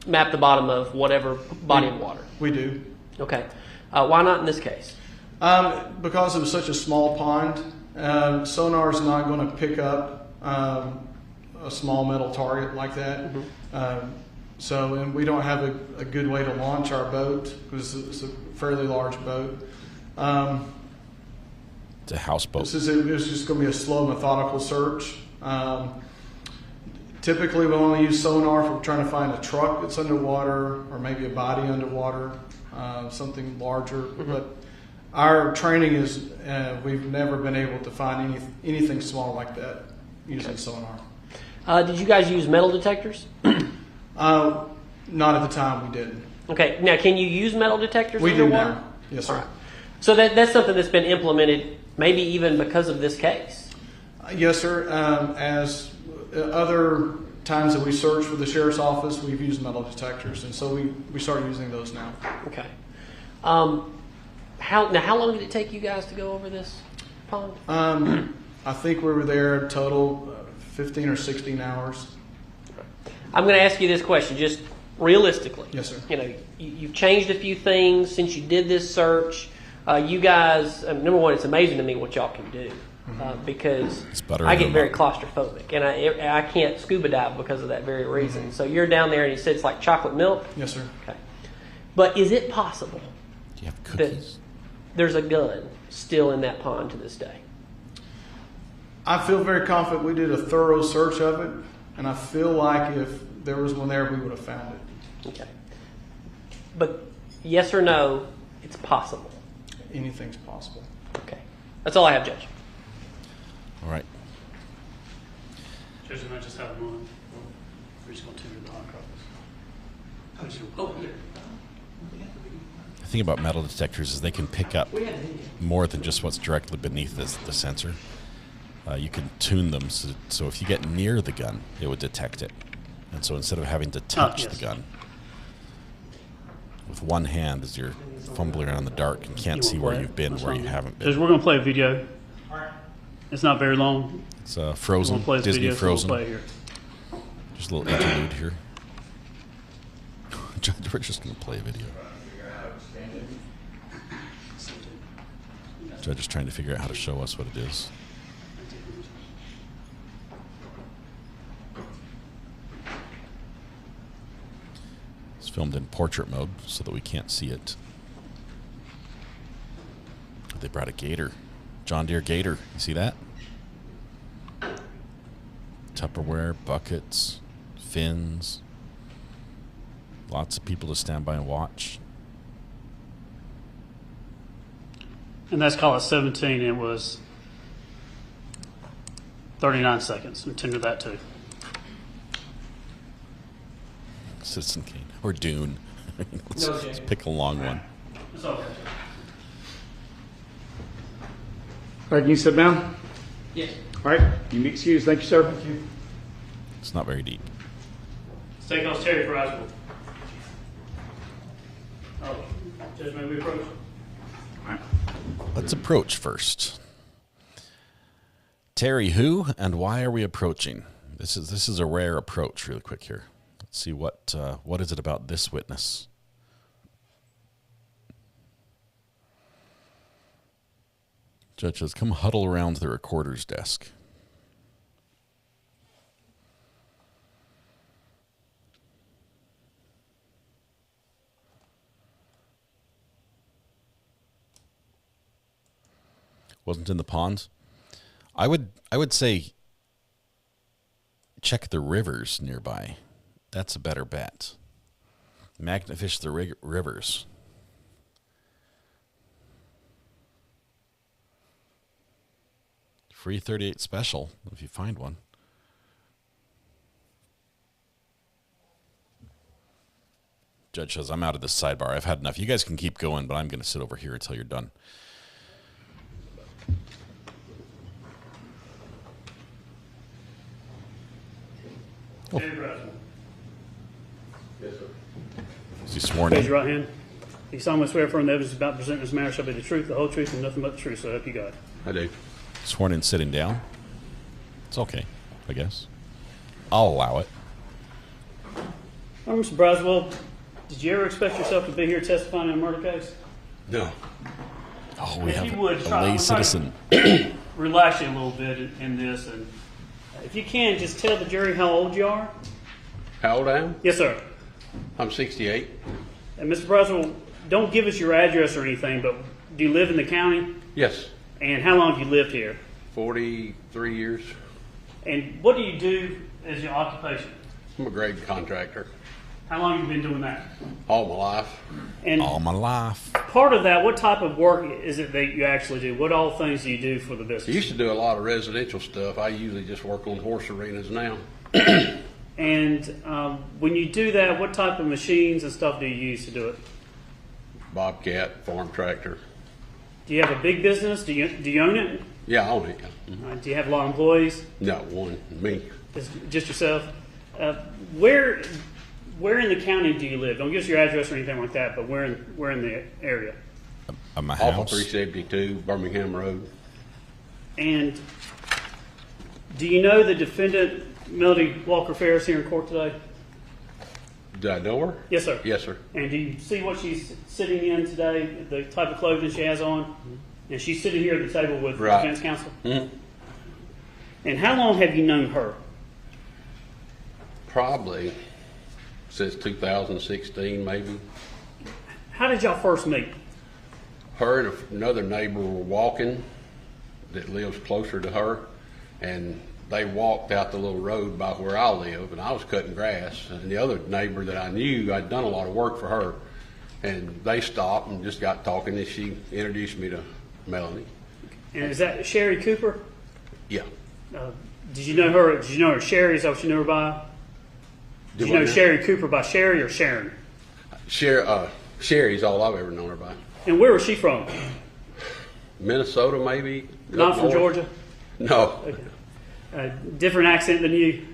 map the bottom of whatever body of water? We do. Okay. Why not in this case? Because it was such a small pond, sonar is not going to pick up a small metal target like that. And we don't have a good way to launch our boat because it's a fairly large boat. It's a houseboat. It was just going to be a slow, methodical search. Typically, we'll only use sonar if we're trying to find a truck that's underwater or maybe a body underwater, something larger. But our training is we've never been able to find anything small like that using sonar. Did you guys use metal detectors? Not at the time, we didn't. Okay. Now, can you use metal detectors we underwater? do now. Yes, sir. All right. So that's something that's been implemented maybe even because of this case? Yes, sir. As other times that we search for the sheriff's office, we've used metal detectors, and so we started using those now. Okay. How long did it take you guys to go over this pond? I think we were there a total 15 or 16 hours. I'm going to ask you this question, just realistically. Yes, sir. You know, you've changed a few things since you did this search. You guys, number one, it's amazing to me what y'all can do because I get very claustrophobic and I can't scuba dive because of that very reason. So you're down there and you said it's like chocolate milk? Yes, sir. Okay. But is it possible do you have cookies? That there's a gun still in that pond to this day? I feel very confident we did a thorough search of it, and I feel like if there was one there, we would have found it. Okay. But yes or no, it's possible. Anything's possible. Okay. That's all I have, Judge. All right. Judge, I just have one. We're just going to tender the hot copies. Oh, yeah. The thing about metal detectors is they can pick up more than just what's directly beneath the sensor. You can tune them so if you get near the gun, it would detect it. And so instead of having to touch the gun, with one hand as you're fumbling around in the dark and can't see where you've been, where you haven't been. Because we're going to play a video. It's not very long. It's Frozen, Disney video, Frozen. So we'll play here. Just a little interlude here. We're just going to play a video. Judge is trying to figure out how to show us what it is. It's filmed in portrait mode so that we can't see it. They brought a gator. John Deere gator. You see that? Tupperware, buckets, fins. Lots of people to stand by and watch. And that's call it 17. It was 39 seconds. And tender that too. Citizen Kane. Or Dune. let's pick a long one. It's okay. All right, can you sit down? Yes. All right, you be excused. Thank you, sir. Thank you. It's not very deep. Steakhouse Terry Fries. Oh, Judge, may we approach? All right. Let's approach first. Terry, who and why are we approaching? This is a rare approach. Really quick here. Let's see what is it about this witness. Judge says, "Come huddle around the recorder's desk." Wasn't in the ponds. I would say check the rivers nearby. That's a better bet. Magnafish the rivers. Free 38 special if you find one. Judge says, "I'm out of this sidebar. I've had enough. You guys can keep going, but I'm going to sit over here until you're done." Oh. Yes, sir. Is he sworn in? Raise your right hand. You solemnly swear affirm the evidence about to present in this matter shall be the truth, the whole truth, and nothing but the truth. So help you God. I do. Sworn in sitting down. It's okay, I guess. I'll allow it. Mr. Braswell, did you ever expect yourself to be here testifying in a murder case? No. Oh, we If have you would, a lay citizen. Relax you a little bit in this, and if you can, just tell the jury how old you are. How old I am? Yes, sir. I'm 68. And Mr. Braswell, don't give us your address or anything, but do you live in the county? Yes. And how long have you lived here? 43 years. And what do you do as your occupation? I'm a grade contractor. How long have you been doing that? All my life. And all my life. Part of that, what type of work is it that you actually do? What all things do you do for the business? I used to do a lot of residential stuff. I usually just work on horse arenas now. And when you do that, what type of machines and stuff do you use to do it? Bobcat, farm tractor. Do you have a big business? Do you own it? Yeah, I own it. Do you have a lot of employees? No, one. Me. Just yourself? Where in the county do you live? Don't give us your address or anything like that, but where in the area? My house. house. Off of 372, Birmingham Road. And do you know the defendant, Melody Walker Ferris, here in court today? Do I know her? Yes, sir. Yes, sir. And do you see what she's sitting in today, the type of clothing she has on? And she's sitting here at the table with the defense counsel? Mm-hmm. And how long have you known her? Probably since 2016, maybe. How did y'all first meet? Her and another neighbor were walking that lives closer to her, and they walked out the little road by where I live, and I was cutting grass. And the other neighbor that I knew, I'd done a lot of work for her, and they stopped and just got talking, and she introduced me to Melanie. And is that Sherry Cooper? Yeah. Did you know her? Did you know her Sherry? Is that what you knew her by? Did you know Sherry Cooper by Sherry or Sharon? Sherry's all I've ever known her by. And where was she from? Minnesota, maybe. Not from Georgia? No. Okay. Different accent than you?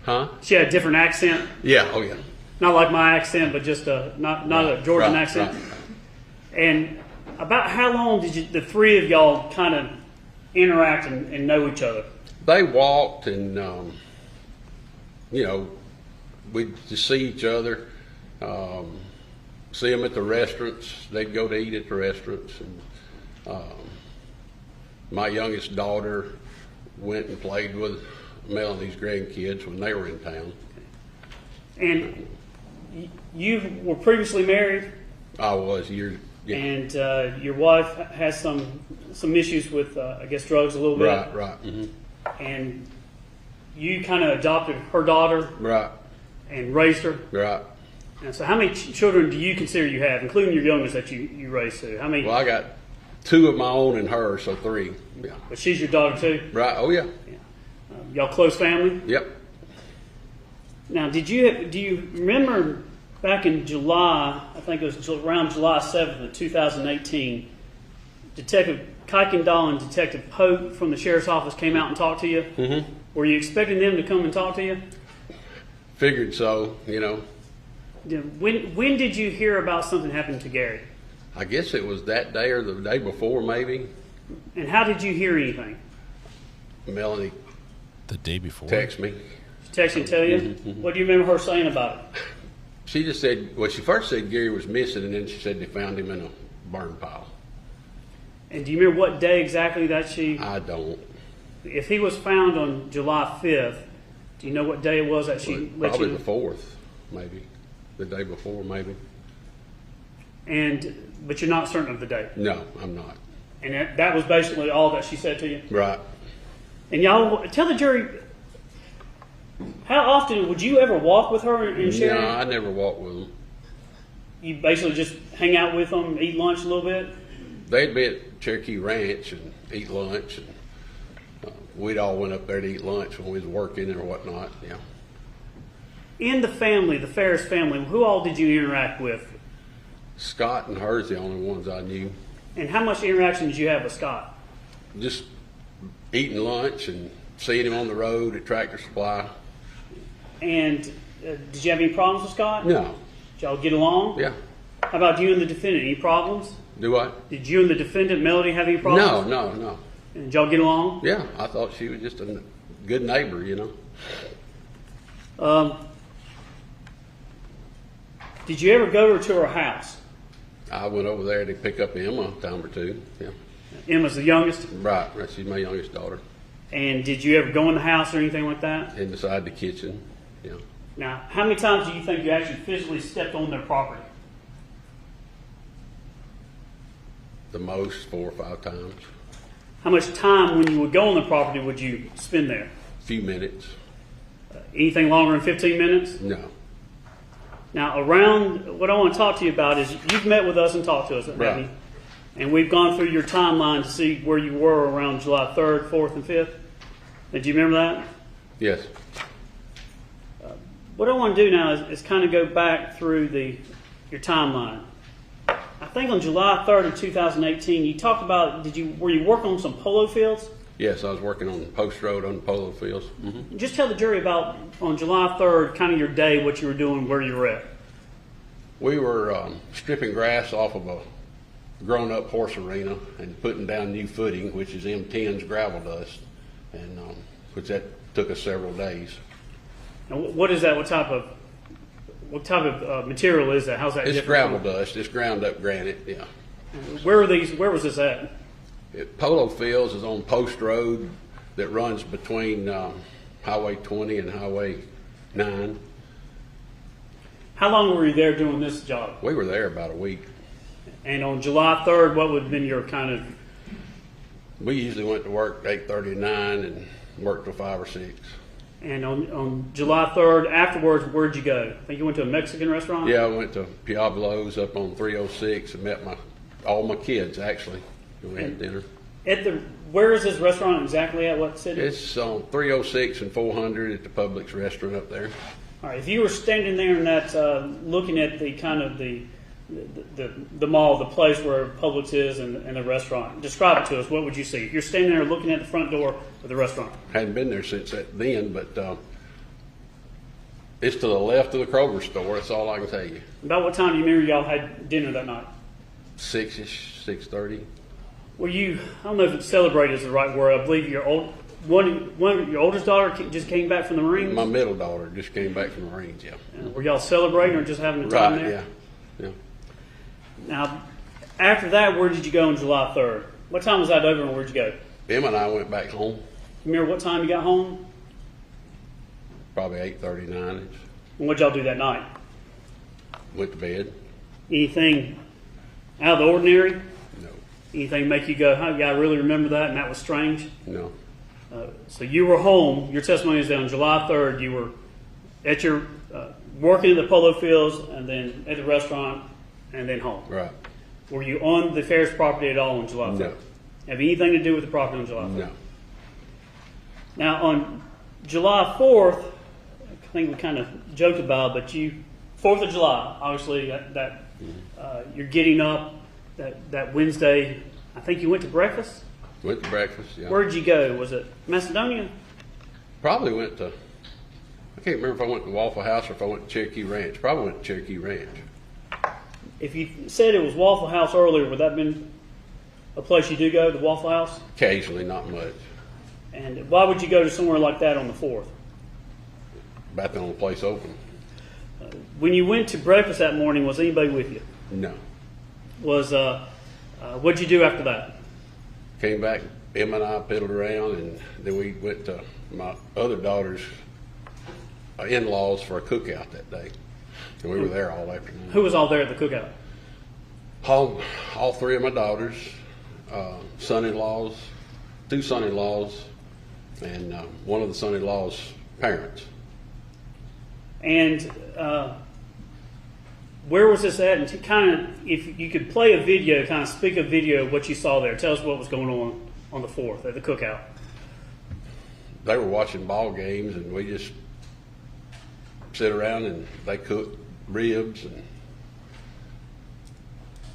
Huh? She had a different accent? Yeah, oh yeah. Not like my accent, but just not a Georgian accent. Right. And about how long did the three of y'all kind of interact and know each other? They walked and, we'd just see each other, see them at the restaurants. They'd go to eat at the restaurants. And my youngest daughter went and played with Melanie's grandkids when they were in town. And you were previously married? I was. Yeah. And your wife has some issues with, I guess, drugs a little bit? Right. Mm-hmm. And you kind of adopted her daughter? Right. And raised her? Right. And so how many children do you consider you have, including your youngest that you raised too? How many? Well, I got 2 of my own and her, so 3. Yeah. But she's your daughter too? Right. Oh, yeah. Y'all close family? Yep. Now, do you remember back in July, I think it was around July 7th of 2018, Detective Kuykendall and Detective Pope from the Sheriff's Office came out and talked to you? Mm-hmm. Were you expecting them to come and talk to you? Figured so, When did you hear about something happening to Gary? I guess it was that day or the day before, maybe. And how did you hear anything? Melanie. The day before? Text me. She texted and tell you? Mm-hmm. What do you remember her saying about it? She just said, she first said Gary was missing, and then she said they found him in a burn pile. And do you remember what day exactly that she... I don't. If he was found on July 5th, do you know what day it was that she let probably you... Probably the 4th, maybe. The day before, maybe. But you're not certain of the date? No, I'm not. And that was basically all that she said to you? Right. And y'all, tell the jury, how often would you ever walk with her and share? No, I never walked with them. You basically just hang out with them, eat lunch a little bit? They'd be at Cherokee Ranch and eat lunch, and we'd all went up there to eat lunch when we was working or whatnot. Yeah. In the family, the Ferris family, who all did you interact with? Scott and her's the only ones I knew. And how much interaction did you have with Scott? Just eating lunch and seeing him on the road at Tractor Supply. And did you have any problems with Scott? No. Did y'all get along? Yeah. How about you and the defendant? Any problems? Do what? Did you and the defendant, Melody, have any problems? No. And did y'all get along? Yeah. I thought she was just a good neighbor, Did you ever go to her house? I went over there to pick up Emma a time or two. Yeah. Emma's the youngest? Right. She's my youngest daughter. And did you ever go in the house or anything like that? Inside the kitchen. Yeah. Now, how many times do you think you actually physically stepped on their property? The most 4 or 5 times. How much time when you would go on the property would you spend there? A few minutes. Anything longer than 15 minutes? No. Now, around what I want to talk to you about is you've met with us and talked to us, haven't you? And we've gone through your timeline to see where you were around July 3rd, 4th, and 5th. Do you remember that? Yes. What I want to do now is kind of go back through your timeline. I think on July 3rd of 2018, you talked about, were you working on some polo fields? Yes, I was working on Post Road on the polo fields. Mm-hmm. Just tell the jury about, on July 3rd, kind of your day, what you were doing, where you were at. We were stripping grass off of a grown-up horse arena and putting down new footing, which is M10's gravel dust, and which that took us several days. And what is that? What type of material is that? How's that It's different? gravel dust. It's ground up granite. Yeah. Where was this at? Polo Fields is on Post Road that runs between Highway 20 and Highway 9. How long were you there doing this job? We were there about a week. And on July 3rd, what would have been your kind of... We usually went to work 8:30 to 9 and worked till 5 or 6. And on July 3rd, afterwards, where'd you go? I think you went to a Mexican restaurant? Yeah, I went to Piablo's up on 306 and met all my kids, actually. We had dinner. Where is this restaurant exactly at? What city? It's on 306 and 400 at the Publix restaurant up there. All right. If you were standing there and that, looking at the kind of the mall, the place where Publix is and the restaurant, describe it to us. What would you see? If you're standing there looking at the front door of the restaurant. Hadn't been there since then, but It's to the left of the Kroger store. That's all I can tell you. About what time do you remember y'all had dinner that night? 6-ish, 6:30. Were you? I don't know if celebrated is the right word. I believe one of your oldest daughter just came back from the Marines. My middle daughter just came back from the Marines. Yeah. Were y'all celebrating or just having a time there? Yeah. Now, after that, where did you go on July 3rd? What time was that over and where'd you go? Em and I went back home. You remember what time you got home? Probably 8:30, 9. And what'd y'all do that night? Went to bed. Anything out of the ordinary? No. Anything make you go, huh, yeah, I really remember that and that was strange? No. So you were home. Your testimony is that on July 3rd, you were at your working in the polo fields and then at the restaurant and then home. Right. Were you on the Ferris property at all on July 3rd? No. Have anything to do with the property on July 3rd? No. Now, on July 4th, I think we kind of joked about it, but 4th of July, obviously, you're getting up that Wednesday. I think you went to breakfast? Went to breakfast, yeah. Where'd you go? Was it Macedonia? Probably went to, I can't remember if I went to Waffle House or if I went to Cherokee Ranch. Probably went to Cherokee Ranch. If you said it was Waffle House earlier, would that have been a place you do go, the Waffle House? Occasionally, not much. And why would you go to somewhere like that on the 4th? About the only place open. When you went to breakfast that morning, was anybody with you? No. What'd you do after that? Came back, Em and I piddled around, and then we went to my other daughter's in-laws for a cookout that day. And we were there all afternoon. Who was all there at the cookout? All three of my daughters, son-in-laws, 2 son-in-laws, and one of the son-in-laws' parents. And where was this at? And kind of, if you could play a video, kind of speak a video of what you saw there. Tell us what was going on the 4th at the cookout. They were watching ball games, and we just sit around, and they cooked ribs and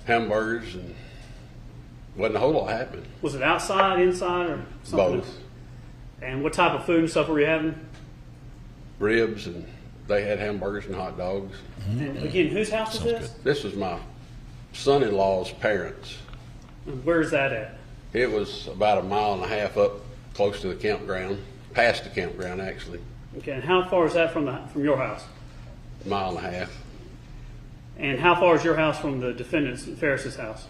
hamburgers, and wasn't a whole lot happening. Was it outside, inside, or something? Both. And what type of food and stuff were you having? Ribs, and they had hamburgers and hot dogs. And again, whose house is this? This was my son-in-law's parents. And where's that at? It was about 1.5 miles up close to the campground, past the campground actually. Okay, and how far is that from your house? 1.5 miles. And how far is your house from the defendant's Ferris's house?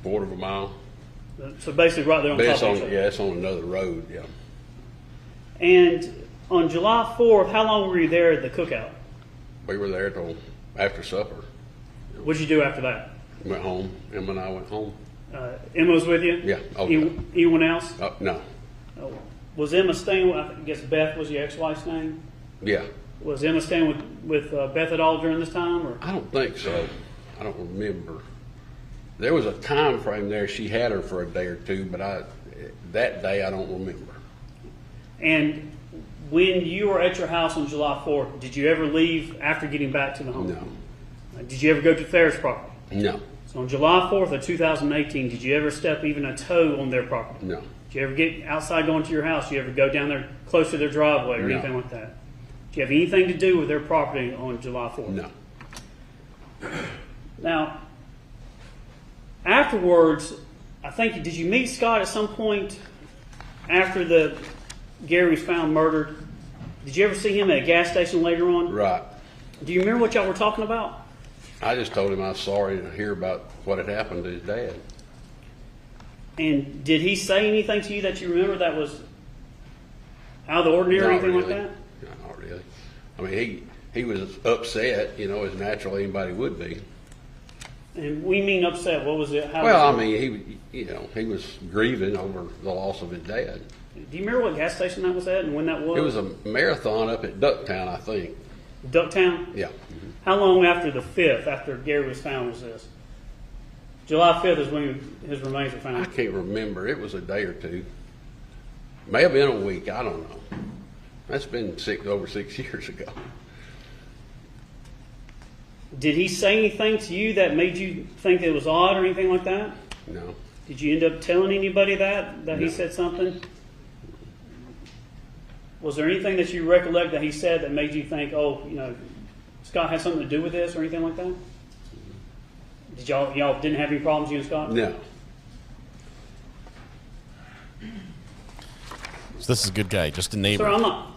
1/4 mile. So basically right there on top of each other. Yeah, it's on another road, yeah. And on July 4th, how long were you there at the cookout? We were there till after supper. What'd you do after that? Went home. Emma and I went home. Emma was with you? Yeah. Oh, anyone else? No. Was Emma staying with, I guess Beth was your ex-wife's name? Yeah. Was Emma staying with Beth at all during this time? Or? I don't think so. I don't remember. There was a time frame there she had her for a day or two, but that day I don't remember. And when you were at your house on July 4th, did you ever leave after getting back to the home? No. Did you ever go to Ferris property? No. So on July 4th of 2018, did you ever step even a toe on their property? No. Did you ever get outside going to your house? Did you ever go down there close to their driveway or anything like that? Do you have anything to do with their property on July 4th? No. Now, afterwards, I think, did you meet Scott at some point after Gary was found murdered? Did you ever see him at a gas station later on? Right. Do you remember what y'all were talking about? I just told him I was sorry to hear about what had happened to his dad. And did he say anything to you that you remember that was out of the ordinary or anything like that? No, not really. I mean, he was upset, as naturally anybody would be. And we mean upset. What was it? He was grieving over the loss of his dad. Do you remember what gas station that was at and when that was? It was a marathon up at Ducktown, I think. Ducktown? Yeah. How long after the 5th, after Gary was found, was this? July 5th is when his remains were found. I can't remember. It was a day or two. May have been a week. I don't know. That's been over 6 years ago. Did he say anything to you that made you think it was odd or anything like that? No. Did you end up telling anybody that No. He said something? Was there anything that you recollect that he said that made you think, oh, you know, Scott had something to do with this or anything like that? Did y'all didn't have any problems, you and Scott? No. So this is a good guy, just a neighbor. Sir, I'm not.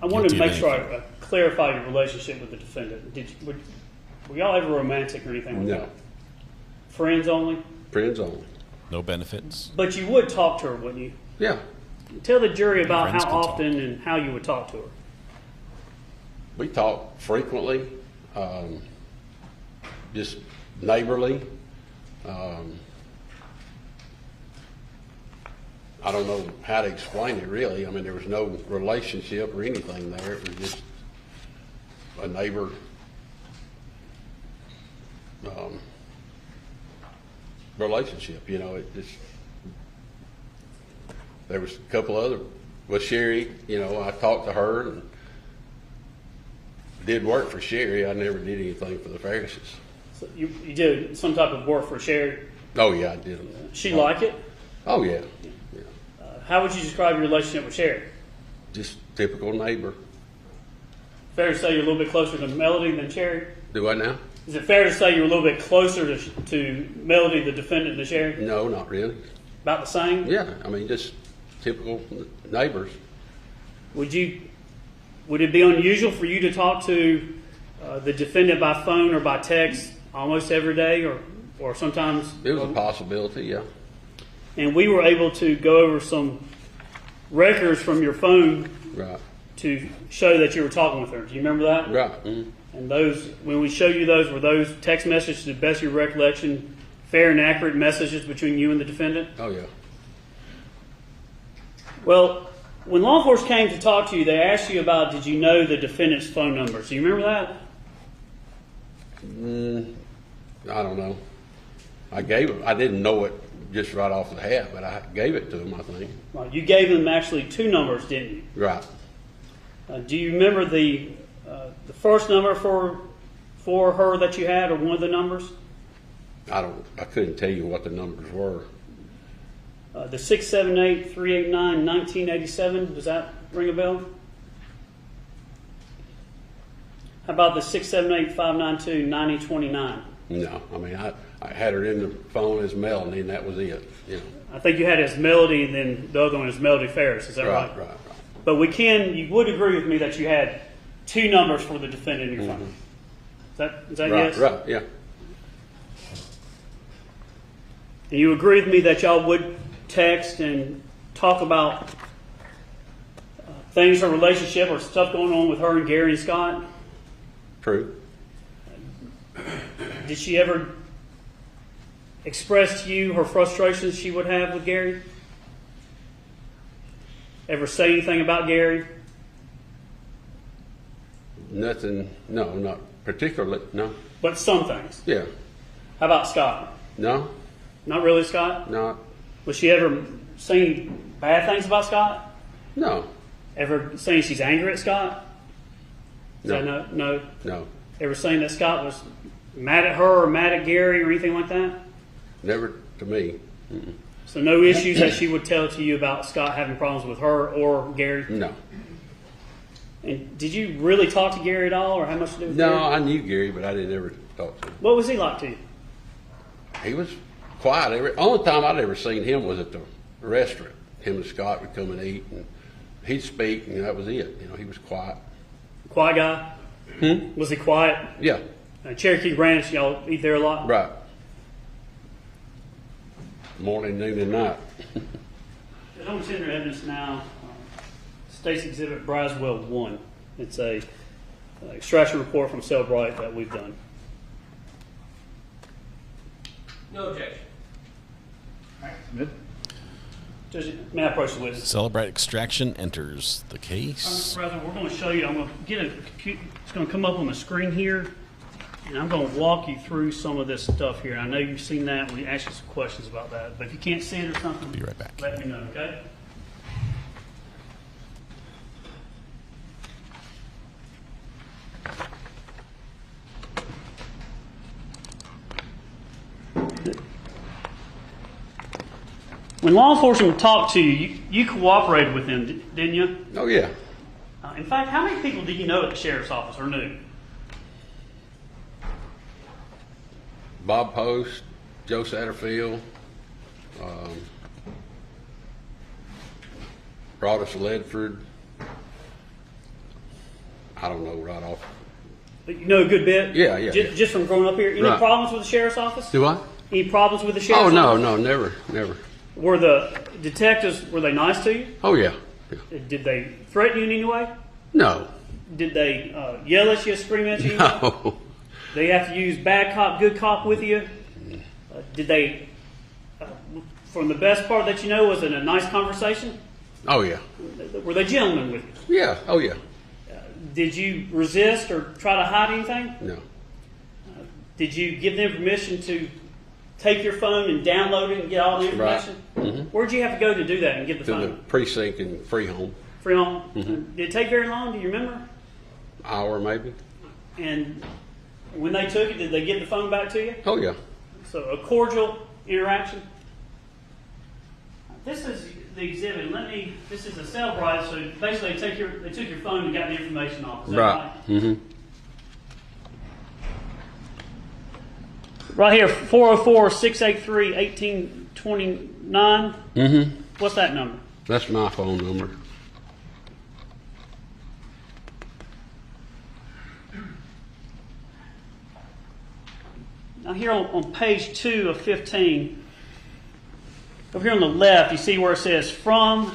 I wanted to make sure I clarify your relationship with the defendant. Were y'all ever romantic or anything like that? Friends only? Friends only. No benefits. But you would talk to her, wouldn't you? Yeah. Tell the jury about Friends how can often and how you would talk to her. We talk frequently, just neighborly. I don't know how to explain it really. I mean, there was no relationship or anything there. It was just a neighbor. Relationship, you know, it just, there was a couple other, with Sherry, you know, I talked to her and did work for Sherry. I never did anything for the Ferrises. So you did some type of work for Sherry? Oh yeah, I did. She like it? Oh yeah. How would you describe your relationship with Sherry? Just typical neighbor. Fair to say you're a little bit closer to Melody than Sherry? Do I now? Is it fair to say you're a little bit closer to Melody, the defendant, than Sherry? No, not really. About the same? Yeah, I mean, just typical neighbors. Would it be unusual for you to talk to the defendant by phone or by text almost every day, or sometimes? It was a possibility, yeah. And we were able to go over some records from your phone, right, to show that you were talking with her. Do you remember that? Right. Mm-hmm. And those, when we showed you those, were those text messages, to the best of your recollection, fair and accurate messages between you and the defendant? Oh, yeah. Well, when law enforcement came to talk to you, they asked you about, did you know the defendant's phone number? Do you remember that? I don't know. I didn't know it just right off the hat, but I gave it to him, I think. Well, you gave them actually 2 numbers, didn't you? Right. Do you remember the first number for her that you had, or one of the numbers? I couldn't tell you what the numbers were. The 678-389-1987, does that ring a bell? How about the 678-592-9029? No, I mean, I had her in the phone as Melanie, and that was it. You know. I think you had it as Melody, and then the other one is Melody Ferris. Is that right? Right. But you would agree with me that you had 2 numbers for the defendant in your phone. Is that right, yes? Right, yeah. And you agree with me that y'all would text and talk about things, her relationship, or stuff going on with her and Gary and Scott? True. Did she ever express to you her frustrations she would have with Gary? Ever say anything about Gary? Nothing. No, not particularly. No. But some things. Yeah. How about Scott? No. Not really, Scott? No. Was she ever saying bad things about Scott? No. Ever saying she's angry at Scott? No. No. No. Ever saying that Scott was mad at her or mad at Gary or anything like that? Never to me. Mm-mm. So no issues that she would tell to you about Scott having problems with her or Gary? No. And did you really talk to Gary at all, or how much to do with No, Gary? I knew Gary, but I didn't ever talk to him. What was he like to you? He was quiet. Only time I'd ever seen him was at the restaurant. Him and Scott would come and eat, and he'd speak, and that was it. You know, he was quiet. Quiet guy? Was he quiet? Yeah. Cherokee Ranch, y'all eat there a lot? Right. Morning, noon, and night. There's on tender evidence now, State's Exhibit Braswell 1. It's a extraction report from Cellbrite that we've done. No objection. All right, good. Judge, may I approach the witness? Celebrate Extraction enters the case. Mr. President, we're going to show you. I'm going to get it's going to come up on the screen here, and I'm going to walk you through some of this stuff here. I know you've seen that. We asked you some questions about that, but if you can't see it or something, be right back. Let me know, okay? When law enforcement talked to you, you cooperated with them, didn't you? Oh, yeah. In fact, how many people do you know at the sheriff's office or knew? Bob Post, Joe Satterfield, Broadus Ledford. I don't know right off. You know a good bit? Yeah. Just from growing up here. Any Right. problems with the sheriff's office? Do I? Any problems with the sheriff's Oh, office? no, never. Were the detectives, were they nice to you? Oh, yeah. Did they threaten you in any way? No. Did they yell at you, scream at you? No. They have to use bad cop, good cop with you? Did they, from the best part that you know, was it a nice conversation? Oh, yeah. Were they gentlemen with you? Yeah. Oh, yeah. Did you resist or try to hide anything? No. Did you give them permission to take your phone and download it and get all the information? Right. Mm-hmm. Where'd you have to go to do that and get the To phone? the precinct in Freeholm. Freeholm? Mm-hmm. Did it take very long? Do you remember? Hour, maybe. And when they took it, did they give the phone back to you? Oh, yeah. So a cordial interaction. This is the exhibit. This is a cell bride. So basically, they took your phone and got the information off. Is that right? Mm-hmm. Right here, 404-683-1829. Mm-hmm. What's that number? That's my phone number. Now here on page 2 of 15, over here on the left, you see where it says from,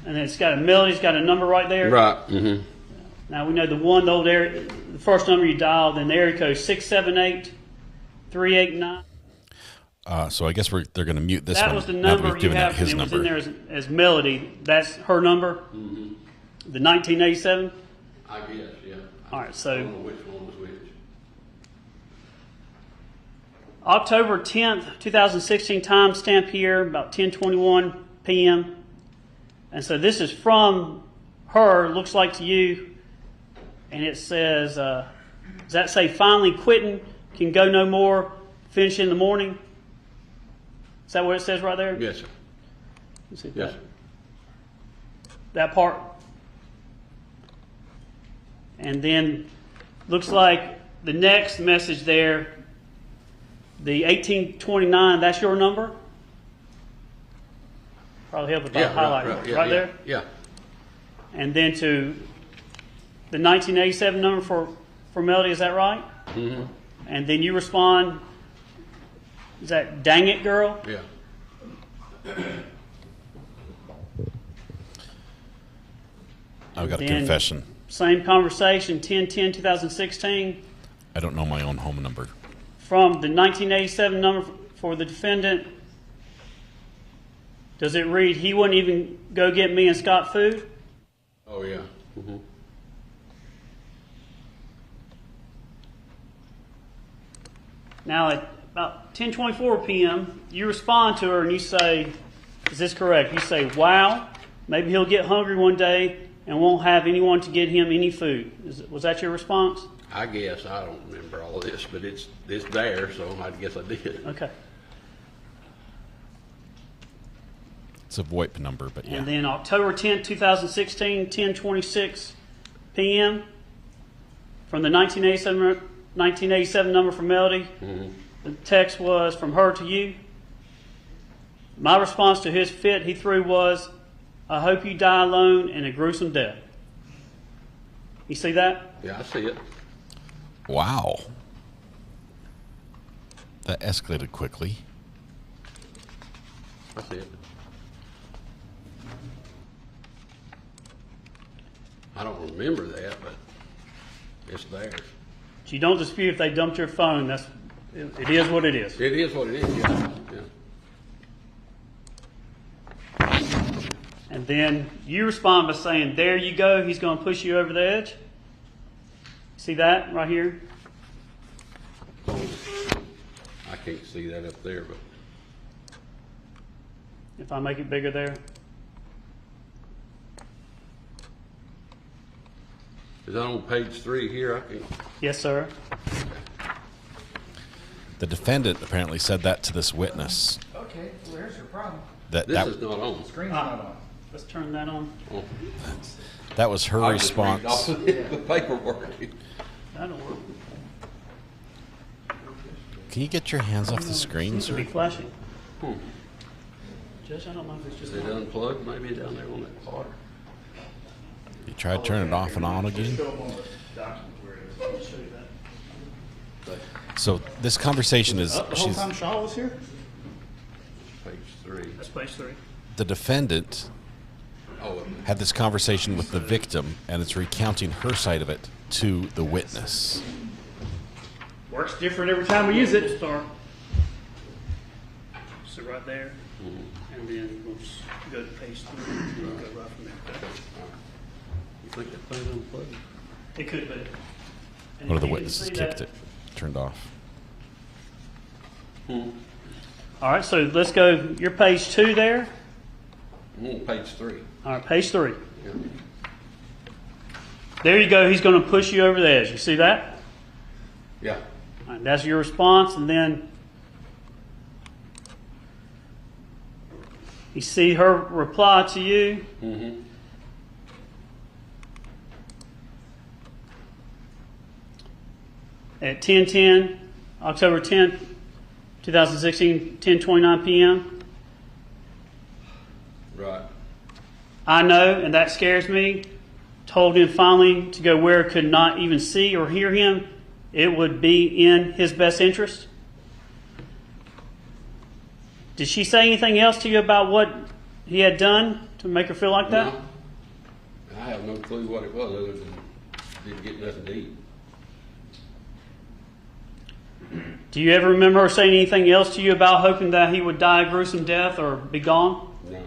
and it's got a melody, it's got a number right there. Right. Mm-hmm. Now we know the first number you dialed, then the area code 678-389. So I guess they're going to mute this one. That was the now that number we've you given out have, and his it was number. in there as melody. That's her number? Mm-hmm. The 1987? I guess, yeah. All right, I so don't know which one was which. October 10th, 2016, time stamp here, about 10:21 p.m. And so this is from her, looks like to you, and it says, does that say finally quitting, can go no more, finish in the morning? Is that what it says right there? Yes, sir. Let's see Yes, that. sir. That part. And then looks like the next message there, the 1829, that's your number? Probably help if I highlight it right there. Yeah. And then to the 1987 number for Melody, is that right? Mm-hmm. And then you respond, is that dang it, girl? Yeah. I've got a Then confession. Same conversation, 10/10/2016. I don't know my own home number. From the 1987 number for the defendant, does it read, he wouldn't even go get me and Scott food? Oh, yeah. Mm-hmm. Now at about 10:24 p.m., you respond to her and you say, is this correct? You say, wow, maybe he'll get hungry one day and won't have anyone to get him any food. Was that your response? I guess. I don't remember all of this, but it's there, so I guess I did. Okay. It's a VoIP number, but yeah. And then October 10th, 2016, 10:26 p.m. from the 1987 number from Melody. Mm-hmm. The text was from her to you. My response to his fit he threw was, I hope you die alone in a gruesome death. You see that? Yeah, I see it. Wow. That escalated quickly. I see it. I don't remember that, but it's there. So you don't dispute if they dumped your phone. It is what it is. It is what it is, yeah. And then you respond by saying, there you go, he's going to push you over the edge. See that right here? I can't see that up there, but If I make it bigger there. is that on page 3 here? I can. Yes, sir. The defendant apparently said that to this witness. Okay, well, there's your problem. That This is not on. Screen's not on. Let's turn that on. Oh. that was her I just read response. off the paperwork. That'll work. Can you get your hands off the screen, Seems to sir? be flashing. Judge, I don't know if it's Is just it unplugged? Maybe down there on that part. You try to turn it off and on again. I'll show you that. So this conversation is The whole she's time Shaw was here? Page 3. That's page 3. the defendant Oh, had this conversation with the victim, and it's recounting her side of it to the witness. Works different every time we use it. Start. So right there. And then we'll just go to page 3 and go right from there. you think that thing's unplugged? It could be. And One of the if you can witnesses see kicked that- it, turned off. All right, so let's go. You're page 2 there. Page 3. All right, page 3. There you go. He's going to push you over the edge. You see that? Yeah. All right, that's your response, and then you see her reply to you. Mm-hmm. At 10:10, October 10th, 2016, 10:29 p.m. Right. I know, and that scares me. Told him finally to go where could not even see or hear him. It would be in his best interest. Did she say anything else to you about what he had done to make her feel like that? No. I have no clue what it was other than didn't get nothing to eat. Do you ever remember her saying anything else to you about hoping that he would die a gruesome death or be gone? No.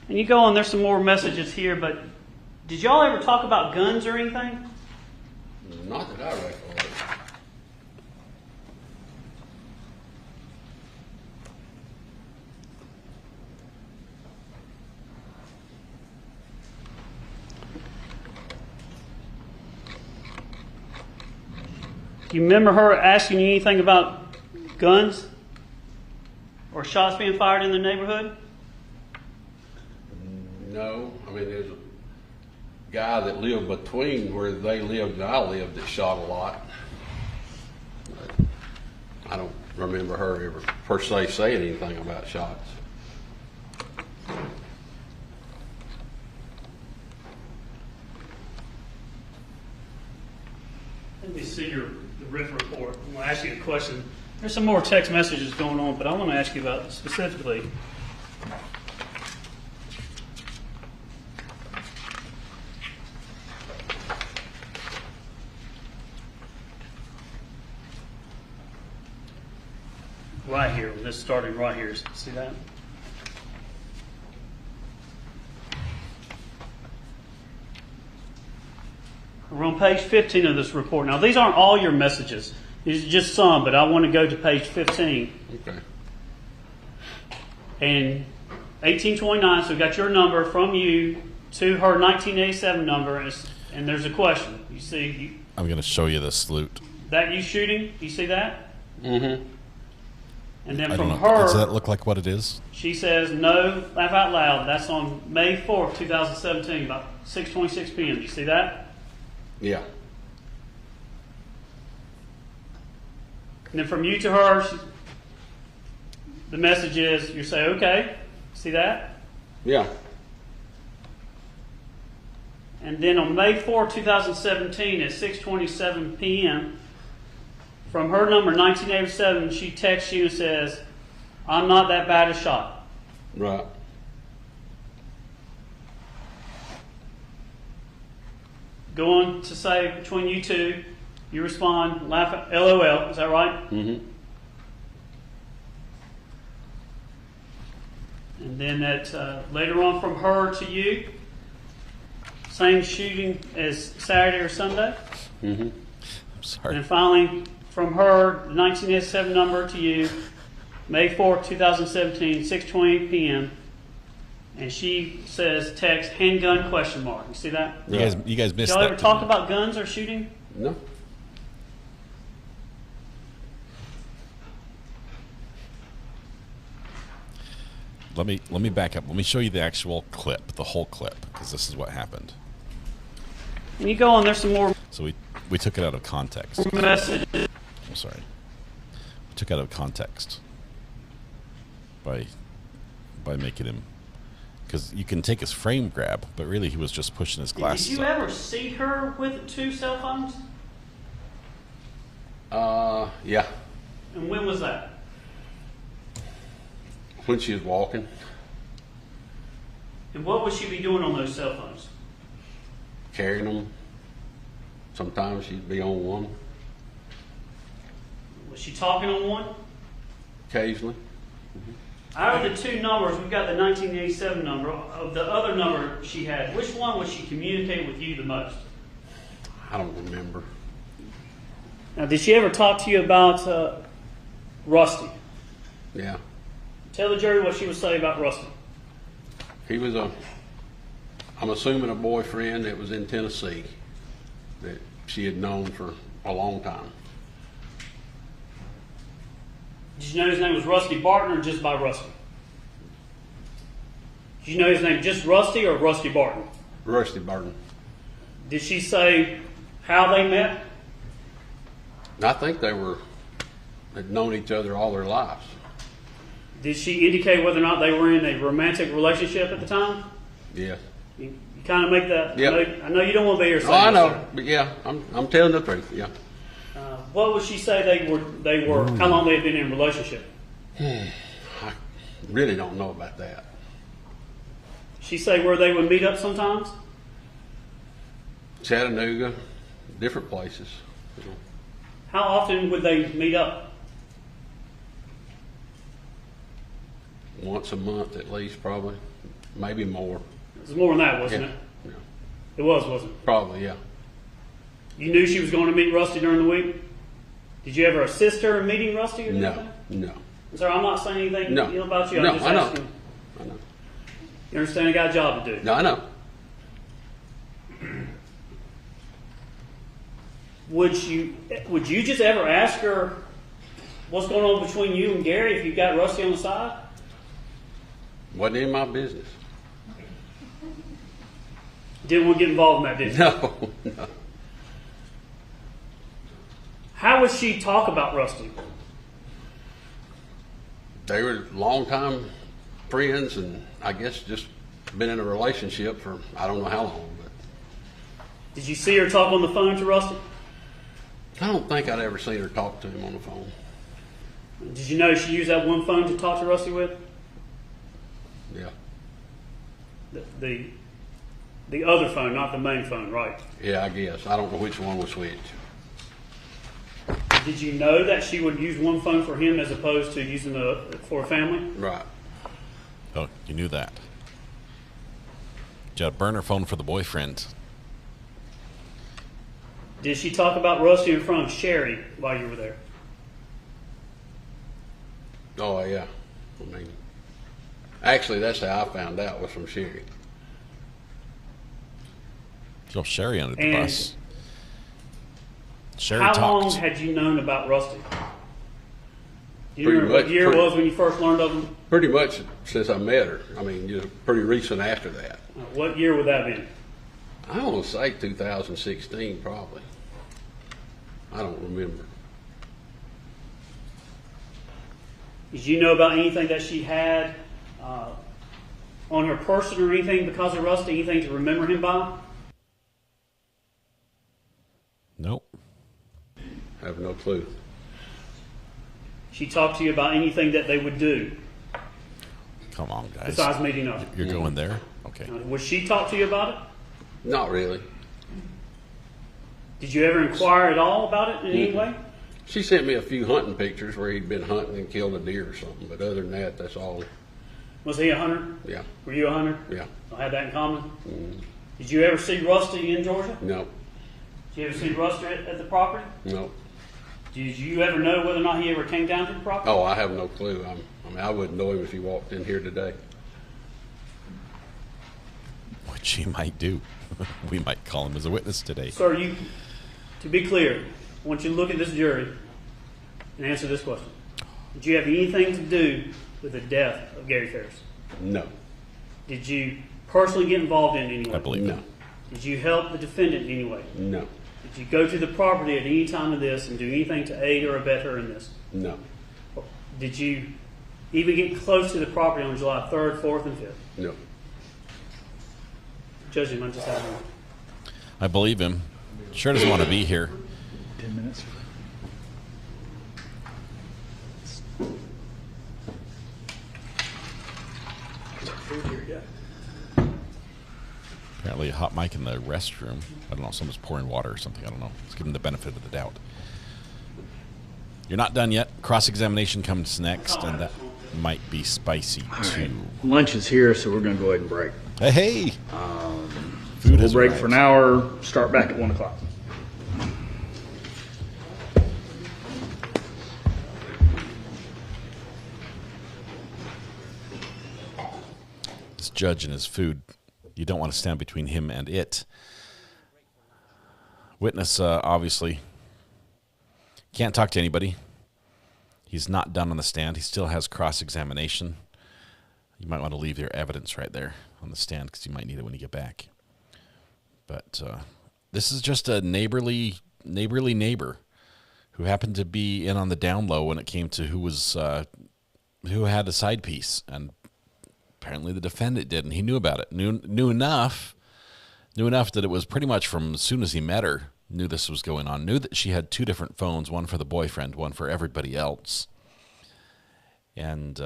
And you go on, there's some more messages here, but did y'all ever talk about guns or anything? Not that I recollect. Do you remember her asking you anything about guns or shots being fired in the neighborhood? No. I mean, there's a guy that lived between where they lived and I lived that shot a lot. But I don't remember her ever per se saying anything about shots. Let me see the RIF report. I'm going to ask you a question. There's some more text messages going on, but I want to ask you about specifically. Right here, this starting right here. See that? We're on page 15 of this report. Now, these aren't all your messages. These are just some, but I want to go to page 15. Okay. And 1829, so we got your number from you to her 1987 number, and there's a question. You see I'm going to show you the salute. that you shooting? You see that? Mm-hmm. And then I from don't know. her, Does that look like what it is? she says, no, laugh out loud. That's on May 4th, 2017, about 6:26 p.m. Do you see that? Yeah. And then from you to her, the message is, you say, okay. See that? Yeah. And then on May 4, 2017 at 6:27 p.m., from her number 1987, she texts you and says, I'm not that bad a shot. Right. Going to say between you two, you respond, laugh, LOL. Is that right? Mm-hmm. And then later on from her to you, same shooting as Saturday or Sunday. Mm-hmm. I'm sorry. And then finally, from her, the 1987 number to you, May 4th, 2017, 6:28 p.m. And she says, text, handgun, question mark. You see that? You guys missed Y'all that. ever talk about guns or shooting? No. let me back up. Let me show you the actual clip, the whole clip, because this is what happened. When you go on, there's some more. So we took it out of context. Messages. I'm sorry. We took it out of context by making him, because you can take his frame grab, but really he was just pushing his glasses. Did you ever see her with 2 cell phones? Yeah. And when was that? When she was walking. And what would she be doing on those cell phones? Carrying them. Sometimes she'd be on one. Was she talking on one? Occasionally. Out of the 2 numbers, we've got the 1987 number. Of the other number she had, which one would she communicate with you the most? I don't remember. Now, did she ever talk to you about Rusty? Yeah. Tell the jury what she would say about Rusty. He was I'm assuming a boyfriend that was in Tennessee that she had known for a long time. Did you know his name was Rusty Barton or just by Rusty? Did you know his name just Rusty or Rusty Barton? Rusty Barton. Did she say how they met? I think had known each other all their lives. Did she indicate whether or not they were in a romantic relationship at the time? Yeah. You kind of make that. Yep. I know you don't want to be here saying I know, this, but yeah, I'm telling the truth. Yeah. What would she say they were? How long they had been in a relationship? I really don't know about that. She say where they would meet up sometimes? Chattanooga, different places. How often would they meet up? Once a month at least, probably. Maybe more. It was more than that, wasn't it? Yeah. It was, wasn't it? Probably, yeah. You knew she was going to meet Rusty during the week? Did you ever assist her in meeting Rusty or anything? No. Sir, I'm not saying anything about you. No, I'm just I know. asking. I know. You understand? I got a job to do. No, I know. Would you just ever ask her what's going on between you and Gary if you got Rusty on the side? Wasn't in my business. Didn't want to get involved in that, did you? No. How would she talk about Rusty? They were longtime friends, and I guess just been in a relationship for I don't know how long. But did you see her talk on the phone to Rusty? I don't think I'd ever seen her talk to him on the phone. Did you know she used that one phone to talk to Rusty with? Yeah. The other phone, not the main phone, right? Yeah, I guess. I don't know which one was which. Did you know that she would use one phone for him as opposed to using for a family? Right. Oh, you knew that. You had a burner phone for the boyfriend. Did she talk about Rusty in front of Sherry while you were there? Oh, yeah. I mean, actually, that's how I found out was from Sherry. Throw Sherry under the bus. Sherry how talked. long had you known about Rusty? Do you remember what year it was when you first learned of him? Pretty much since I met her. I mean, just pretty recent after that. What year would that have been? I want to say 2016, probably. I don't remember. Did you know about anything that she had on her person or anything because of Rusty? Anything to remember him by? Nope. I have no clue. She talked to you about anything that they would do? Come on, guys. Besides meeting up. You're going there? Okay. Would she talk to you about it? Not really. Did you ever inquire at all about it in any way? She sent me a few hunting pictures where he'd been hunting and killed a deer or something, but other than that, that's all. Was he a hunter? Yeah. Were you a hunter? Yeah. I had that in common? Did you ever see Rusty in Georgia? No. Did you ever see Rusty at the property? No. Did you ever know whether or not he ever came down to the property? Oh, I have no clue. I wouldn't know him if he walked in here today. Which he might do. We might call him as a witness today. Sir, to be clear, I want you to look at this jury and answer this question. Did you have anything to do with the death of Gary Ferris? No. Did you personally get involved in it anyway? I believe No. Did you help the defendant in any way? No. Did you go to the property at any time of this and do anything to aid or abet her in this? No. Did you even get close to the property on July 3rd, 4th, and 5th? No. Judge, you might just have one. I believe him. Sure doesn't want to be here. 10 minutes. Apparently a hot mic in the restroom. I don't know, someone's pouring water or something. I don't know. Let's give him the benefit of the doubt. You're not done yet. Cross-examination comes next, and that might be spicy too. Lunch is here, so we're going to go ahead and break. Hey! Food has break for an hour. Start back at 1 o'clock. This judge and his food, you don't want to stand between him and it. Witness obviously can't talk to anybody. He's not done on the stand. He still has cross-examination. You might want to leave your evidence right there on the stand because you might need it when you get back. But this is just a neighborly neighbor who happened to be in on the down low when it came to who had a side piece, and apparently the defendant did, and he knew about it. Knew enough that it was pretty much from as soon as he met her, knew this was going on. Knew that she had 2 different phones, one for the boyfriend, one for everybody else. And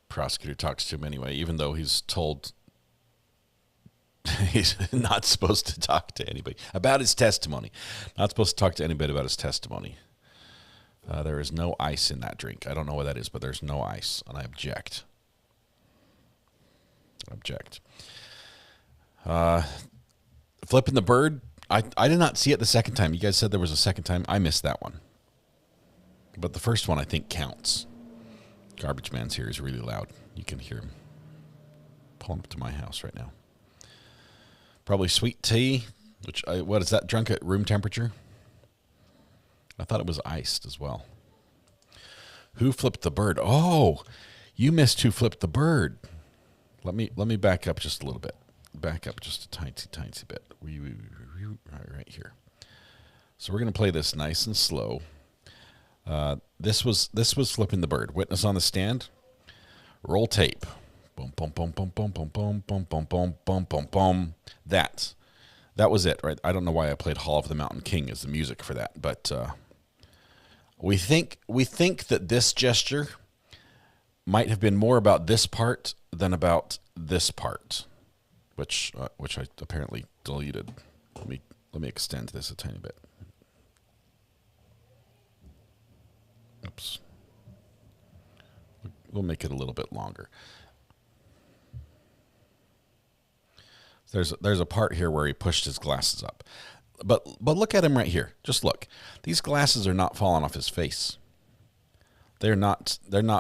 prosecutor talks to him anyway, even though he's told he's not supposed to talk to anybody about his testimony. Not supposed to talk to anybody about his testimony. There is no ice in that drink. I don't know what that is, but there's no ice, and I object. Flipping the bird, I did not see it the second time. You guys said there was a second time. I missed that one. But the first one I think counts. Garbage man's here is really loud. You can hear him. Pull him up to my house right now. Probably sweet tea, which, what is that, drunk at room temperature? I thought it was iced as well. Who flipped the bird? Oh, you missed who flipped the bird. Let me back up just a little bit. Back up just a tiny bit. Right here. So we're going to play this nice and slow. This was flipping the bird. Witness on the stand. Roll tape. Boom, boom, boom, boom, boom, boom, boom, boom, boom, boom, boom, boom, boom. That was it, right? I don't know why I played Hall of the Mountain King as the music for that, but we think that this gesture might have been more about this part than about this part, which I apparently deleted. Let me extend this a tiny bit. Oops. We'll make it a little bit longer. There's a part here where he pushed his glasses up. But look at him right here. Just look. These glasses are not falling off his face. They're not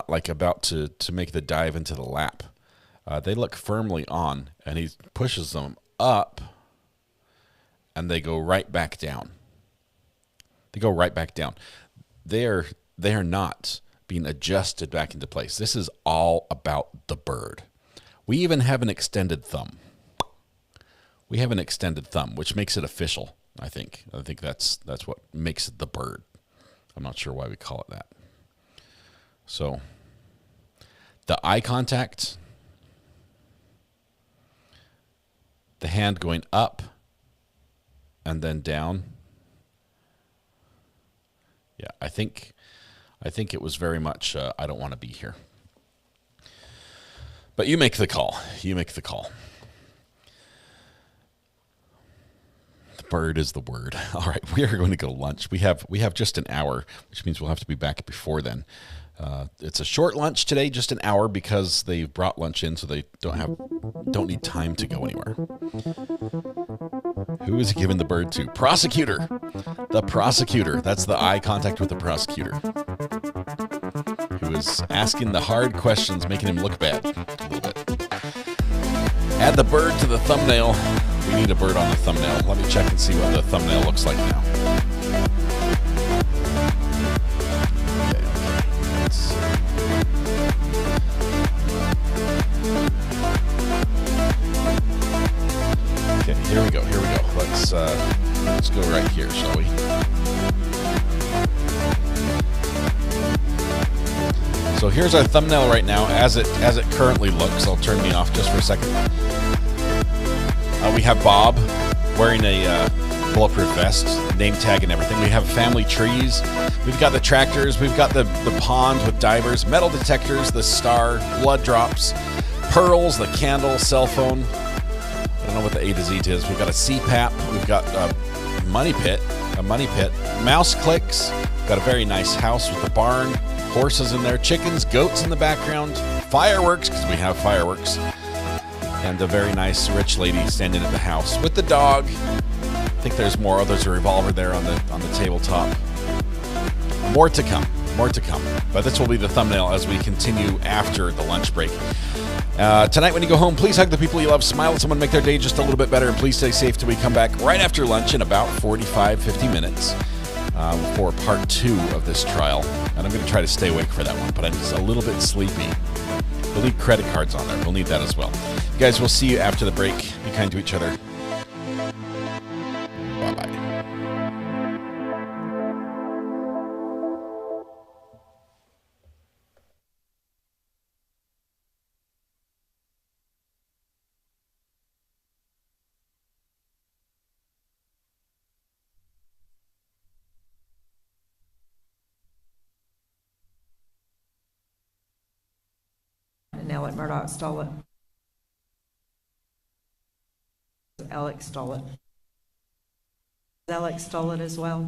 like about to make the dive into the lap. They look firmly on, and he pushes them up, and they go right back down. They go right back down. They are not being adjusted back into place. This is all about the bird. We even have an extended thumb. We have an extended thumb, which makes it official, I think. I think that's what makes it the bird. I'm not sure why we call it that. So, the eye contact, the hand going up and then down. Yeah, I think it was very much, I don't want to be here. But you make the call. You make the call. Bird is the word. All right, we are going to go to lunch. We have just an hour, which means we'll have to be back before then. It's a short lunch today, just an hour, because they brought lunch in, so they don't need time to go anywhere. Who is he giving the bird to? Prosecutor. The prosecutor. That's the eye contact with the prosecutor, who is asking the hard questions, making him look bad a little bit. Add the bird to the thumbnail. We need a bird on the thumbnail. Let me check and see what the thumbnail looks like now. Let's go right here, shall we? So here's our thumbnail right now as it currently looks. I'll turn me off just for a second. We have Bob wearing a bulletproof vest, name tag and everything. We have family trees. We've got the tractors. We've got the pond with divers, metal detectors, the star, blood drops, pearls, the candle, cell phone. I don't know what the A to Z is. We've got a CPAP. We've got a money pit, mouse clicks. We've got a very nice house with a barn, horses in there, chickens, goats in the background, fireworks, because we have fireworks, and a very nice rich lady standing at the house with the dog. I think there's more. Oh, there's a revolver there on the tabletop. More to come. But this will be the thumbnail as we continue after the lunch break. Tonight when you go home, please hug the people you love, smile at someone, make their day just a little bit better, and please stay safe till we come back right after lunch in about 45-50 minutes for part 2 of this trial. And I'm going to try to stay awake for that one, but I'm just a little bit sleepy. We'll leave credit cards on there. We'll need that as well. You guys, we'll see you after the break. Be kind to each other. Bye-bye. And Alec Murdoch stole it. Alex stole it. Alex stole it as well.